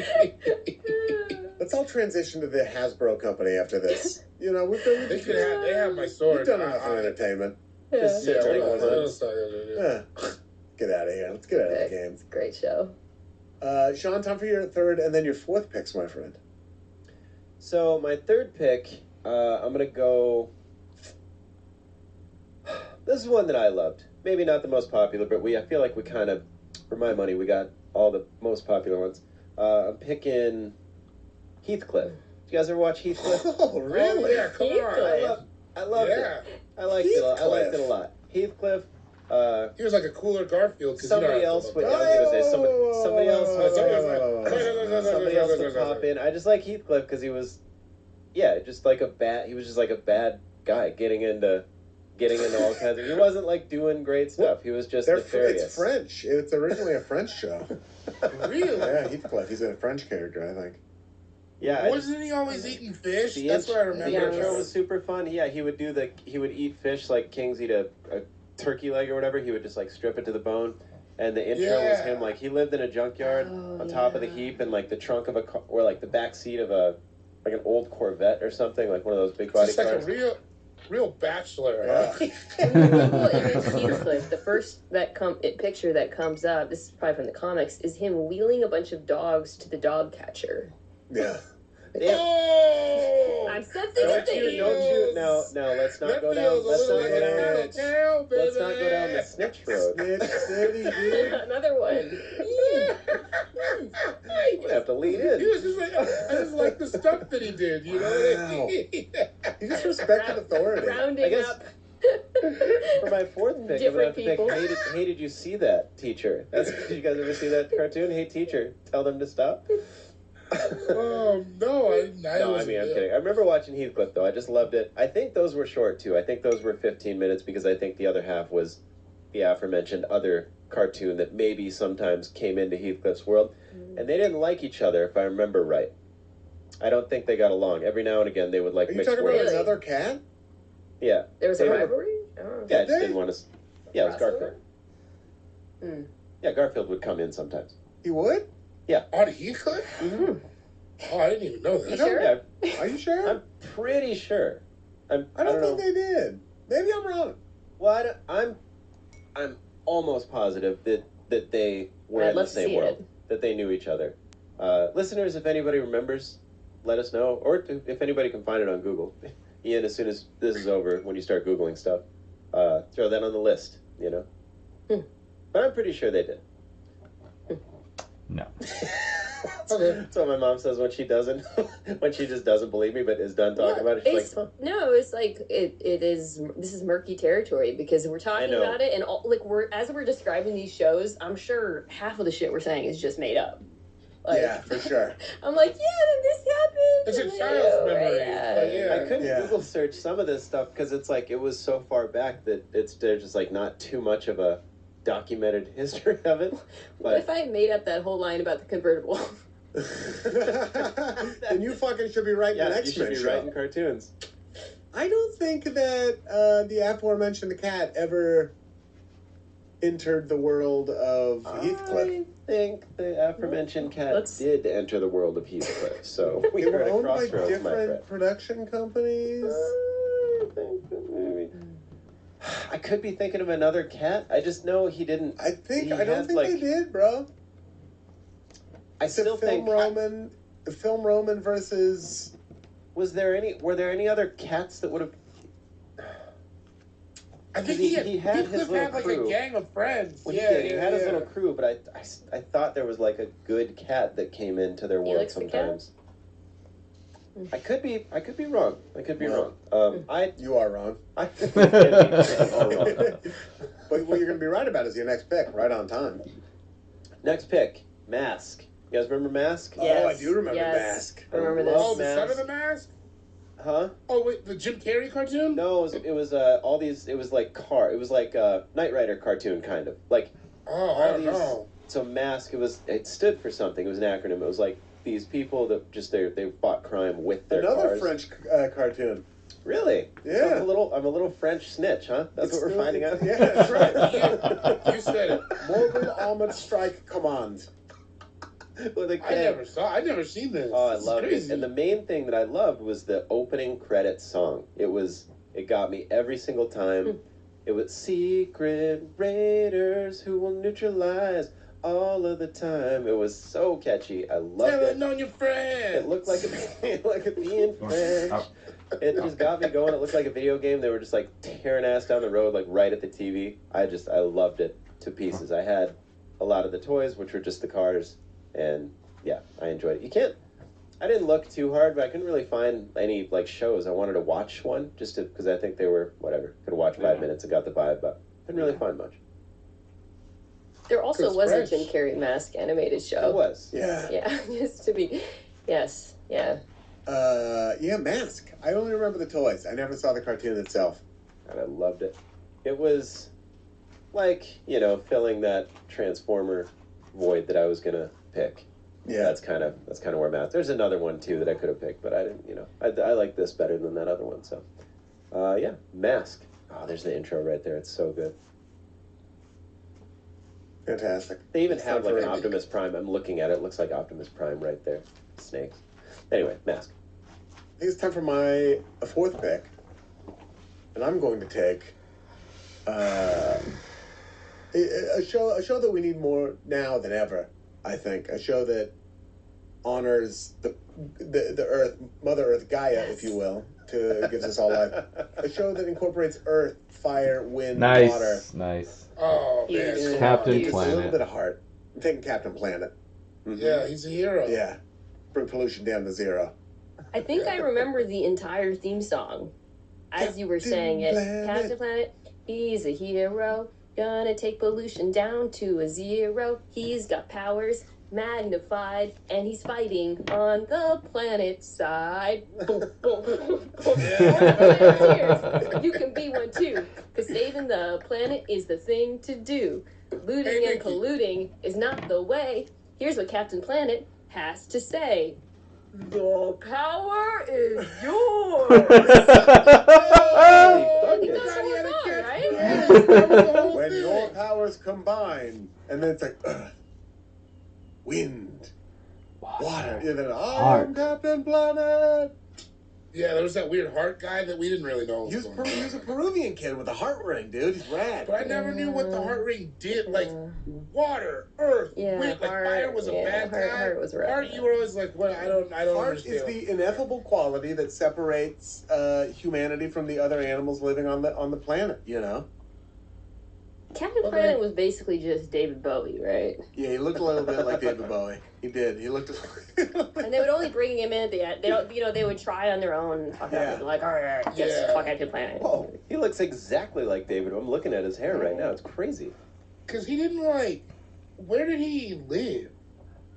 Let's all transition to the Hasbro company after this. You know, They have my sword. we've done enough for entertainment. Just Yeah, sit what like else? one. What else are they gonna do? Get out of here. Let's get out of the game. It's a great show. Sean, time for your third and then your fourth picks, my friend. So my third pick, I'm gonna go. This is one that I loved. Maybe not the most popular, but I feel like we kind of, for my money, we got all the most popular ones. I'm picking Heathcliff. Did you guys ever watch Heathcliff? Oh, really? Oh, yeah, come on. I loved Yeah. it. I liked it a lot. Heathcliff. He was like a cooler Garfield. Somebody else would. I was gonna say somebody else would pop in. I just like Heathcliff because he was, just like a bad. He was just like a bad guy getting into all kinds of. He wasn't like doing great stuff. He was just nefarious. It's French. It's originally a French show. Really? Yeah, Heathcliff. He's a French character, I think. Yeah. Wasn't he always eating fish? The That's what I remember. The intro was super fun. Yeah, he would eat fish like kings eat a turkey leg or whatever. He would just like strip it to the bone. And the intro was him like he lived in a junkyard on top of the heap and like the trunk of a car, or like the back seat of an old Corvette or something, like one of those big body Just like cars. a real bachelor. Yeah. When you Google image Heathcliff, the first picture that comes up, this is probably from the comics, is him wheeling a bunch of dogs to the dog catcher. Yeah. Oh! I'm something Don't you no, let's not go down the snitch road. Snitch City, dude. Another one. You have to lean He in. was just like, I just like the stuff that he did, you know? Wow. He just respected authority. Rounding I guess- up. For my fourth pick, I'm gonna have to pick Hey, did you see that, teacher? Did you guys ever see that cartoon? Hey, teacher, tell them to stop. No, I No, I mean, I'm kidding. I remember watching Heathcliff, though. I just loved it. I think those were short, too. I think those were 15 minutes because I think the other half was the aforementioned other cartoon that maybe sometimes came into Heathcliff's world. And they didn't like each other, if I remember right. I don't think they got along. Every now and again, they would, like, Are you mix talking words. about another cat? Yeah. There was They a were- rivalry? Oh. Yeah, I Did just they? didn't want to... Yeah, it was Crossover? Garfield. Yeah, Garfield would come in sometimes. He would? On Heathcliff? Mm-hmm. Oh, I didn't even know You that. sure? Yeah, Are you sure? I'm pretty sure. I I don't think know. they did. Maybe I'm wrong. Well, I'm almost positive that they were I'd in the love to same see world, it. that they knew each other. Listeners, if anybody remembers, let us know, or if anybody can find it on Google. Ian, as soon as this is over, when you start Googling stuff, throw that on the list, you know? But I'm pretty sure they did. No. Okay. That's what my mom says when she doesn't, when she just doesn't believe me, but is done talking about it. She's like, No, it's like it is. This is murky territory because we're talking know. about it, and as we're describing these shows, I'm sure half of the shit we're saying is just made up. Like, Yeah, for sure. I'm like, then this happened. It's a I'm like, child's oh, memory. yeah. Like, yeah. I couldn't Yeah. Google search some of this stuff because it's like it was so far back that there's just like not too much of a documented history of it. What if I made up that whole line about the convertible? Then you fucking should be writing an you X-Men should be show. writing cartoons. I don't think that the aforementioned cat ever entered the world of Heathcliff. I think the aforementioned cat Let's- did enter the world of Heathcliff, so we They were were at a owned by crossroads, my friend. different production companies. I think that maybe. I could be thinking of another cat. I just know he didn't. I He don't had, think they did, bro. I It's a still think. the film Roman versus. Were there any other cats that would have? I think He he had his Heathcliff little had like crew. a gang of friends. Well, yeah, he had his little crew, but I thought there was like a good cat that came into their world Felix the cat? sometimes. I could be wrong. I could be Well, wrong. You are wrong. I But what you're going to be right about is your next pick, right on time. Next pick, Mask. You guys remember Mask? Oh, I do remember Mask. I remember I this. Oh, the Mask. Son of the Mask? Huh? Oh, wait, the Jim Carrey cartoon? No, it was all these. It was like Knight Rider cartoon kind of like. Oh, I don't these- know. So Mask, it stood for something. It was an acronym. It was like these people that just they fought crime with their Another cars. French cartoon. Really? Yeah. I'm a little French snitch, huh? That's what we're finding out. Yeah, that's right. You said it. Mobile Armored Strike Command. Well, they I'd never seen this. Oh, I This is loved it. crazy. And the main thing that I loved was the opening credits song. It got me every single time. It was Secret Raiders who will neutralize all of the time. It was so catchy. I loved Telling it. on your friends. It looked like it being French. It just got me going. It looked like a video game. They were just like tearing ass down the road, like right at the TV. I loved it to pieces. I had a lot of the toys, which were just the cars, and yeah, I enjoyed it. I didn't look too hard, but I couldn't really find any like shows. I wanted to watch one just because I think they were whatever. Could watch 5 minutes and got the vibe, but didn't really find much. There also It's was French. a Jim Carrey mask animated show. It was. Yeah. Yeah, just to be. Yes, yeah. Yeah, Mask. I only remember the toys. I never saw the cartoon itself. And I loved it. It was like, filling that Transformer void that I was gonna pick. Yeah. That's kind of where I'm at. There's another one too that I could have picked, but I didn't. I like this better than that other one. So, yeah, Mask. Oh, there's the intro right there. It's so good. Fantastic. They even It's have time like for an a- Optimus Prime. I'm looking at it. It looks like Optimus Prime right there. Snakes. Anyway, Mask. I think it's time for my fourth pick. And I'm going to take a show that we need more now than ever, I think. A show that honors the Earth, Mother Earth, Gaia, if you will, gives us all life. A show that incorporates earth, fire, wind, water. Nice. Oh, man. Huge. Captain Just a Planet. little bit of heart. I'm taking Captain Planet. Mhm. Yeah, he's a hero. Yeah. Bring pollution down to zero. I think I remember the entire theme song as you were Captain saying it. Planet. Captain Planet, he's a hero. Gonna take pollution down to a zero. He's got powers magnified, and he's fighting on the planet side. Boom, boom, boom, boom. You can be one too, because saving the planet is the thing to do. Looting Hey, and Nikki. polluting is not the way. Here's what Captain Planet has to say. The power is yours. I think that's what we're on, right? Yes, that was the whole When thing. your powers combine, and then it's like earth, wind, water. And then I am Heart. Captain Planet. Yeah, there was that weird heart guy that we didn't really know. He was, was going on. he was a Peruvian kid with a heart ring, dude. He's rad. But I never knew what the heart ring did. Like water, earth, Yeah, wind. Like heart, fire was a yeah, bad heart- guy. heart was rough. Heart, you were always like, what? I don't Heart understand. is the ineffable quality that separates humanity from the other animals living on the planet. You know. Captain Okay. Planet was basically just David Bowie, right? Yeah, he looked a little bit like David Bowie. He did. He looked. And they would only bring him in at the end. They don't, they would try on their own. Fuck Yeah. up, like, all right, yes, Yeah. fuck Captain Planet. Whoa, he looks exactly like David. I'm looking at his hair right now. It's crazy. Because he didn't like. Where did he live?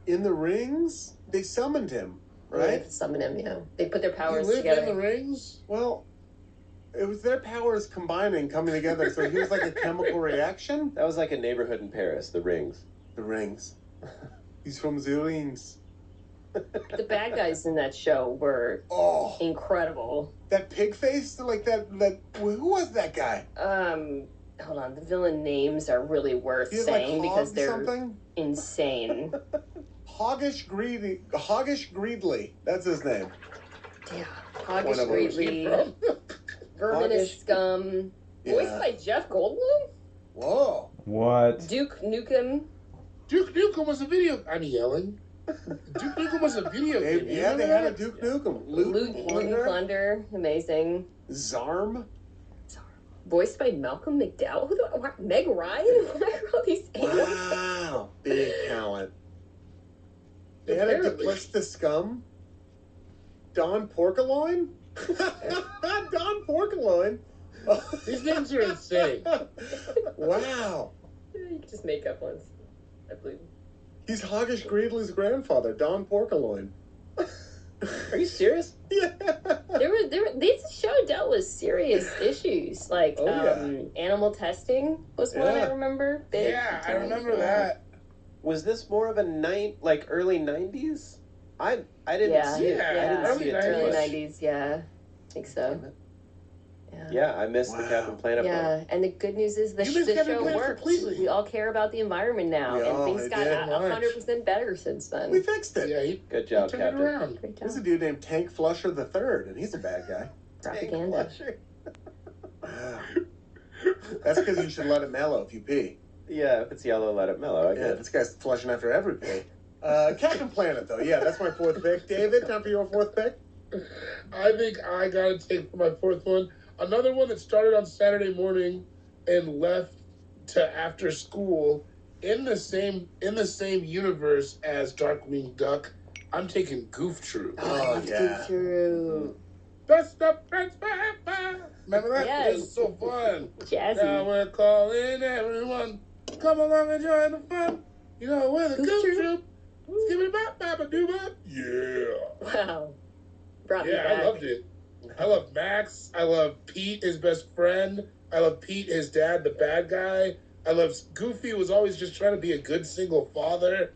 In the rings, they summoned him, They right? had to summon him, yeah. They put their He powers lived together. in the rings. Well, it was their powers coming together. So he was like a chemical reaction. That was like a neighborhood in Paris, the Rings. The rings. He's from the rings. The bad guys in that show were Oh, incredible. that pig face, like that. Who was that guy? Hold on, the villain names are really worth He had like saying because Hog they're something. insane. Hoggish Greedley. That's his name. Yeah, One Hoggish of them. Greedley, Verminous Hoggish- Scum, voiced Yeah. by Jeff Goldblum, Whoa. What? Duke Nukem. Duke Nukem was a video. I'm yelling. Duke Nukem was a video game. You Yeah, they remember had a that? Duke Nukem. Loot and Plunder. Plunder, amazing. Zarm. Voiced by Malcolm McDowell. Meg Ryan? Why are all these aliens? Wow. Big talent. They had a Apparently. Duplicitous Scum. Don Porkaloin? Don Porkaloin? These names are insane. Wow. You can just make up ones, I believe. He's Hoggish Greedley's grandfather, Don Porkaloin. Are you serious? Yeah. This show dealt with serious issues, like Oh, yeah. animal testing was one I Yeah. remember. big Yeah, I time. remember that. Was this more of a early 90s I didn't see it. Yeah, I didn't early see it too Early much. 90s, yeah. I think so. Yeah, I missed the Wow. Captain Planet part. Yeah, and the good news is the You missed Captain show Planet works. completely. We all care about the environment now, We and all things got did. 100% better since then. We fixed it. Yeah, he Good job, turned it Captain. around. Great There's a job. dude named Tank Flusher the Third, and he's a bad guy. Propaganda. That's because you should let it mellow if you pee. Yeah, if it's yellow, let it mellow. I Yeah, get it. this guy's flushing after every pee. Captain Planet, though. Yeah, that's my fourth pick. David, time for your fourth pick? I think I gotta take for my fourth one another one that started on Saturday morning and left to after school in the same universe as Darkwing Duck. I'm taking Goof Troop. Oh, yeah. True. Best of friends forever. Remember that? Yes. It was so fun. Now Jazzy. we're calling everyone. Come along and join the fun. You know, we're the Goof Goof Troop. Troop. Skibbity bop bop a doo bop. Yeah. Wow. Brought me Yeah, back. I loved it. I love Max. I love Pete, his best friend. I love Pete, his dad, the bad guy. I love Goofy, was always just trying to be a good single father.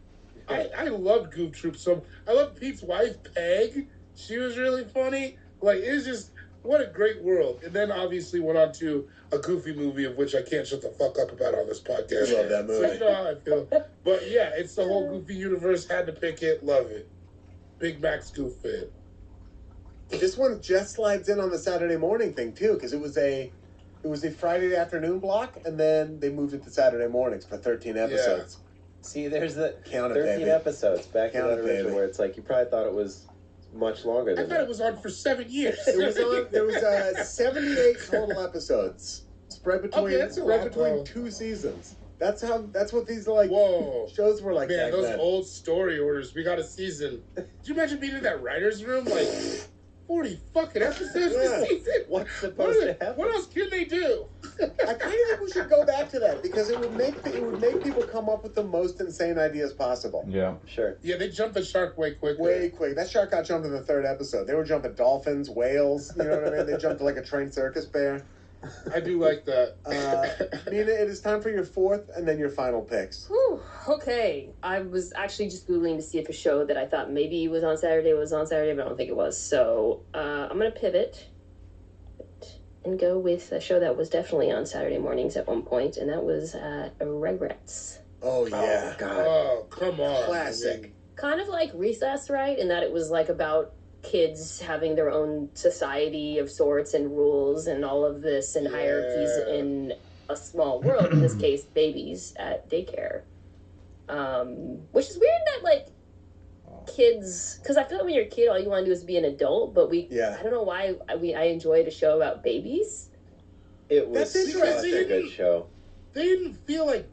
I loved Goof Troop. So I love Pete's wife, Peg. She was really funny. Like, it was just, what a great world. And then obviously went on to a Goofy movie of which I can't shut the fuck up about on this podcast. I love that movie. So you know how I feel. But yeah, it's the whole Goofy universe. Had to pick it. Love it. Big Max Goof fan. This one just slides in on the Saturday morning thing, too, because it was a Friday afternoon block, and then they moved it to Saturday mornings for 13 episodes. See, there's the Count it, 13 baby. episodes back Count to it, that original baby. where it's like you probably thought it was much longer I than thought that. it was on for 7 years. There was 78 total episodes spread between Okay, that's a lot, though. 2 seasons. That's what these like Whoa. shows were like. Man, back those then. old story orders. We got a season. Could you imagine being in that writer's room? Like, 40 fucking episodes Yeah. this season? What's supposed to happen? What else can they do? I kind of think we should go back to that because it would make people come up with the most insane ideas possible. Yeah. Sure. Yeah, they jumped the shark way quicker. Way quick. That shark got jumped in the 3rd episode. They were jumping dolphins, whales. You know what I mean? They jumped like a trained circus bear. I do like that. Nina, it is time for your 4th and then your final picks. Whew, okay. I was actually just Googling to see if a show that I thought maybe was on Saturday, but I don't think it was. So I'm going to pivot and go with a show that was definitely on Saturday mornings at one point, and that was Regrets. Oh yeah, Oh, come on. classic. Kind of like Recess, right? In that it was like about kids having their own society of sorts and rules and all of this and hierarchies in a small world, in this case babies at daycare, which is weird that like kids, because I feel like when you're a kid all you want to do is be an adult, but Yeah. I don't know why I enjoyed a show about babies. It was That's such interesting. a good show. They didn't feel like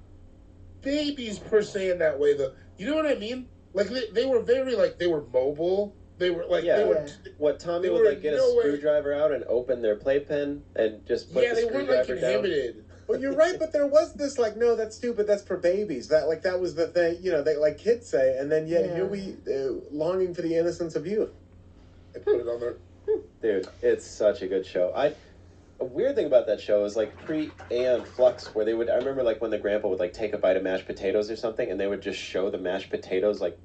babies per se in that way, though. You know what I mean? Like, they were very, like, they were mobile. They were, like, Yeah. they were... What, Tommy They would were like get a no way- screwdriver out and open their playpen and just put Yeah, the they weren't, like, screwdriver down? inhibited. Well, you're right, but there was this like, no, that's stupid. That's for babies. That was the thing. You know, they like kids say, and then yet here we longing for the innocence of youth. I put it on there. Dude, it's such a good show. A weird thing about that show is like pre-Aeon Flux, where I remember like when the grandpa would like take a bite of mashed potatoes or something, and they would just show the mashed potatoes like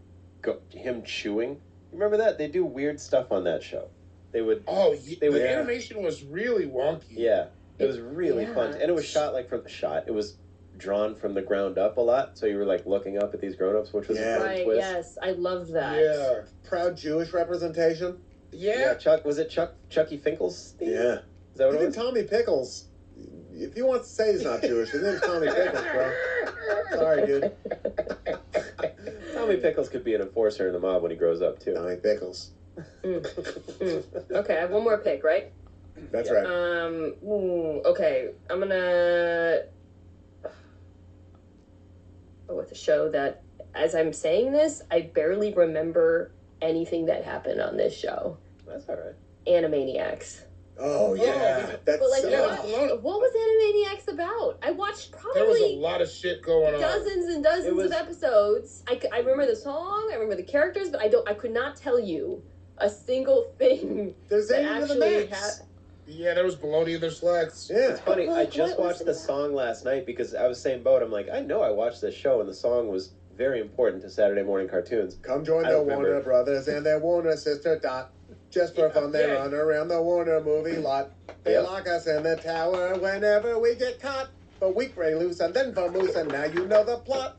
him chewing. You remember that? They do weird stuff on that show. They would. Oh, They would- the animation was really wonky. Yeah, it was really Yeah. fun, and it was shot like It was drawn from the ground up a lot, so you were like looking up at these grown-ups, which was Yeah. a fun Right, twist. yes, I loved that. Yeah. Proud Jewish representation. Yeah. Chucky Finkelstein? Yeah. Is that what it Even was? Tommy Pickles. If he wants to say he's not Jewish, his name's Tommy Pickles, bro. Sorry, dude. Tommy Pickles could be an enforcer in the mob when he grows up too. Tommy Pickles. Okay, I have one more pick, right? That's right. Okay, I'm gonna go with a show that, as I'm saying this, I barely remember anything that happened on this show. That's all right. Animaniacs. Oh yeah, that's But like, Yeah. what was Animaniacs about? I watched There was a probably lot of shit going on. dozens and dozens was- of episodes. I remember the song, I remember the characters, but I could not tell you a single thing There's that Aiden to the actually Max. Yeah, there was baloney in their slacks. Yeah. It's funny, I Like, just what was watched the song last night because I was saying boat. I'm like, I know I watched this show and the song was very important to Saturday morning cartoons. Come join I the remember. Warner Brothers and their Warner sister Dot. Just for fun, they run around the Warner movie lot. They lock us in the tower whenever we get caught. But we break loose and then vamoose, and now you know the plot.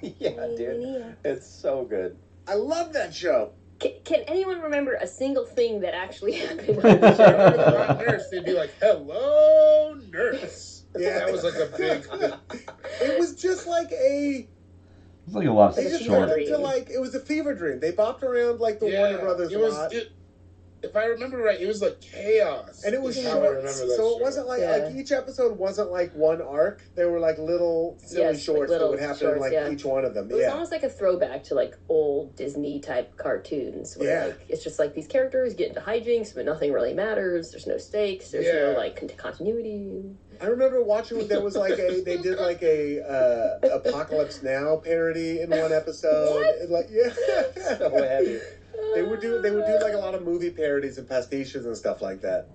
Yeah, dude. It's so good. I love that show. Can anyone remember a single thing that actually happened on the show? Nurse, they'd be like, "Hello, nurse." Yeah. That was like a big. It was just like a... It's like a lot They of just short. turned into like... It was a fever dream. They bopped around like the Warner Brothers it was. lot. If I remember right, it was like chaos. And it was is how I short, remember so that it show. wasn't like Yeah. each episode wasn't like one arc. They were like little silly Yes, like shorts that little would happen shorts, in like yeah. each one of them. It was Yeah, almost like a throwback to like old Disney type cartoons where Yeah. like it's just like these characters get into hijinks but nothing really matters. There's no stakes. There's no Yeah. like continuity. I remember watching. There was like they did like a Apocalypse Now parody in one episode. What? It, like yeah, So heavy. they would do like a lot of movie parodies and pastiches and stuff like that.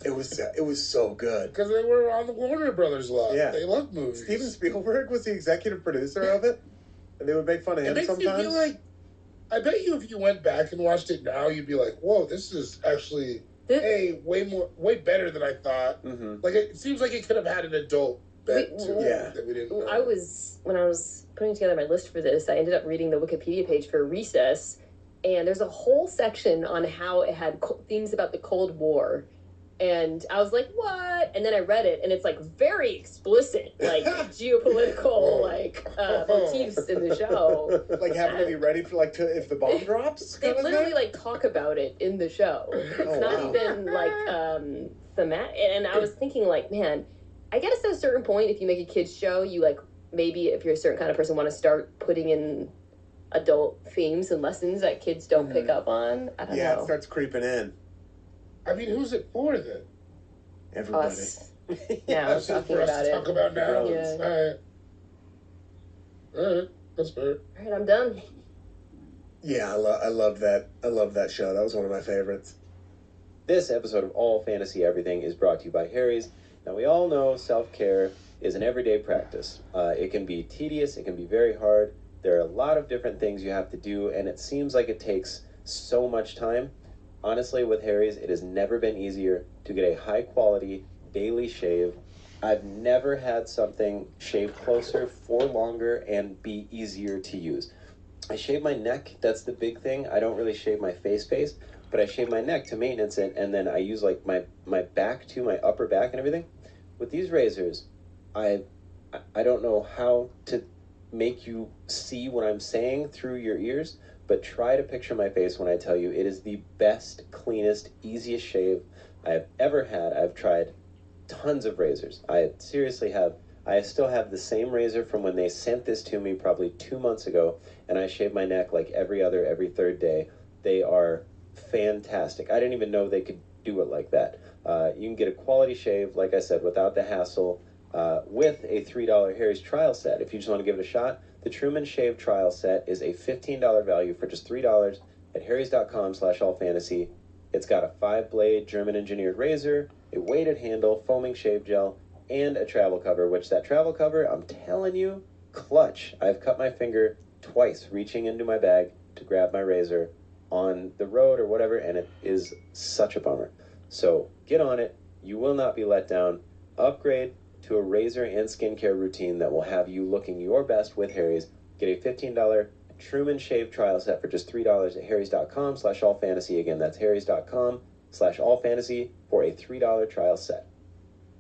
It was so good. Because they were on the Warner Brothers lot. Yeah. They love movies. Steven Spielberg was the executive producer of it, and they would make fun of It him makes you sometimes. feel like. I bet you if you went back and watched it now, you'd be like, "Whoa, this is actually way better than I thought." Mm-hmm. Like it seems like it could have had an adult bent to it Yeah. that we didn't know. When I was putting together my list for this, I ended up reading the Wikipedia page for Recess, and there's a whole section on how it had themes about the Cold War. And I was like, what? And then I read it, and it's like very explicit, like geopolitical, like motifs in the show. Like having to be ready for if the bomb drops. They kind of literally thing? like talk about it in the show. It's Oh, not wow. even like thematic. And I was thinking like, man, I guess at a certain point, if you make a kids show, you like maybe if you're a certain kind of person, want to start putting in adult themes and lessons that kids don't pick up on. I don't Yeah, know. it starts creeping in. I mean, who's it for then? Everybody. Us now That's just talking for us about to it. talk about now. Yeah. All right, that's fair. All right, I'm done. Yeah, I love that. I love that show. That was one of my favorites. This episode of All Fantasy Everything is brought to you by Harry's. Now, we all know self-care is an everyday practice. It can be tedious, it can be very hard. There are a lot of different things you have to do, and it seems like it takes so much time. Honestly, with Harry's, it has never been easier to get a high-quality daily shave. I've never had something shave closer for longer and be easier to use. I shave my neck, that's the big thing. I don't really shave my face, but I shave my neck to maintenance it, and then I use like my back too, my upper back and everything. With these razors, I don't know how to make you see what I'm saying through your ears, but try to picture my face when I tell you it is the best, cleanest, easiest shave I have ever had. I've tried tons of razors. I still have the same razor from when they sent this to me probably 2 months ago, and I shave my neck like every third day. They are fantastic. I didn't even know they could do it like that. You can get a quality shave, like I said, without the hassle, with a $3 Harry's trial set. If you just want to give it a shot, the Truman Shave Trial Set is a $15 value for just $3 at harrys.com/allfantasy. It's got a 5-blade German-engineered razor, a weighted handle, foaming shave gel, and a travel cover, which that travel cover, I'm telling you, clutch. I've cut my finger twice reaching into my bag to grab my razor on the road or whatever, and it is such a bummer. So get on it. You will not be let down. Upgrade to a razor and skincare routine that will have you looking your best with Harry's. Get a $15 Truman Shave Trial Set for just $3 at harrys.com/allfantasy. Again, that's harrys.com/allfantasy for a $3 trial set.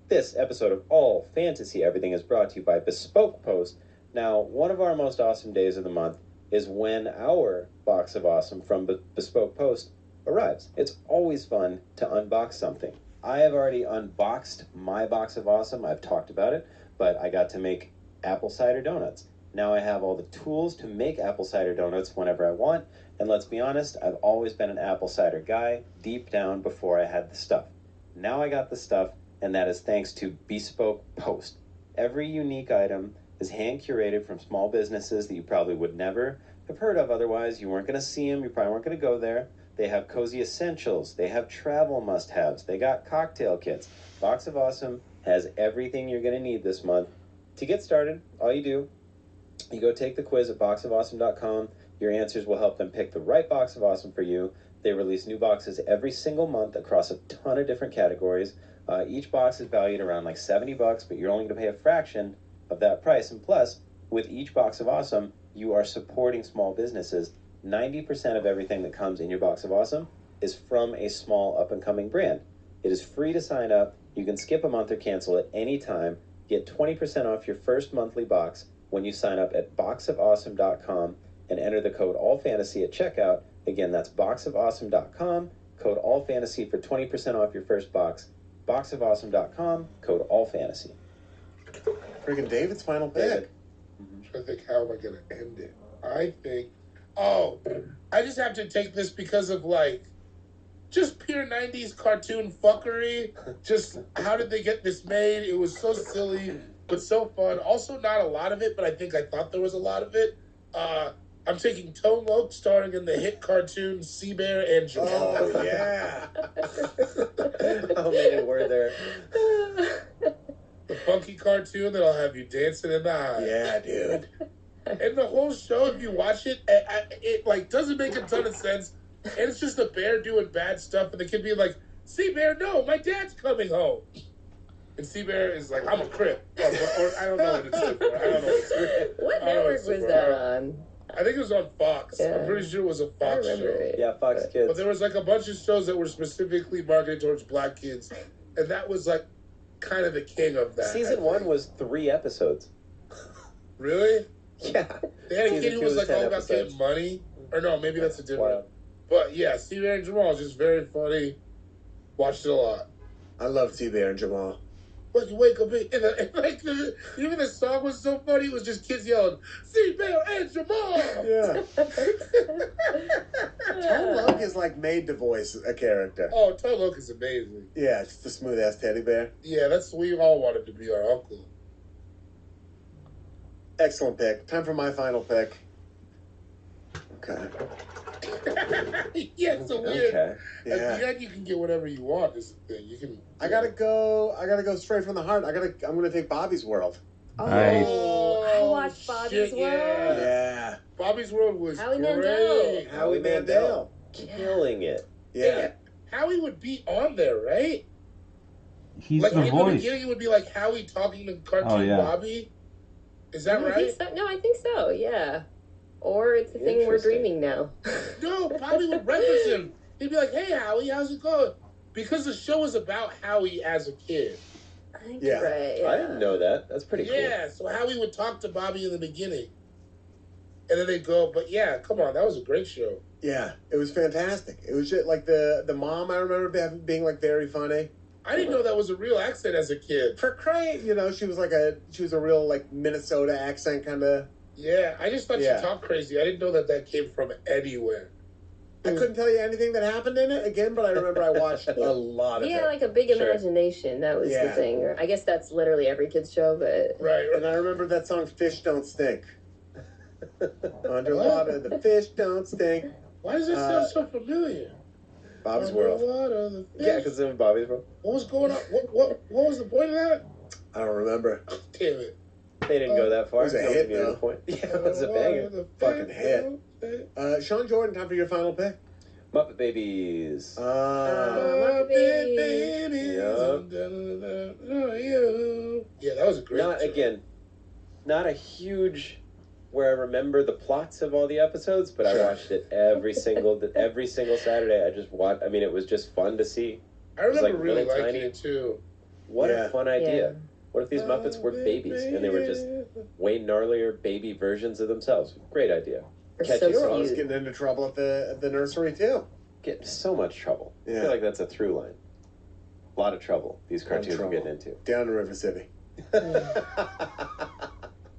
This episode of All Fantasy Everything is brought to you by Bespoke Post. Now, one of our most awesome days of the month is when our box of awesome from Bespoke Post arrives. It's always fun to unbox something. I have already unboxed my box of awesome. I've talked about it, but I got to make apple cider donuts. Now I have all the tools to make apple cider donuts whenever I want, and let's be honest, I've always been an apple cider guy deep down before I had the stuff. Now I got the stuff, and that is thanks to Bespoke Post. Every unique item is hand curated from small businesses that you probably would never have heard of otherwise. You weren't going to see them, you probably weren't going to go there. They have cozy essentials, they have travel must-haves, they got cocktail kits. Box of Awesome has everything you're going to need this month. To get started, all you do You go take the quiz at boxofawesome.com. Your answers will help them pick the right box of awesome for you. They release new boxes every single month across a ton of different categories. Each box is valued around like $70, but you're only going to pay a fraction of that price. And plus, with each box of awesome, you are supporting small businesses. 90% of everything that comes in your box of awesome is from a small up-and-coming brand. It is free to sign up. You can skip a month or cancel at any time. Get 20% off your first monthly box when you sign up at boxofawesome.com and enter the code ALLFANTASY at checkout. Again, that's boxofawesome.com, code ALLFANTASY for 20% off your first box. Boxofawesome.com, code ALLFANTASY. Freaking David's final pick. David. I'm trying to think, how am I going to end it? I think, I just have to take this because of, like, just pure 90s cartoon fuckery. Just, how did they get this made? It was so silly, but so fun. Also, not a lot of it, but I thought there was a lot of it. I'm taking Tone Loc, starring in the hit cartoon Sea Bear and Jamal. Oh, yeah. How many were there? The funky cartoon that'll have you dancing in the eye. Yeah, dude. And the whole show, if you watch it, it like doesn't make a ton of sense. And it's just a bear doing bad stuff, and the kid being like, "Sea Bear, no, my dad's coming home." And Sea Bear is like, "I'm a Crip," or I don't know what it's for. I don't know what it's for. What network was that on? I think it was on Fox. Yeah. I'm pretty sure it was a I Fox remember show. it. Yeah, Fox Kids. But there was like a bunch of shows that were specifically marketed towards black kids, and that was like kind of the king of that. Season 1 was 3 episodes. Really? Yeah. They had a Season kid who 2 was like 10 all about episodes. getting money. Or no, maybe that's a different. Wow. But yeah, Steve and Jamal is just very funny. Watched it a lot. I love T-Bear and Jamal. But you wake up and like even the song was so funny. It was just kids yelling, "Steve Bear and Jamal." Yeah. Tone Loc is like made to voice a character. Oh, Tone Loc is amazing. Yeah, just a smooth ass teddy bear. Yeah, we all wanted to be our uncle. Excellent pick. Time for my final pick. Okay. Yeah, it's so weird. Okay. Yeah. At the end, you can get whatever you want. Is the thing you can. I gotta go straight from the heart. I'm gonna take Bobby's World. Nice. I watched Bobby's shit, World. Yeah. Bobby's World was Howie great. Mandel. Howie Mandel. Killing it. Yeah. Howie would be on there, right? He's Like the in the voice. beginning, it would be like Howie talking to cartoon Oh, yeah. Bobby. Is that I right? think so. No, I think so. Yeah. Or it's the thing we're Interesting. dreaming now. No, Bobby would reference him. He'd be like, "Hey, Howie, how's it going?" Because the show is about Howie as a kid. I think Yeah. you're right. I didn't know that. That's pretty cool. Yeah, so Howie would talk to Bobby in the beginning. And then they'd go, but yeah, come on, that was a great show. Yeah. It was fantastic. It was just like the mom I remember being like very funny. I didn't know that was a real accent as a kid. For crying, she was a real like Minnesota accent kind of. Yeah, I just thought Yeah. she talked crazy. I didn't know that came from anywhere. I couldn't tell you anything that happened in it again, but I remember I watched a lot of it. Yeah, like a big Sure. imagination. That was the Yeah. thing. I guess that's literally every kid's show, but Right. And I remember that song "Fish Don't Stink." Underwater, the fish don't stink. Why does it sound so familiar? Bob's World. Underwater, the fish. Yeah, because in Bobby's World. What was going on? What was the point of that? I don't remember. Oh, damn it. They didn't go that far. It was a Don't hit, give me though. the point. Yeah, it was a banger. The Fucking fish hit. don't stink. Sean Jordan, time for your final pick. Muppet Babies. Muppet Babies. Yup. Yeah, that was a great show. Not a huge where I remember the plots of all the episodes, but I watched it every single Saturday. I just watched. I mean, it was just fun to see. I remember like really little liking tiny- it too. What Yeah. a fun idea! Yeah. What if these Muppets were babies and they were just way gnarlier baby versions of themselves? Great idea. they're Catchy so You were always cute. getting into trouble at the nursery too. Get in so much trouble. I Yeah. feel like that's a through line. A lot of trouble these cartoons are trouble. getting into. Down in River City. Except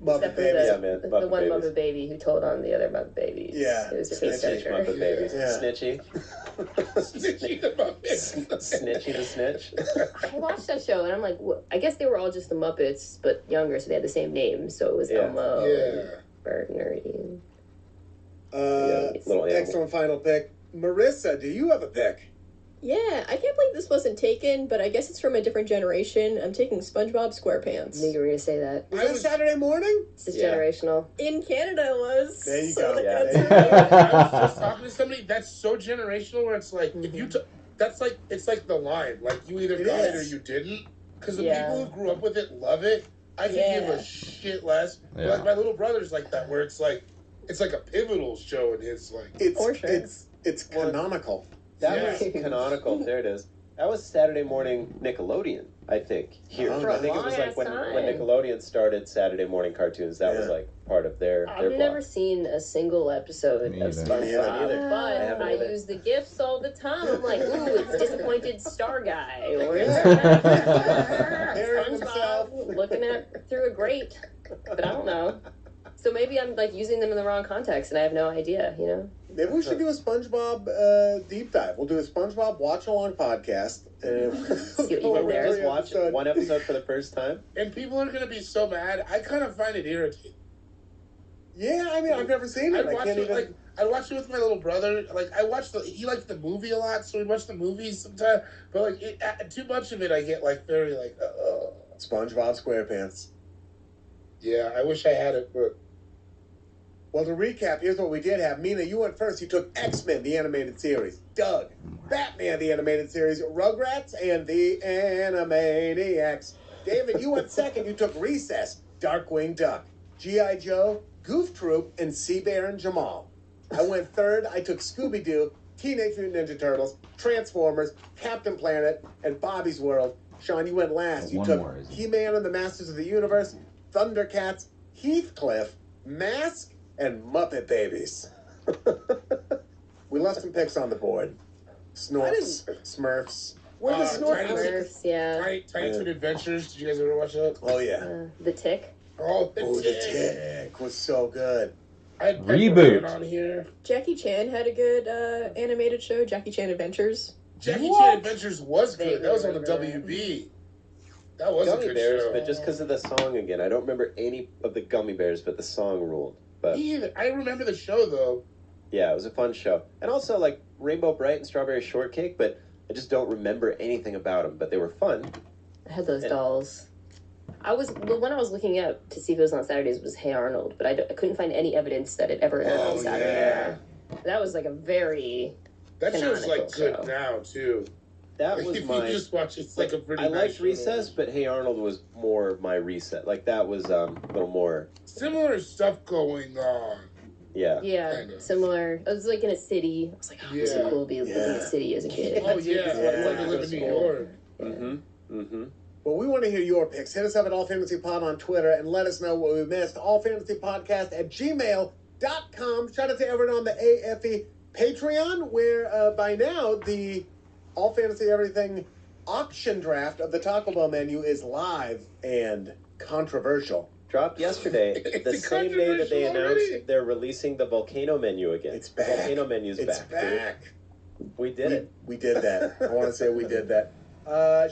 Muppet for Babies. Yeah, man. the Muppet one Babies. Muppet baby who told on the other Muppet babies. Yeah. It was a Snitchy case Muppet center. Babies. Yeah. Snitchy. Snitchy the Muppets. Snitchy the Snitch. I watched that show and I'm like, what? I guess they were all just the Muppets, but younger, so they had the same name. So it was Yeah. Elmo, Yeah. Bert, and Ernie. Little animal. Excellent final pick. Marissa, do you have a pick? Yeah, I can't believe this wasn't taken, but I guess it's from a different generation. I'm taking SpongeBob SquarePants. I knew you were going to say that. Was that Saturday morning? This is Yeah. generational. In Canada it was. There you so go. Yeah. I was just talking to somebody that's so generational where it's like if you that's like it's like the line, like you either got it or you didn't, because the people who grew up with it love it. I could give a shit less. But like my little brother's like that, where it's like a pivotal show in his like. It's canonical. That was canonical. There it is. That was Saturday morning Nickelodeon, I think. Here, For a I think it was like when long Nickelodeon started Saturday morning cartoons. That was like part of their I've block. never seen a single episode of SpongeBob, but I use the GIFs all the time. I'm like, ooh, it's disappointed star guy, or it's SpongeBob looking at through a grate, but I don't know. So maybe I'm like using them in the wrong context, and I have no idea. You know. Maybe we should do a SpongeBob deep dive. We'll do a SpongeBob watch-along podcast. And See what you did there. Just watch one episode for the first time. And people are going to be so mad. I kind of find it irritating. Yeah, I mean, I've never seen it. I watched it with my little brother. Like, he liked the movie a lot, so we watch the movies sometimes. But, like, too much of it, I get, like, very, like, SpongeBob SquarePants. Yeah, I wish I had it, but... Well, to recap, here's what we did have. Mina, you went first. You took X-Men, the animated series. Doug, Batman, the animated series. Rugrats, and the Animaniacs. David, you went second. You took Recess, Darkwing Duck, G.I. Joe, Goof Troop, and Sea-Bear and Jamal. I went third. I took Scooby-Doo, Teenage Mutant Ninja Turtles, Transformers, Captain Planet, and Bobby's World. Sean, you went last. You took He-Man and the Masters of the Universe, Thundercats, Heathcliff, Mask, and Muppet Babies. We left some picks on the board. Snorks, Smurfs. Where the Smurfs? Yeah. Tiny Toon Adventures. Did you guys ever watch that? Oh, yeah. The Tick. Oh, the Tick was so good. Reboot. On here. Jackie Chan had a good animated show, Jackie Chan Adventures. Jackie Chan Adventures was good. That was on the WB. That was Gummy a good Bears, show. but just because of the song again. I don't remember any of the Gummy Bears, but the song ruled. But I remember the show, though. Yeah, it was a fun show. And also, like, Rainbow Bright and Strawberry Shortcake, but I just don't remember anything about them. But they were fun. I had those dolls. The one I was looking up to see if it was on Saturdays was Hey Arnold, but I couldn't find any evidence that it ever aired on Saturday. Yeah. That was like a very That show's like good show. now too. That Like, was if my. you just watch it's like a pretty. I nice liked show. Recess, but Hey Arnold was more my reset. Like that was a little more. Similar stuff going on. Yeah. Yeah, Kinda. similar. I was like in a city. I was like, oh, it's so Yeah. cool to be living in a city as a kid. Oh yeah, it's like I live in New York. Well, we want to hear your picks. Hit us up at All Fantasy Pod on Twitter and let us know what we missed. allfantasypodcast@gmail.com. Shout out to everyone on the AFE Patreon, where by now the All Fantasy Everything auction draft of the Taco Bell menu is live and controversial. Dropped yesterday, the same day that they announced they're releasing the volcano menu again. It's back. The volcano menu's It's back. back. We did it. We did that. I want to say we did that.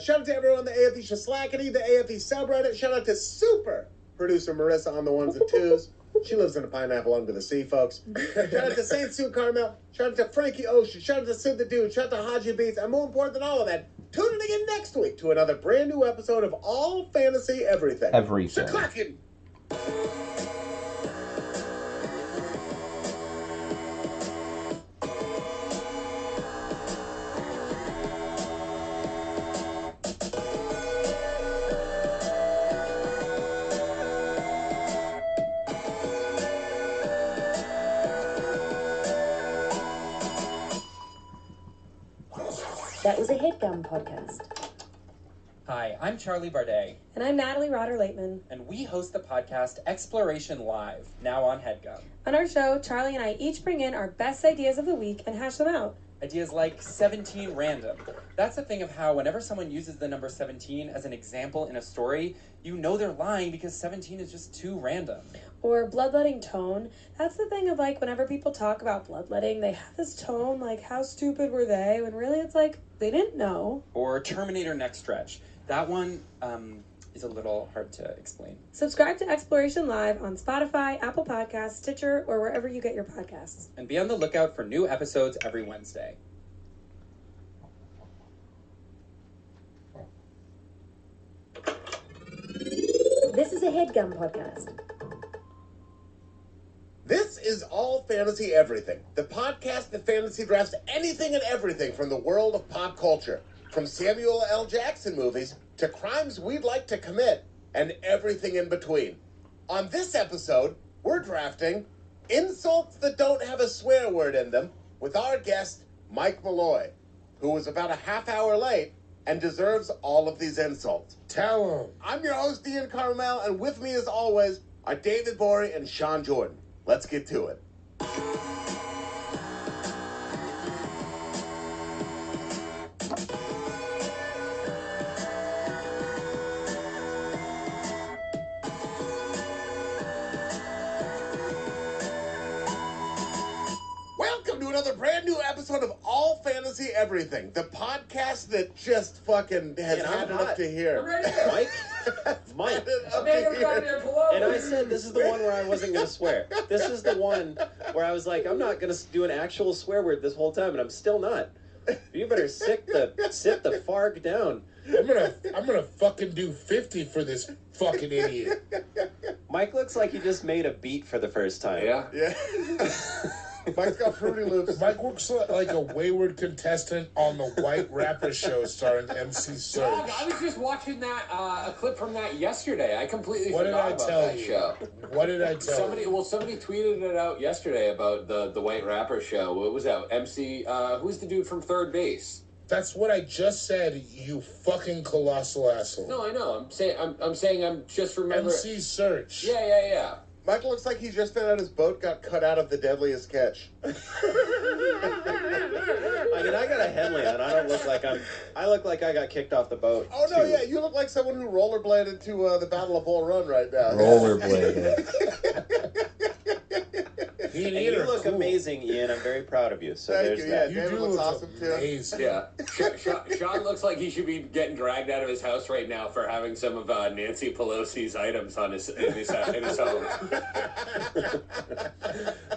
Shout out to everyone on the AFE Shaslackity, the AFE subreddit. Shout out to super producer Marissa on the ones and twos. She lives in a pineapple under the sea, folks. Shout out to Saint Sue Carmel. Shout out to Frankie Ocean. Shout out to Sid the Dude. Shout out to Haji Beats. And more important than all of that, tune in again next week to another brand new episode of All Fantasy Everything. Everything. Clacking. That was a HeadGum podcast. Hi, I'm Charlie Bardet, And I'm Natalie Rotter-Laitman. and we host the podcast Exploration Live, now on HeadGum. On our show, Charlie and I each bring in our best ideas of the week and hash them out. Ideas like 17 random. That's the thing of how whenever someone uses the number 17 as an example in a story, you know they're lying because 17 is just too random. Or bloodletting tone. That's the thing of like whenever people talk about bloodletting, they have this tone like how stupid were they? When really it's like they didn't know. Or Terminator Next Stretch. That one is a little hard to explain. Subscribe to Exploration Live on Spotify, Apple Podcasts, Stitcher, or wherever you get your podcasts. And be on the lookout for new episodes every Wednesday. is a headgum podcast. This is All Fantasy Everything, the podcast that fantasy drafts anything and everything from the world of pop culture, from Samuel L. Jackson movies to crimes we'd like to commit, and everything in between. On this episode, we're drafting insults that don't have a swear word in them with our guest, Mike Malloy, who was about a half hour late and deserves all of these insults. Tell him. I'm your host, Ian Carmel, and with me as always are David Borey and Sean Jordan. Let's get to it. Welcome to another brand new episode of All Fantasy Everything, the podcast that just fucking has had it up to here. Mike. Up to here. And I said this is the one where I wasn't going to swear. This is the one where I was like, I'm not going to do an actual swear word this whole time, and I'm still not. You better sit the farg down. I'm gonna fucking do 50 for this fucking idiot. Mike looks like he just made a beat for the first time. Yeah. Mike's got Fruity Loops. Mike looks like a wayward contestant on the White Rapper show starring MC Serge. Dog, I was just watching that a clip from that yesterday. I completely What did forgot I about tell that you? show. What did I tell you? Somebody tweeted it out yesterday about the White Rapper show. What was that? MC, who's the dude from Third Base? That's what I just said, you fucking colossal asshole. No, I know. I'm saying I'm just remembering. MC Serge. Yeah. Mike looks like he just found out his boat got cut out of the deadliest catch. I mean, I got a headlamp, and I look like I got kicked off the boat. Oh, no, too. yeah, you look like someone who rollerbladed to the Battle of Bull Run right now. Rollerbladed. And you look amazing, Ian. I'm very proud of you. So Thank there's you, that. You David do looks look awesome, too. amazing. Yeah. Sean looks like he should be getting dragged out of his house right now for having some of Nancy Pelosi's items on in his home.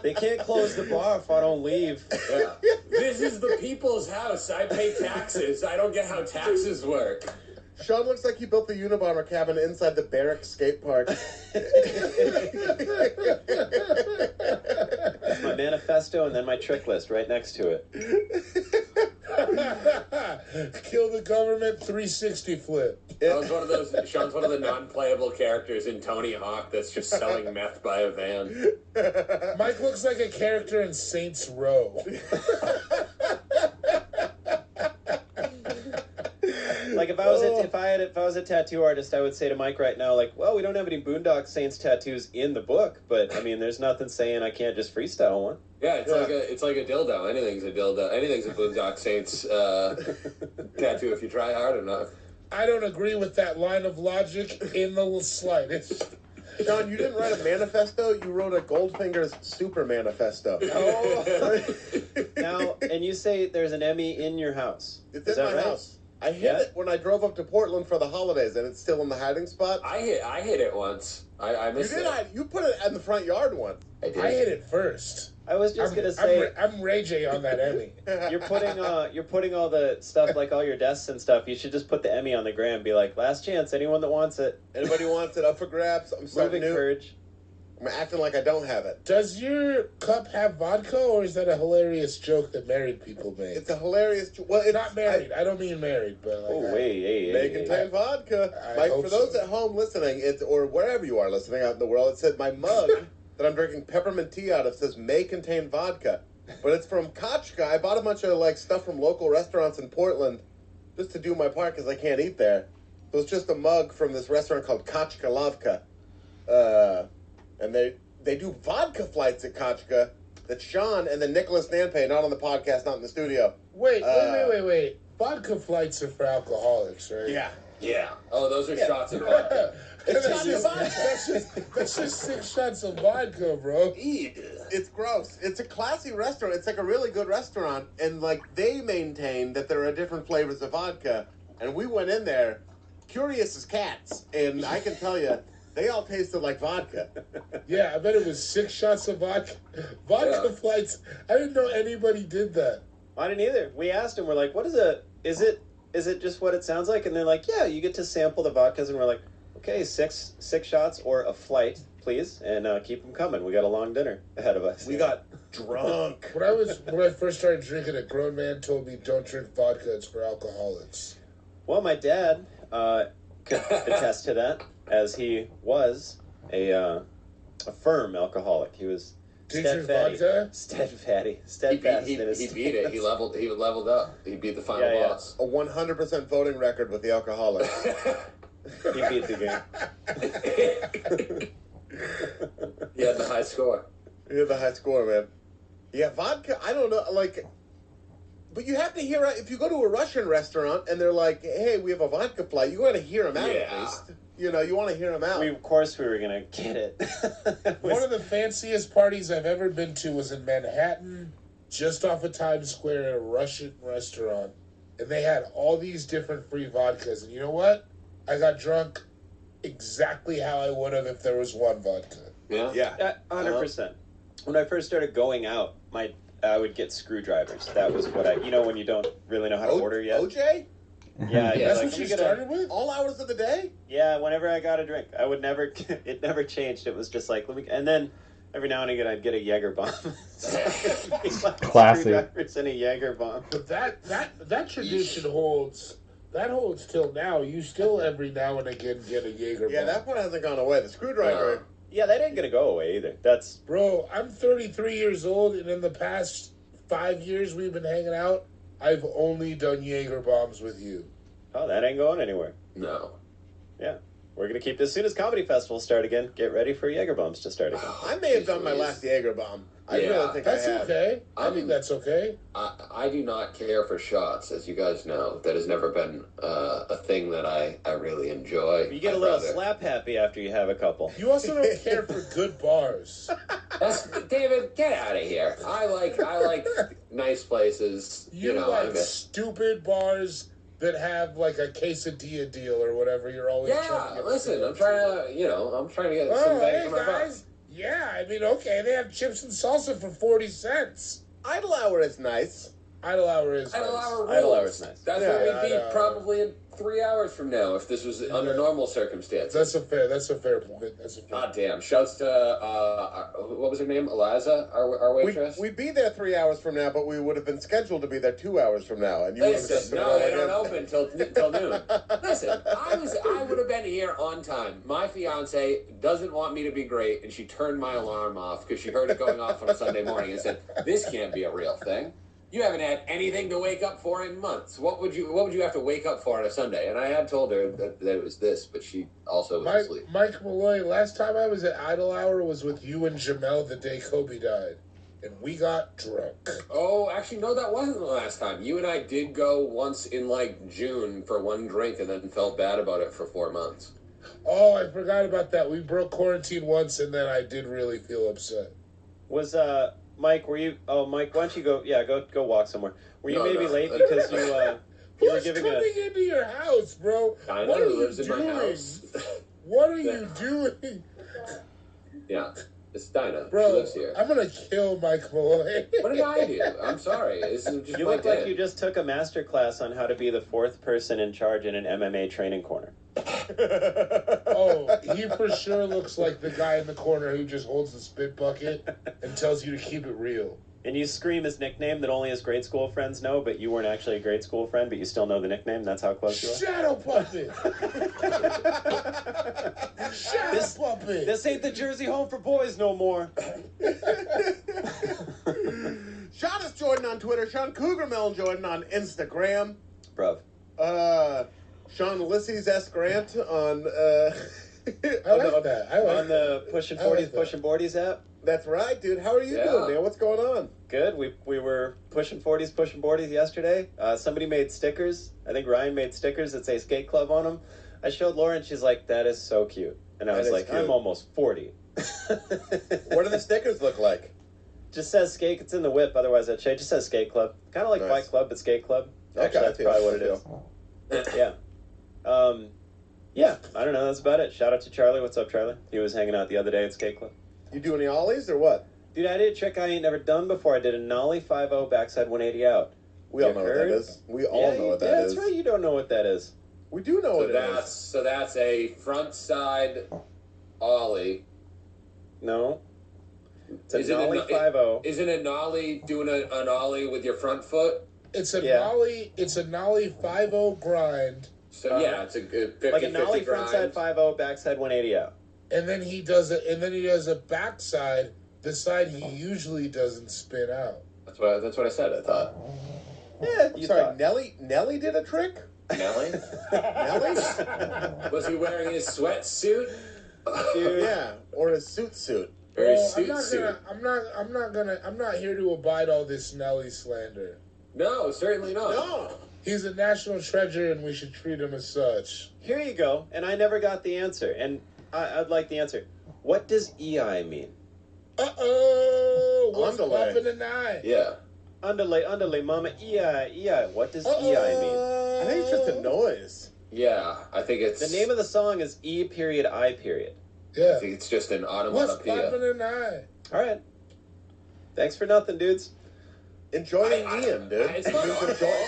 They can't close the bar if I don't leave. Yeah. This is the people's house. I pay taxes. I don't get how taxes work. Sean looks like he built the Unabomber cabin inside the Barrack skate park. It's my manifesto and then my trick list right next to it. Kill the government 360 flip. Sean's one of the non-playable characters in Tony Hawk that's just selling meth by a van. Mike looks like a character in Saints Row. Like if I was a tattoo artist, I would say to Mike right now, like, well, we don't have any Boondock Saints tattoos in the book, but I mean, there's nothing saying I can't just freestyle one. Yeah, it's like a dildo. Anything's a dildo. Anything's a Boondock Saints tattoo if you try hard enough. I don't agree with that line of logic in the slightest. Sean, you didn't write a manifesto, you wrote a Goldfinger's Super Manifesto. Oh. Now, and you say there's an Emmy in your house. It's Is in that my right? house. I hid it when I drove up to Portland for the holidays, and it's still in the hiding spot. I hit it once. I missed You did. it. You put it in the front yard once. I did. I hit it first. I was just gonna say I'm Ray J on that Emmy. you're putting all the stuff, like all your desks and stuff. You should just put the Emmy on the gram. Be like, last chance, anyone that wants it. Anybody wants it up for grabs? I'm starting Moving new. Courage. I'm acting like I don't have it. Does your cup have vodka, or is that a hilarious joke that married people make? It's a hilarious. Well, it's Not married. I don't mean married, but like. Oh, hey. May contain vodka. I Mike, hope for those so. at home listening, or wherever you are listening out in the world, it said my mug that I'm drinking peppermint tea out of says may contain vodka, but it's from Kochka. I bought a bunch of stuff from local restaurants in Portland just to do my part because I can't eat there. So it's just a mug from this restaurant called Kochka Lavka, and they do vodka flights at Kochka that Sean and then Nicholas Nanpay, not on the podcast, not in the studio. Wait. Vodka flights are for alcoholics, right? Yeah. Oh, those are shots of vodka. That's just 6 shots of vodka, bro. It's gross. It's a classy restaurant. It's like a really good restaurant, and they maintain that there are different flavors of vodka. And we went in there, curious as cats, and I can tell you, they all tasted like vodka. Yeah, I bet it was 6 shots of vodka. Vodka flights. I didn't know anybody did that. I didn't either. We asked him, we're like, what is it? Is it just what it sounds like? And they're like, yeah, you get to sample the vodkas. And we're like, Okay, six shots or a flight, please, and keep them coming. We got a long dinner ahead of us. We got drunk. When I first started drinking, a grown man told me don't drink vodka, it's for alcoholics. Well, my dad could attest to that, as he was a firm alcoholic. He was steadfast He in his beat it. He leveled up. He beat the final boss. A 100% voting record with the alcoholic. He beat the game. He had the high score. He had the high score, man. Yeah, vodka, I don't know, like... But you have to hear... If you go to a Russian restaurant and they're like, hey, we have a vodka flight, you got to hear them out at least. You know, you want to hear them out. Of course we were going to get it. One of the fanciest parties I've ever been to was in Manhattan, just off of Times Square at a Russian restaurant. And they had all these different free vodkas. And you know what? I got drunk exactly how I would have if there was one vodka. Yeah. 100%. When I first started going out, I would get screwdrivers. That was what when you don't really know how to order yet. OJ? Yeah, That's what you started with? All hours of the day? Yeah, whenever I got a drink, I would never. It never changed. It was just like and then every now and again I'd get a Jaeger bomb. Classy. Screwdrivers and a Jaeger bomb. But that tradition holds. That holds till now. You still every now and again get a Jaeger bomb. Yeah, that one hasn't gone away. The screwdriver. Yeah, that ain't gonna go away either. That's Bro, I'm 33 years old, and in the past 5 years we've been hanging out, I've only done Jaeger bombs with you. Oh, that ain't going anywhere. No. Yeah. We're going to keep this. As soon as comedy festivals start again, get ready for Jaeger bombs to start again. I may have done my last Jaeger bomb. I really think that's I have. okay. I think that's okay. I do not care for shots, as you guys know. That has never been a thing that I really enjoy. You get a little slap happy after you have a couple. You also don't care for good bars. David, get out of here. I like nice places. You know, like stupid bars that have like a quesadilla deal or whatever. You're always trying to get listen, I'm trying to get some bang for my buck. Yeah, I mean, okay, they have chips and salsa for 40 cents. Idle Hour is nice. Idle Hour is Idle nice. Hour Idle Hour is nice. That's what we'd be probably in 3 hours from now if this was under normal circumstances. That's a fair point. God damn. Shouts to, what was her name? Eliza, our waitress? We'd be there 3 hours from now, but we would have been scheduled to be there 2 hours from now. And you would have just been no, they don't open till noon. Listen, I would have been here on time. My fiance doesn't want me to be great, and she turned my alarm off because she heard it going off on a Sunday morning and said, this can't be a real thing. You haven't had anything to wake up for in months. What would you have to wake up for on a Sunday? And I had told her that it was this, but she also was asleep. Mike Malloy, last time I was at Idle Hour was with you and Jamel the day Kobe died. And we got drunk. Oh, actually, no, that wasn't the last time. You and I did go once in, like, June for one drink and then felt bad about it for 4 months. Oh, I forgot about that. We broke quarantine once, and then I did really feel upset. Was, Mike, were you... Oh, Mike, why don't you go... Yeah, go walk somewhere. Were you maybe late because you were giving coming into your house, bro? I what know, are who you lives doing? in my house. What are you doing? Yeah, it's Dinah. Bro, she lives here. I'm going to kill Mike Malloy. What did I do? I'm sorry. This is just You my look like day. you just took a master class on how to be the fourth person in charge in an MMA training corner. Oh, he for sure looks like the guy in the corner who just holds the spit bucket and tells you to keep it real. And you scream his nickname that only his grade school friends know, but you weren't actually a grade school friend, but you still know the nickname. That's how close you are. Shadow Puppet! Shadow Puppet! This ain't the Jersey home for boys no more. Sean is Jordan on Twitter. Sean Cougar Melon Jordan on Instagram. Bruv. Sean Ulysses S. Grant on I like that. On the Pushing 40s, Pushing 40s app. That's right, dude. How are you doing, man? What's going on? Good. We were pushing 40s, pushing 40s yesterday. Somebody made stickers. I think Ryan made stickers that say Skate Club on them. I showed Laura and she's like, that is so cute. And I was like, cute. I'm almost 40. What do the stickers look like? Just says skate. It's in the whip. Otherwise, it just says Skate Club. Kind of like Bike Club, but Skate Club. Actually, that's probably what it is. Yeah. Yeah, I don't know. That's about it. Shout out to Charlie. What's up, Charlie? He was hanging out the other day at Skate Club. You do any ollies or what? Dude, I did a trick I ain't never done before. I did a nollie 5-0 backside 180 out. We all know what that is. We all know what that is. That's right. You don't know what that is. We do know what it is. So that's a front side ollie. No. It's a nollie 5-0. Isn't a nollie doing an ollie with your front foot? It's a nollie. It's a nollie 5-0 grind. So it's a good 50-50 like a nollie grind. frontside 5-0, backside 180 out. And then he does a backside, the side he usually doesn't spin out. That's what I said. I thought. Yeah, I'm sorry, Nelly did a trick? Nelly? Nelly? Was he wearing his sweatsuit? Dude, yeah, or his suit. Or his suit. I'm not here to abide all this Nelly slander. No, certainly not. No. He's a national treasure, and we should treat him as such. Here you go. And I never got the answer. And I'd like the answer. What does EI mean? What's Underlay. popping tonight? Yeah. Underlay, mama. EI. What does EI mean? I think it's just a noise. Yeah, I think it's... The name of the song is E period I period. Yeah. I think it's just an What's popping onomatopoeia. tonight? All right. Thanks for nothing, dudes. Enjoying Ian, dude. It's not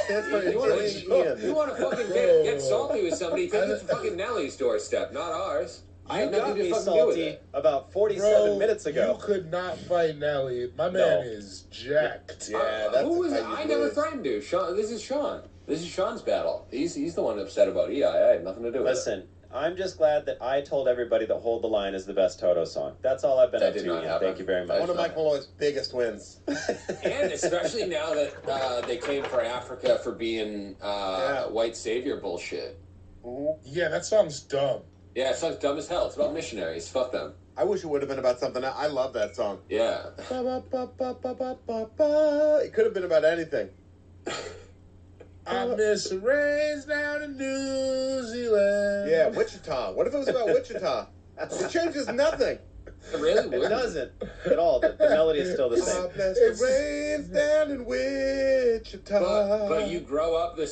Stands for enjoying Ian. You want to fucking get salty with somebody, take it to fucking Nellie's doorstep, not ours. You got nothing to me fucking do with salty it. about 47 minutes ago. You could not fight Nelly. My man is jacked. Yeah, that's Who was how it? you I never lose. threatened to. Sean, this is Sean. This is Sean's battle. He's the one upset about EI. I had nothing to do with it. Listen, I'm just glad that I told everybody that Hold the Line is the best Toto song. That's all I've been That up did to, not Ian. happen. Thank you very much. One of Mike Malloy's biggest wins. And especially now that they came for Africa for being white savior bullshit. Yeah, that song's dumb. Yeah, it sounds dumb as hell. It's about missionaries. Fuck them. I wish it would have been about something else. I love that song. Yeah. It could have been about anything. I miss the rains down in New Zealand. Yeah, Wichita. What if it was about Wichita? It changes nothing. It really It would. doesn't at all. The melody is still the God same. bless the rains down in Wichita. But you grow up the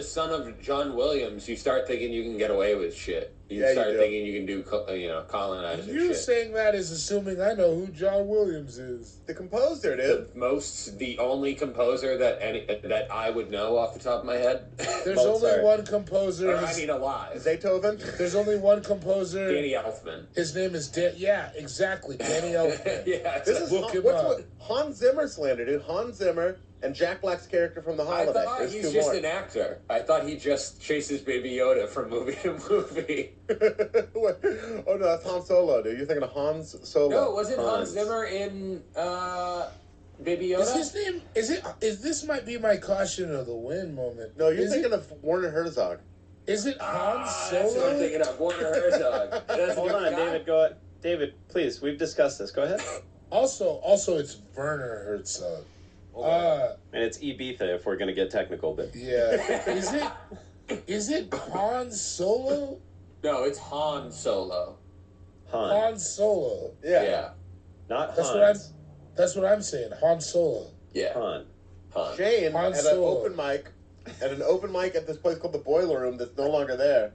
son of John Williams. You start thinking you can get away with shit. You start do. thinking you can do colonizing You shit. saying that is assuming I know who John Williams is. The composer, dude. The only composer that I would know off the top of my head. There's Mozart. only one composer. Or, I mean, alive. Beethoven. There's only one composer. Danny Elfman. His name is Yeah, exactly. Danny Elfman. Yeah, This is Look him what's up. what Hans Zimmer slander, dude. Hans Zimmer and Jack Black's character from The I Holiday. thought There's he's two just more. an actor. I thought he just chases Baby Yoda from movie to movie. Oh no, that's Han Solo, dude. You're thinking of Hans Solo. No, wasn't Hans Hans. Zimmer in Baby Yoda? Is his name? Is this might be my caution of the win moment? No, you're Is thinking it, of Werner Herzog. Is it Han That's what I'm Solo? thinking of. Warner Herzog. That's a Hold on, different guy? David. Go ahead. David, please. We've discussed this. Go ahead. Also, it's Werner Herzog. And it's Ibiza if we're going to get technical, but Yeah. Is it Han Solo? No, it's Han Solo. Han. Han Solo. Yeah. Not That's Hans. That's what I'm saying. Han Solo. Yeah. Han. Han. Shane Han at Solo. an open mic at this place called the Boiler Room that's no longer there.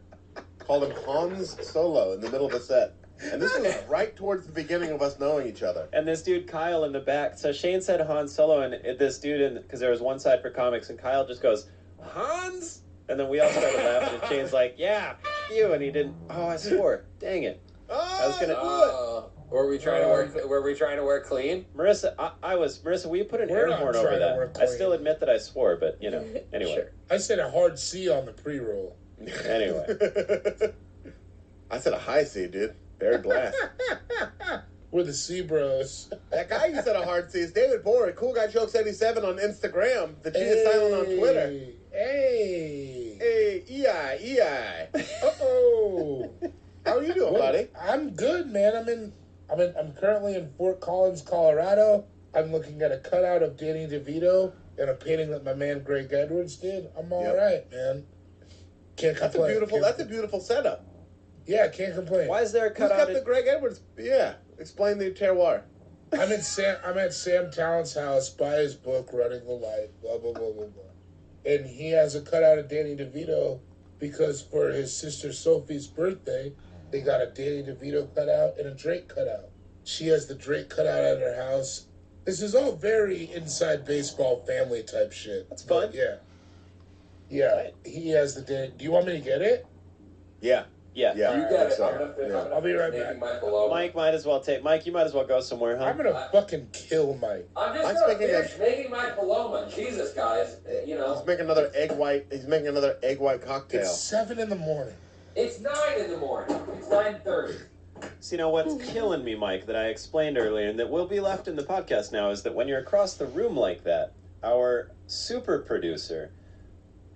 Called him Hans Solo in the middle of the set. And this was right towards the beginning of us knowing each other. And this dude, Kyle, in the back. So Shane said Han Solo, and this dude, because there was one side for comics, and Kyle just goes, Hans? And then we all started laughing, and Shane's like, yeah, you. And he didn't. Oh, I swore. Dang it. Oh, I was gonna- Were we trying to work clean? Marissa, Marissa, will you put an We're air not horn trying over to work that? I clean. still admit that I swore, but, anyway. Sure. I said a hard C on the pre-roll. Anyway. I said a high C, dude. Bare glass. We're the C bros. That guy you said a hard C is David Bohr at Cool Guy Jokes 87 on Instagram. The G is silent on Twitter. Hey. Hey, EI. Uh-oh. How are you doing, buddy? I'm good, man. I'm currently in Fort Collins, Colorado. I'm looking at a cutout of Danny DeVito and a painting that my man Greg Edwards did. I'm all right, man. Can't complain. That's a beautiful setup. Yeah, can't complain. Why is there a Who's cutout? got the Greg Edwards? Yeah. Explain the terroir. I'm at Sam Talent's house by his book, Running the Light, blah, blah, blah, blah, blah. And he has a cutout of Danny DeVito because for his sister Sophie's birthday, they got a Danny DeVito cutout and a Drake cutout. She has the Drake cutout at her house. This is all very inside baseball family type shit. That's fun. Yeah. Yeah, he has the day. Do you want me to get it? Yeah. Yeah. Yeah. You I get think it. so. I'm gonna Yeah. I'll be right making back. my paloma. Mike might as well Mike, you might as well go somewhere, huh? I'm gonna fucking kill Mike. I'm just Mike's gonna making a- finish making my paloma. Jesus, guys. You know. He's making another egg white. He's making another egg white cocktail. It's 7 in the morning. It's 9 in the morning. It's 9:30. So, you know, what's killing me, Mike, that I explained earlier and that will be left in the podcast now is that when you're across the room like that, our super producer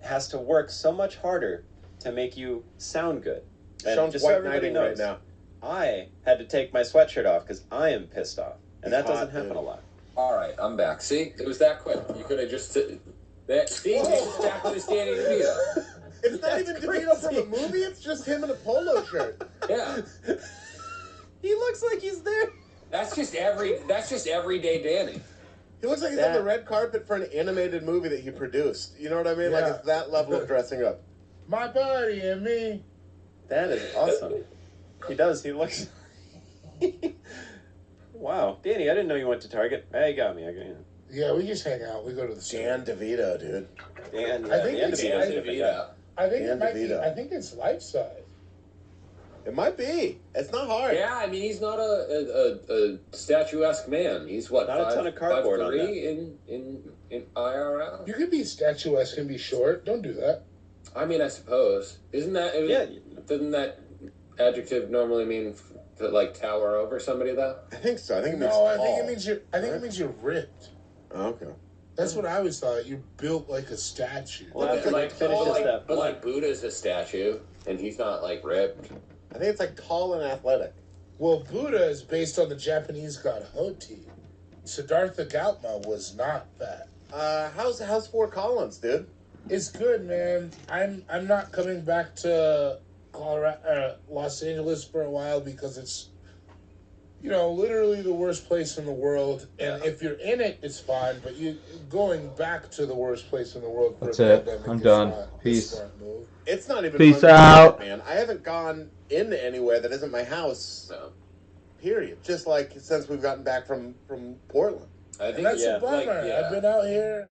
has to work so much harder to make you sound good. And Sean's just so white everybody knighting knows, right now. I had to take my sweatshirt off because I am pissed off. And that He's doesn't hot, happen dude. a lot. All right, I'm back. See, it was that quick. You could have just that. See, it's back to the Danny DeVito. It's not That's even DeVito from a crazy. movie. It's just him in a polo shirt. Yeah, He looks like he's there. that's just everyday Danny. He looks like he's on the red carpet for an animated movie that he produced. You know what I mean? Like Yeah. it's that level of dressing up. My buddy and me. That is awesome. He does. He looks... Wow. Danny, I didn't know you went to Target. Hey, you got me. I got you. Yeah, we just hang out. We go to the store. Dan DeVito, dude. Dan, I think Dan it's- DeVito's I- a different guy. I think Dan it might be. DeVito. I think it's life size. It might be. It's not hard. Yeah, I mean he's not a statuesque man. He's what Not a ton of cardboard on 5'3" in IRL. You can be statuesque and be short. Don't do that. I mean, I suppose isn't that Yeah. Doesn't that adjective normally mean to like tower over somebody though? I think so. I think it means No, I tall. think it means you're. I think it means you're ripped. Oh, okay. That's what I always thought. You're built like a statue. Well, after like Mike finishes But that but point, like Buddha's a statue, and he's not like ripped. I think it's like tall and athletic. Well, Buddha is based on the Japanese god Hoti. Siddhartha Gautama was not fat. How's Fort Collins, dude? It's good, man. I'm not coming back to Los Angeles for a while because it's, literally the worst place in the world. And if you're in it, it's fine. But you going back to the worst place in the world for That's a it. pandemic I'm is done. not a Peace. smart move. It's not even. Peace fun to out. do, man. I haven't gone into anywhere that isn't my house. So Period. Just like since we've gotten back from Portland. I And think that's a bummer. I've been out here.